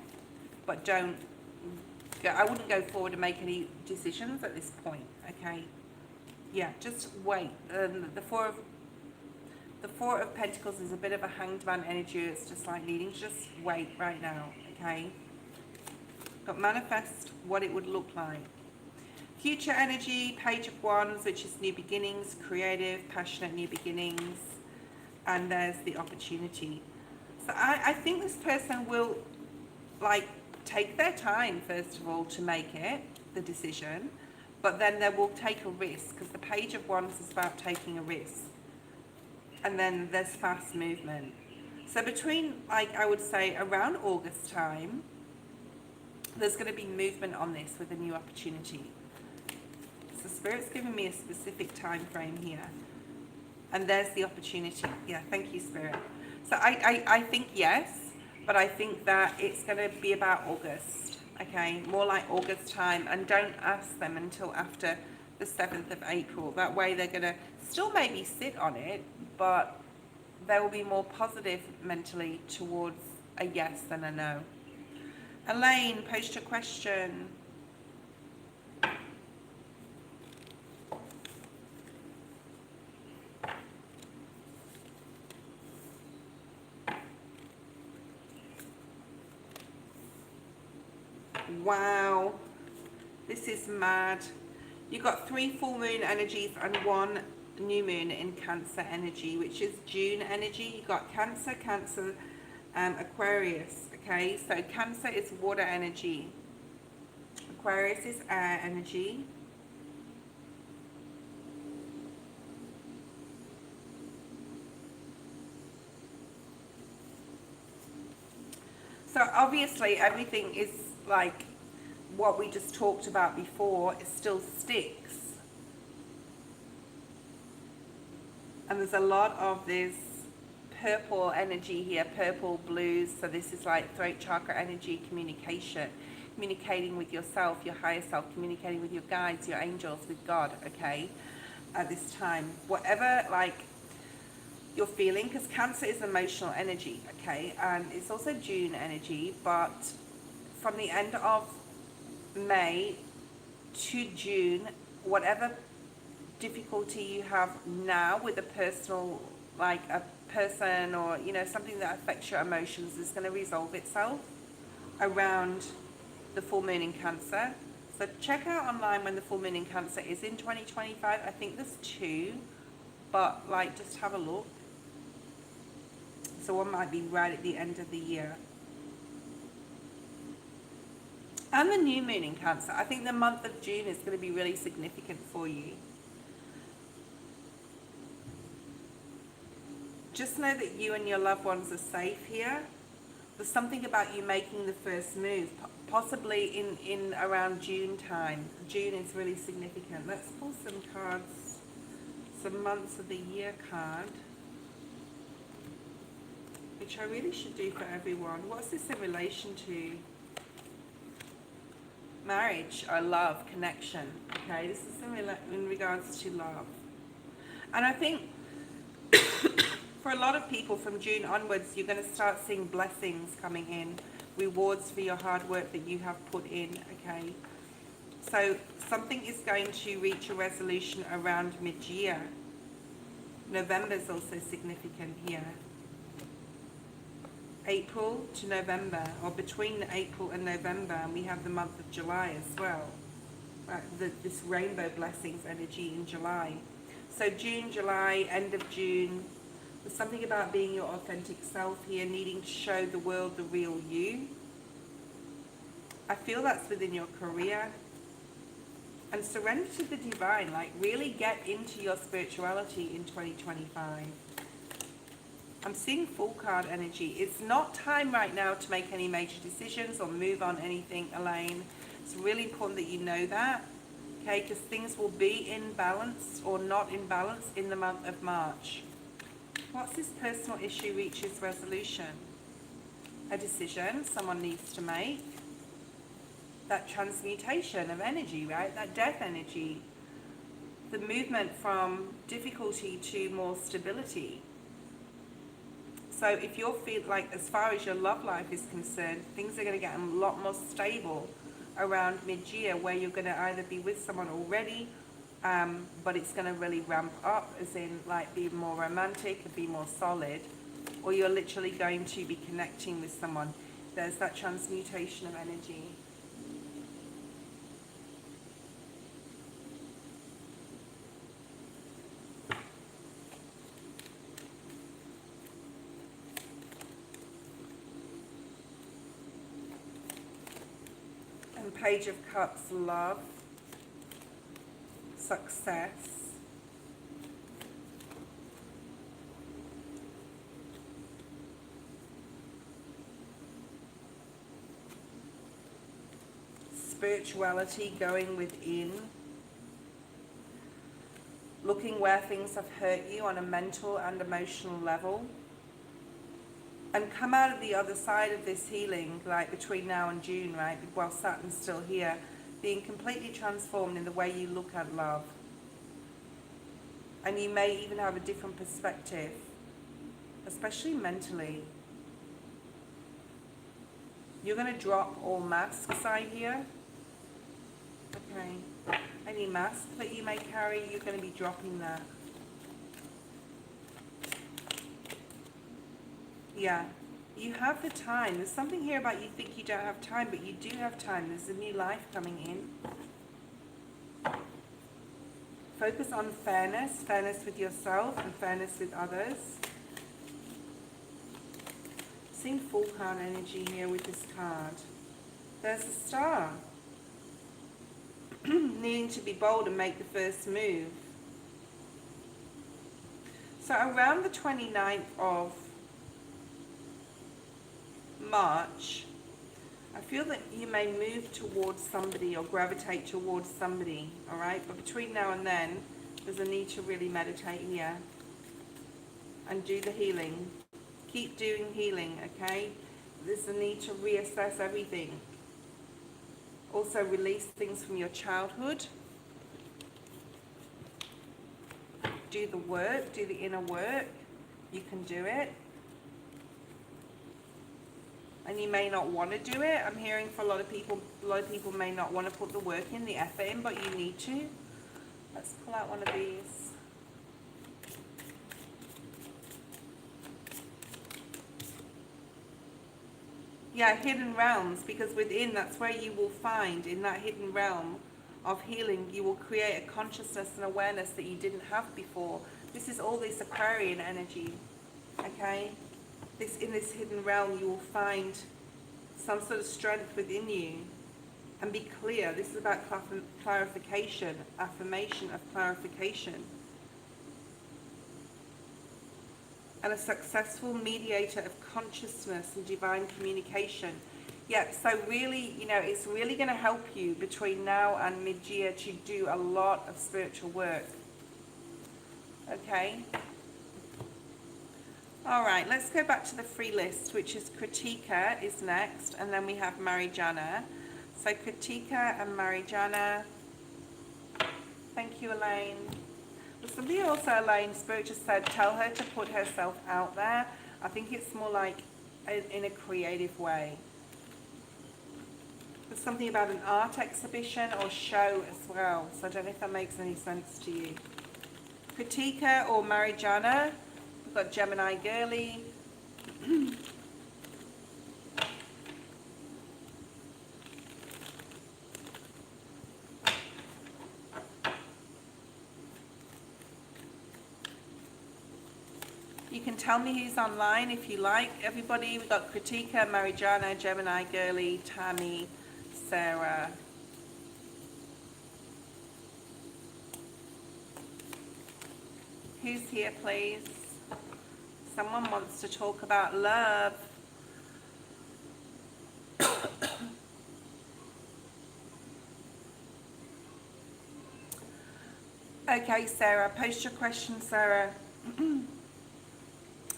but I wouldn't go forward and make any decisions at this point, okay? Yeah, just wait. The Four of Pentacles is a bit of a hanged man energy. It's just like needing to just wait right now, okay? But manifest what it would look like. Future energy, Page of Wands, which is new beginnings, creative, passionate new beginnings. And there's the opportunity. So I think this person will like take their time, first of all, to make it, the decision. But then they will take a risk, because the Page of Wands is about taking a risk. And then there's fast movement. So between, like, I would say around August time, there's going to be movement on this with a new opportunity. So Spirit's giving me a specific time frame here. And there's the opportunity. Yeah, thank you, Spirit. So I think yes, but I think that it's going to be about August, okay? More like August time. And don't ask them until after the 7th of April. That way they're going to still maybe sit on it, but they will be more positive mentally towards a yes than a no. Elaine, post a question. Wow, this is mad. You've got 3 full moon energies and 1 new moon in Cancer energy, which is June energy. You've got Cancer, Aquarius, okay? So Cancer is water energy. Aquarius is air energy. So obviously everything is like what we just talked about before, it still sticks. And there's a lot of this purple energy here, purple blues. So this is like throat chakra energy, communication, communicating with yourself, your higher self, communicating with your guides, your angels, with God, okay, at this time. Whatever, like, you're feeling, because Cancer is emotional energy, okay, and it's also June energy, but from the end of May to June, whatever difficulty you have now with a personal, like a person or, you know, something that affects your emotions is going to resolve itself around the full moon in Cancer. So check out online when the full moon in Cancer is in 2025. I think there's 2, but like just have a look. So one might be right at the end of the year. And the new moon in Cancer. I think the month of June is going to be really significant for you. Just know that you and your loved ones are safe here. There's something about you making the first move, possibly in around June time. June is really significant. Let's pull some cards, some months of the year card, which I really should do for everyone. What's this in relation to? Marriage or love, connection. Okay, this is in regards to love. And I think for a lot of people from June onwards, you're going to start seeing blessings coming in, rewards for your hard work that you have put in, okay? So something is going to reach a resolution around mid-year. November is also significant here. April to November, or between April and November, and we have the month of July as well. This rainbow blessings energy in July. So June, July, end of June, there's something about being your authentic self here, needing to show the world the real you. I feel that's within your career. And surrender to the divine, like really get into your spirituality in 2025. I'm seeing full card energy. It's not time right now to make any major decisions or move on anything, Elaine. It's really important that you know that, okay? Because things will be in balance or not in balance in the month of March. What's this personal issue reaches resolution? A decision someone needs to make. That transmutation of energy, right? That death energy. The movement from difficulty to more stability. So if you feel like, as far as your love life is concerned, things are going to get a lot more stable around mid-year, where you're going to either be with someone already, but it's going to really ramp up, as in like be more romantic and be more solid, or you're literally going to be connecting with someone. There's that transmutation of energy. Page of Cups, love, success, spirituality, going within, looking where things have hurt you on a mental and emotional level, and come out of the other side of this healing, like between now and June, right, while Saturn's still here, being completely transformed in the way you look at love. And you may even have a different perspective, especially mentally. You're going to drop all masks, I hear. Okay. Any mask that you may carry, you're going to be dropping that. Yeah, you have the time. There's something here about you think you don't have time, but you do have time. There's a new life coming in. Focus on fairness, fairness with yourself and fairness with others. Seeing full card energy here with this card. There's a star. Needing to be bold and make the first move. So around the 29th of March, I feel that you may move towards somebody or gravitate towards somebody, all right? But between now and then, there's a need to really meditate here and do the healing. Keep doing healing, okay? There's a need to reassess everything. Also release things from your childhood. Do the work, do the inner work. you can do it. And you may not want to do it. I'm hearing for a lot of people may not want to put the work in, the effort in, but you need to. Let's pull out one of these. Yeah, hidden realms, because within, that's where you will find, in that hidden realm of healing, you will create a consciousness and awareness that you didn't have before. This is all this Aquarian energy, okay? In this hidden realm, you will find some sort of strength within you. And be clear, this is about clarification, affirmation of clarification. And a successful mediator of consciousness and divine communication. Yeah, so really, you know, it's really going to help you between now and mid-year to do a lot of spiritual work. Okay? All right, let's go back to the free list, which is Kritika is next, and then we have Marijana. So Kritika and Marijana. Thank you, Elaine. Well, somebody also, Elaine, Spirit just said, tell her to put herself out there. I think it's more like in a creative way. There's something about an art exhibition or show as well, so I don't know if that makes any sense to you. Kritika or Marijana. We've got Gemini Girly. You can tell me who's online if you like. Everybody, we've got Kritika, Marijana, Gemini Girly, Tammy, Sarah. Who's here, please? Someone wants to talk about love. Okay, Sarah, post your question, Sarah.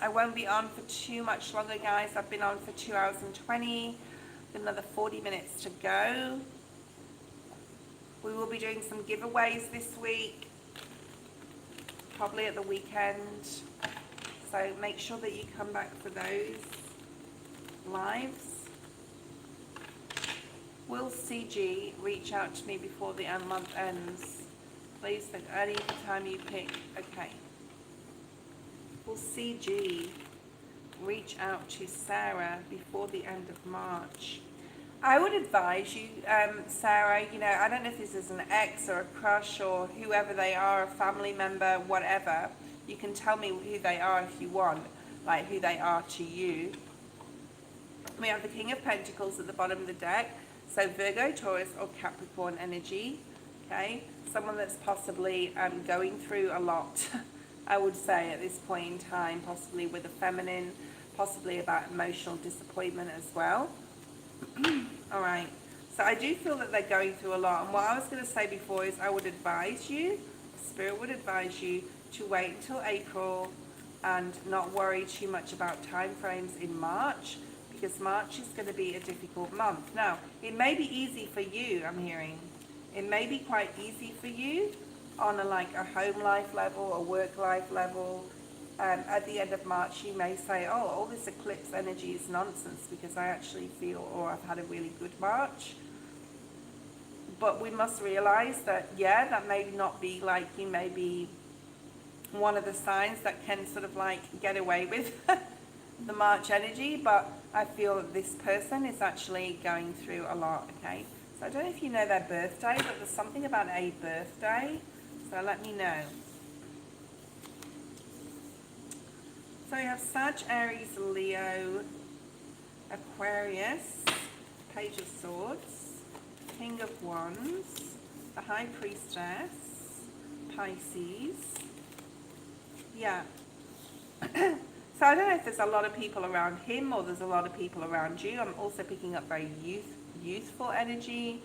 I won't be on for too much longer, guys. I've been on for 2 hours and 20. Another 40 minutes to go. We will be doing some giveaways this week, probably at the weekend. So make sure that you come back for those lives. Will CG reach out to me before the month ends? Please, at any time you pick. Okay. Will CG reach out to Sarah before the end of March? I would advise you, Sarah, you know, I don't know if this is an ex or a crush or whoever they are, a family member, whatever. You can tell me who they are if you want, like who they are to you. We have the King of Pentacles at the bottom of the deck. So Virgo, Taurus, or Capricorn energy, okay? Someone that's possibly going through a lot, I would say, at this point in time, possibly with a feminine, possibly about emotional disappointment as well. All right, so I do feel that they're going through a lot. And what I was going to say before is I would advise you, Spirit would advise you to wait until April and not worry too much about time frames in March, because March is going to be a difficult month. Now, it may be easy for you, I'm hearing. It may be quite easy for you on a home life level, a work life level. At the end of March, you may say, oh, all this eclipse energy is nonsense because I actually feel, or I've had a really good March. But we must realize that, yeah, that may not be like you may be one of the signs that can sort of like get away with the March energy, but I feel that this person is actually going through a lot, okay? So I don't know if you know their birthday, but there's something about a birthday, so let me know. So we have Sag, Aries, Leo, Aquarius, Page of Swords, King of Wands, the High Priestess, Pisces. Yeah. So I don't know if there's a lot of people around him or there's a lot of people around you. I'm also picking up very youthful energy,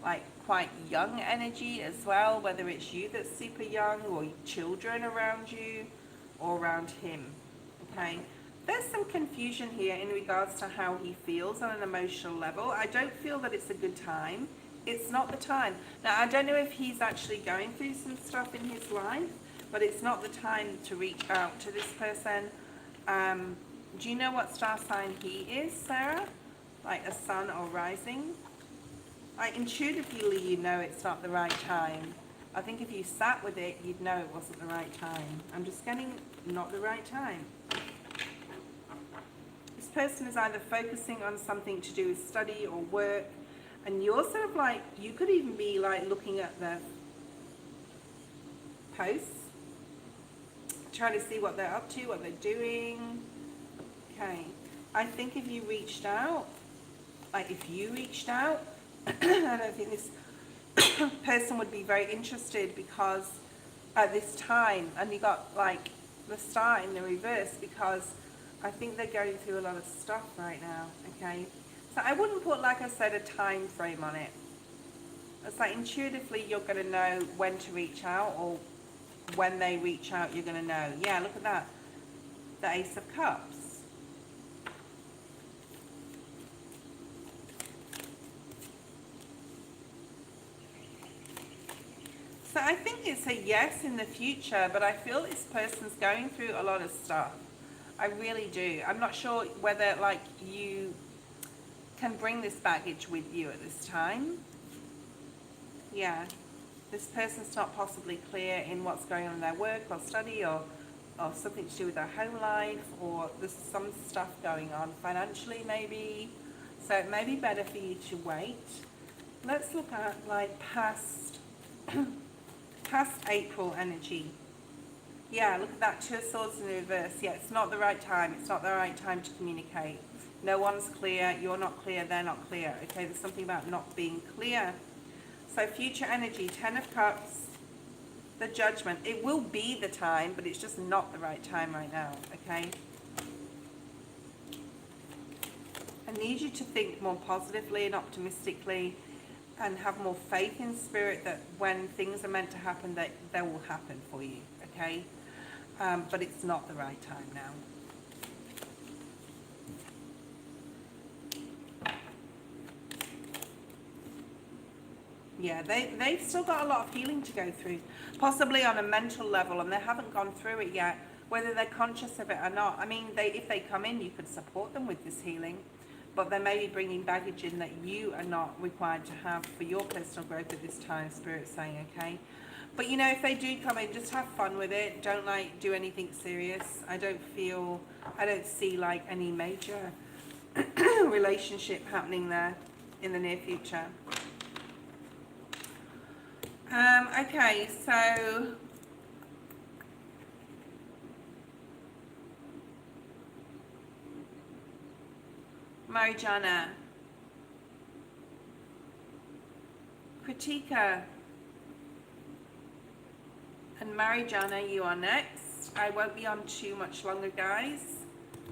like quite young energy as well, whether it's you that's super young or children around you or around him. Okay, there's some confusion here in regards to how he feels on an emotional level. I don't feel that it's a good time. It's not the time. Now, I don't know if he's actually going through some stuff in his life, but it's not the time to reach out to this person. Do you know what star sign he is, Sarah? Like a sun or rising? Like intuitively you know it's not the right time. I think if you sat with it, you'd know it wasn't the right time. I'm just getting not the right time. This person is either focusing on something to do with study or work, and you're sort of like, you could even be like looking at the posts, trying to see what they're up to, what they're doing. Okay, I think if you reached out, I don't think this person would be very interested, because at this time, and you got like the star in the reverse, because I think they're going through a lot of stuff right now. Okay, so I wouldn't put, like I said, a time frame on it. It's like intuitively you're going to know when to reach out, or when they reach out you're going to know. Yeah, look at that, the Ace of Cups. So I think it's a yes in the future, but I feel this person's going through a lot of stuff. I really do. I'm not sure whether like you can bring this baggage with you at this time. Yeah. This person's not possibly clear in what's going on in their work or study, or something to do with their home life, or there's some stuff going on financially maybe. So it may be better for you to wait. Let's look at like past April energy. Yeah, look at that, Two of Swords in reverse. Yeah, it's not the right time. It's not the right time to communicate. No one's clear. You're not clear. They're not clear. Okay, there's something about not being clear. So future energy, Ten of Cups, the Judgment. It will be the time, but it's just not the right time right now, okay? I need you to think more positively and optimistically, and have more faith in spirit that when things are meant to happen, that they will happen for you, okay? But it's not the right time now. Yeah, they've still got a lot of healing to go through, possibly on a mental level, and they haven't gone through it yet, whether they're conscious of it or not. I mean, if they come in, you could support them with this healing, but they may be bringing baggage in that you are not required to have for your personal growth at this time, Spirit's saying, okay? But, you know, if they do come in, just have fun with it. Don't, like, do anything serious. I don't see, like, any major relationship happening there in the near future. Okay, so Marijana, Kritika, and Marijana, you are next. I won't be on too much longer, guys.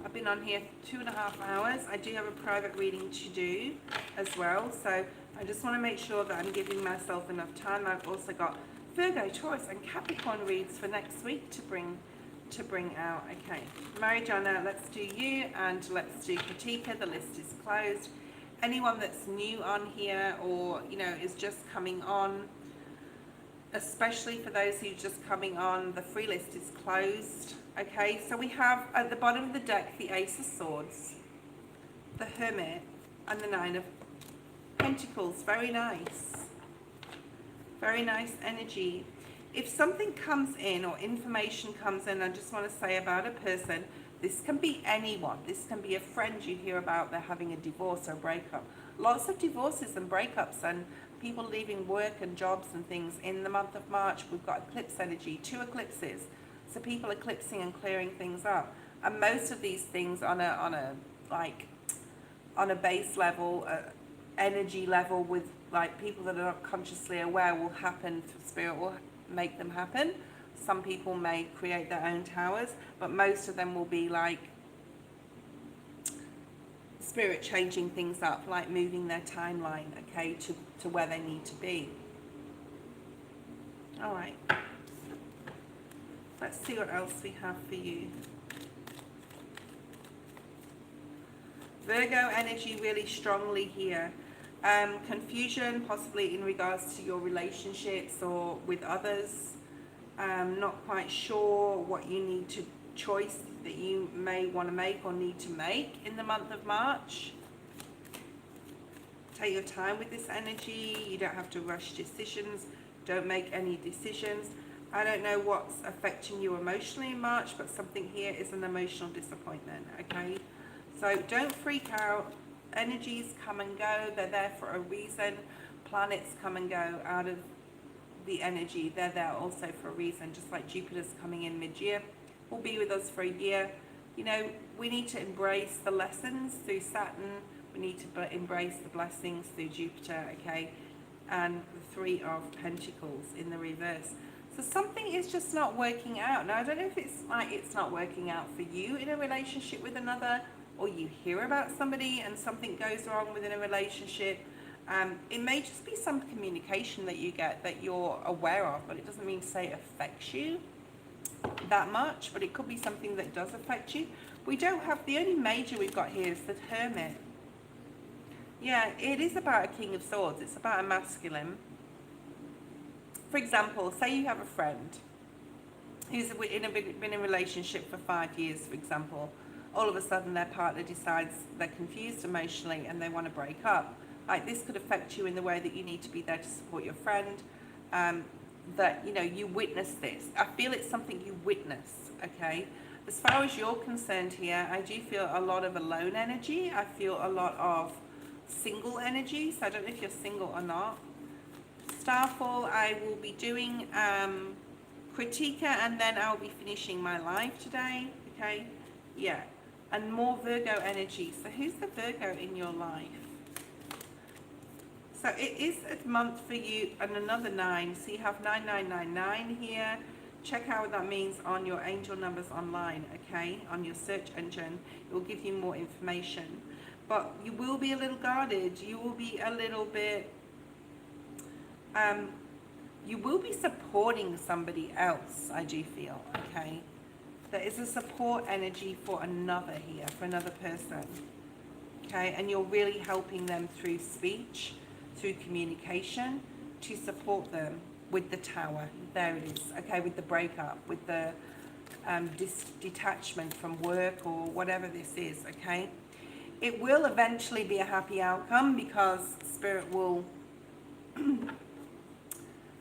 I've been on here 2.5 hours. I do have a private reading to do as well, so I just want to make sure that I'm giving myself enough time. I've also got Virgo, Taurus, and Capricorn reads for next week to bring out. Okay, Marijana, let's do you, and let's do Kritika. The list is closed. Anyone that's new on here, or you know, is just coming on, especially for those who are just coming on, the free list is closed. Okay, so we have at the bottom of the deck the Ace of Swords, the Hermit, and the Nine of Pentacles. Very nice. Very nice energy. If something comes in or information comes in, I just want to say about a person, this can be anyone. This can be a friend you hear about, they're having a divorce or a breakup. Lots of divorces and breakups and people leaving work and jobs and things in the month of March. We've got eclipse energy, 2 eclipses. So people eclipsing and clearing things up. And most of these things on a base level, energy level, with like people that are not consciously aware, will happen. Spirit will make them happen. Some people may create their own towers, but most of them will be like Spirit changing things up, like moving their timeline, okay, to where they need to be. All right. Let's see what else we have for you. Virgo energy really strongly here. Confusion, possibly in regards to your relationships or with others. Not quite sure what you need to choice that you may want to make or need to make in the month of March. Take your time with this energy. You don't have to rush decisions. Don't make any decisions. I don't know what's affecting you emotionally in March, but something here is an emotional disappointment, okay? So don't freak out. Energies come and go. They're there for a reason. Planets come and go out of the energy. They're there also for a reason, just like Jupiter's coming in mid-year. Will be with us for a year. You know, we need to embrace the lessons through Saturn. We need to embrace the blessings through Jupiter, okay? And the Three of Pentacles in the reverse. So something is just not working out. Now, I don't know if it's like it's not working out for you in a relationship with another, or you hear about somebody and something goes wrong within a relationship. It may just be some communication that you get that you're aware of, but it doesn't mean to say it affects you that much, but it could be something that does affect you. We don't have, the only major we've got here is the Hermit. Yeah, it is about a King of Swords. It's about a masculine. For example, say you have a friend who's been in a relationship for 5 years, for example. All of a sudden their partner decides they're confused emotionally and they want to break up. Like, this could affect you in the way that you need to be there to support your friend. That, you know, you witness this. I feel it's something you witness, okay? As far as you're concerned here, I do feel a lot of alone energy. I feel a lot of single energy. So I don't know if you're single or not. Starfall, I will be doing Critica, and then I'll be finishing my live today, okay? Yeah, and more Virgo energy. So who's the Virgo in your life? So it is a month for you, and another 9. So you have 9999 here. Check out what that means on your angel numbers online, okay? On your search engine, it will give you more information. But you will be a little guarded. You will be a little bit, you will be supporting somebody else, I do feel, okay? There is a support energy for another here, for another person, okay? And you're really helping them through speech, through communication, to support them with the Tower. There it is, okay, with the breakup, with the detachment from work or whatever this is, okay? It will eventually be a happy outcome because Spirit will,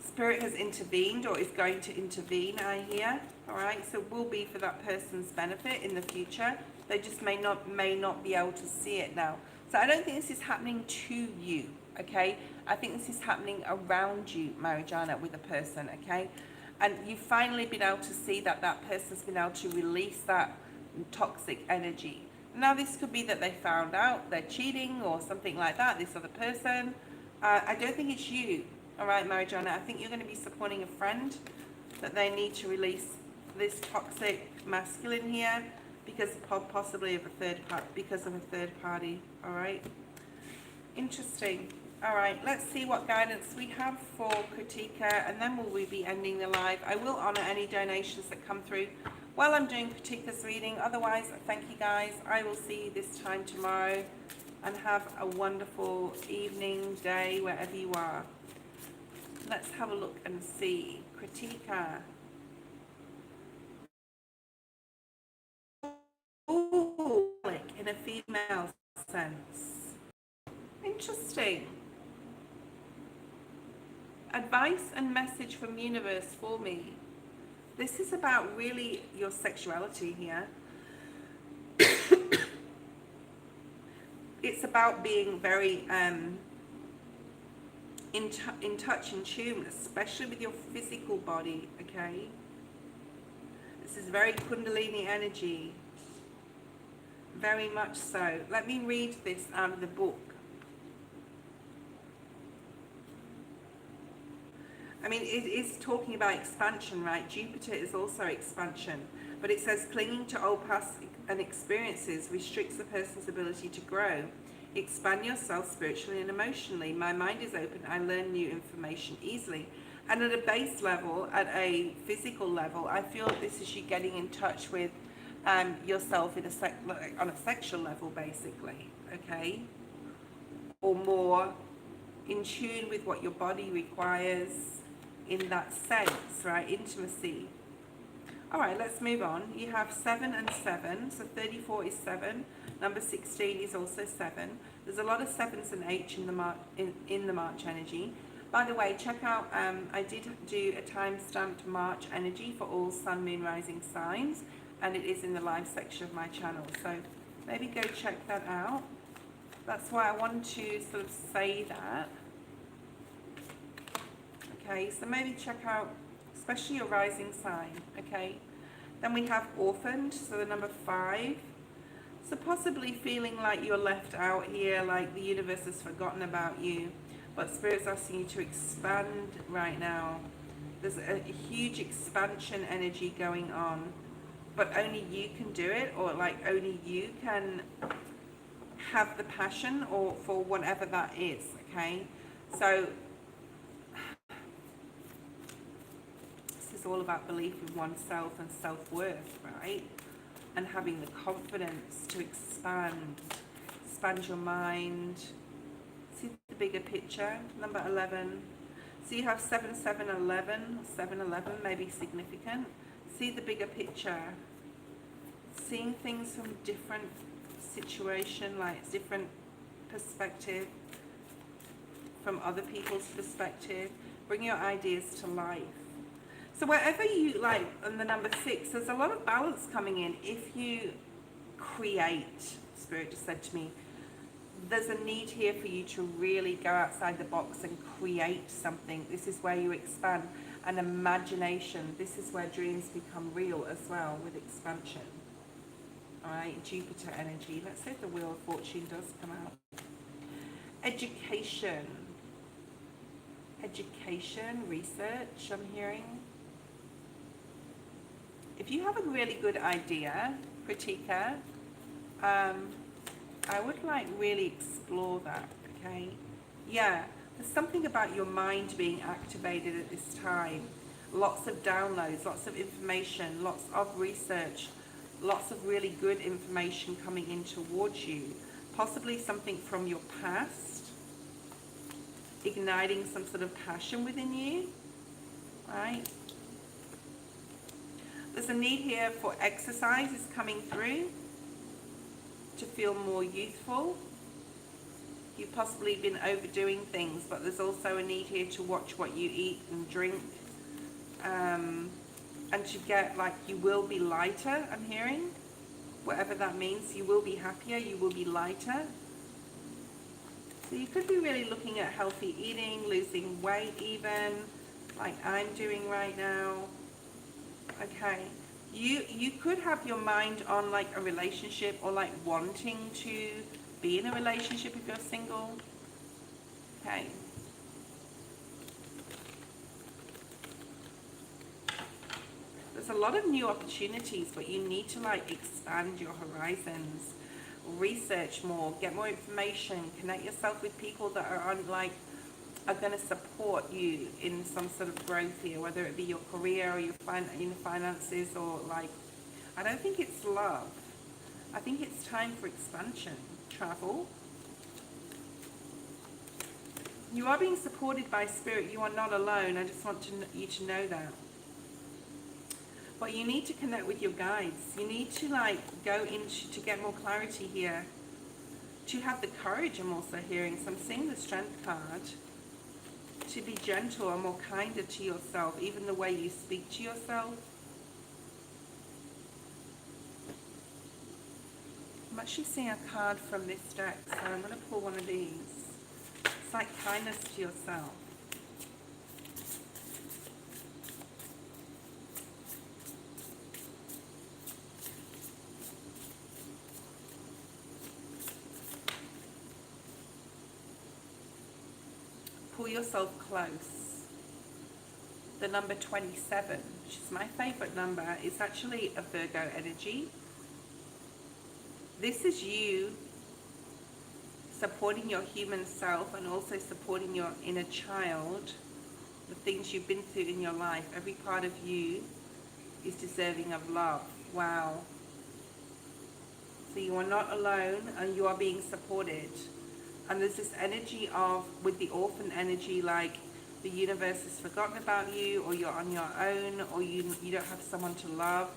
Spirit has intervened or is going to intervene, I hear, all right? So it will be for that person's benefit in the future. They just may not be able to see it now. So I don't think this is happening to you, okay? I think this is happening around you, Marijana, with a person, okay? And you've finally been able to see that that person's been able to release that toxic energy. Now, this could be that they found out they're cheating or something like that, this other person. I don't think it's you, all right, Marijana? I think you're going to be supporting a friend that they need to release this toxic masculine here because possibly of a third party, all right? Interesting. All right, let's see what guidance we have for Kritika, and then will we be ending the live. I will honor any donations that come through while I'm doing Kritika's reading. Otherwise, thank you guys. I will see you this time tomorrow, and have a wonderful evening, day, wherever you are. Let's have a look and see. Kritika. Ooh, like in a female sense. Interesting. Advice and message from universe for me. This is about really your sexuality here. It's about being very in touch, in tune, especially with your physical body, okay? This is very Kundalini energy. Very much so. Let me read this out of the book. I mean, it is talking about expansion, right? Jupiter is also expansion. But it says clinging to old past and experiences restricts a person's ability to grow. Expand yourself spiritually and emotionally. My mind is open. I learn new information easily. And at a base level, at a physical level, I feel this is you getting in touch with yourself in on a sexual level, basically, okay? Or more in tune with what your body requires in that sense, right? Intimacy. All right, let's move on. You have 7 and 7, so 34 is 7. Number 16 is also 7. There's a lot of 7s and 8s in the March energy. By the way, check out, I did do a time-stamped March energy for all Sun, Moon, Rising signs, and it is in the live section of my channel. So maybe go check that out. That's why I wanted to sort of say that. Okay, so maybe check out, especially your rising sign, okay? Then we have orphaned, so the number 5. So possibly feeling like you're left out here, like the universe has forgotten about you, but Spirit's asking you to expand right now. There's a huge expansion energy going on, but only you can do it, or like only you can have the passion or for whatever that is, okay? So this is all about belief in oneself and self-worth, right? And having the confidence to expand your mind. See the bigger picture. Number 11. So you have 7, 7, 11. 7, 11 may be significant. See the bigger picture. Seeing things from different situation, like different perspective, from other people's perspective. Bring your ideas to life. So wherever you like, on the number 6, there's a lot of balance coming in. If you create, Spirit just said to me, there's a need here for you to really go outside the box and create something. This is where you expand. An imagination. This is where dreams become real as well, with expansion. All right, Jupiter energy. Let's see if the Wheel of Fortune does come out. Education. Education, research, I'm hearing. If you have a really good idea, Kritika, I would like really explore that, okay? Yeah, there's something about your mind being activated at this time. Lots of downloads, lots of information, lots of research, lots of really good information coming in towards you. Possibly something from your past, igniting some sort of passion within you, right? There's a need here for exercise is coming through to feel more youthful. You've possibly been overdoing things, but there's also a need here to watch what you eat and drink, and to get, like, you will be lighter, I'm hearing. Whatever that means, you will be happier, you will be lighter. So you could be really looking at healthy eating, losing weight even, like I'm doing right now. Okay, you could have your mind on like a relationship, or like wanting to be in a relationship if you're single. Okay. There's a lot of new opportunities, but you need to like expand your horizons, research more, get more information, connect yourself with people that are going to support you in some sort of growth here, whether it be your career or your finances, or like, I don't think it's love. I think it's time for expansion, travel. You are being supported by Spirit. You are not alone. I just want you to know that. But you need to connect with your guides. You need to like go into, to get more clarity here, to have the courage. I'm also hearing, so I'm seeing the Strength card, to be gentle and more kinder to yourself, even the way you speak to yourself. I'm actually seeing a card from this deck, so I'm going to pull one of these. It's like kindness to yourself. Pull yourself close. The number 27, which is my favorite number, is actually a Virgo energy. This is you supporting your human self and also supporting your inner child, the things you've been through in your life. Every part of you is deserving of love. Wow. So you are not alone, and you are being supported. And there's this energy of, with the orphan energy, like the universe has forgotten about you, or you're on your own, or you don't have someone to love.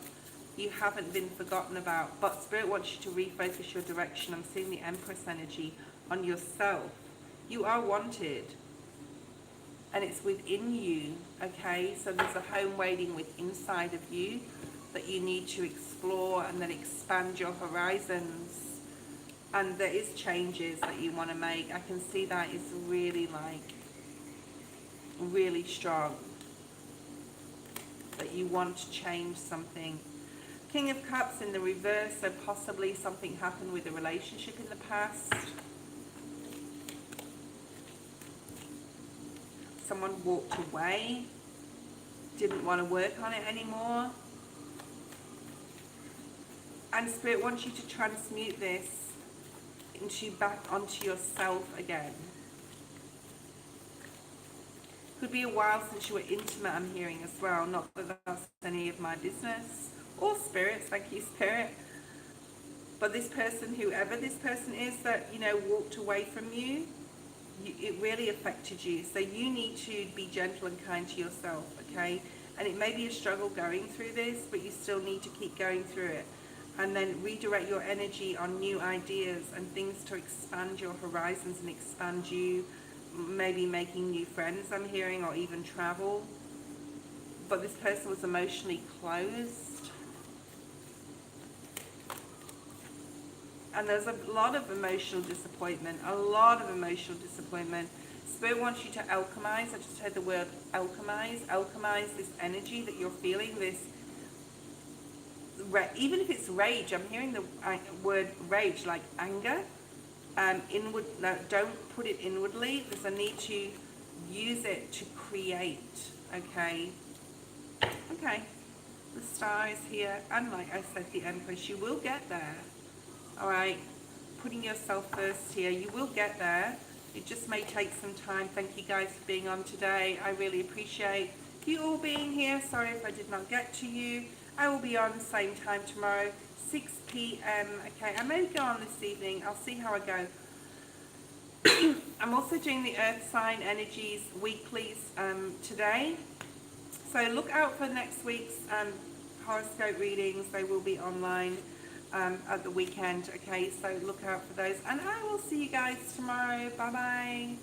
You haven't been forgotten about, but Spirit wants you to refocus your direction. I'm seeing the Empress energy on yourself. You are wanted, and it's within you, okay? So there's a home waiting within inside of you that you need to explore and then expand your horizons. And there is changes that you want to make. I can see that is really really strong, that you want to change something. King of Cups in the reverse, so possibly something happened with a relationship in the past. Someone walked away, didn't want to work on it anymore. And Spirit wants you to transmute this back onto yourself again. Could be a while since you were intimate, I'm hearing as well. Not that that's any of my business. Or spirits, thank you, Spirit. But this person, whoever this person is that, you know, walked away from you, it really affected you. So you need to be gentle and kind to yourself, okay? And it may be a struggle going through this, but you still need to keep going through it. And then redirect your energy on new ideas and things to expand your horizons and expand you. Maybe making new friends, I'm hearing, or even travel. But this person was emotionally closed. And there's a lot of emotional disappointment, Spirit wants you to alchemize. I just heard the word alchemize this energy that you're feeling, this, even if it's rage, I'm hearing the word rage, like anger. Inward, no, don't put it inwardly. There's a need to use it to create, okay? Okay, the star is here, and like I said, the Empress, you will get there. All right, putting yourself first here, you will get there. It just may take some time. Thank you guys for being on today. I really appreciate you all being here. Sorry if I did not get to you. I will be on the same time tomorrow, 6 p.m. Okay, I may go on this evening. I'll see how I go. I'm also doing the Earth sign energies weeklies today. So look out for next week's horoscope readings. They will be online at the weekend. Okay, so look out for those. And I will see you guys tomorrow. Bye-bye.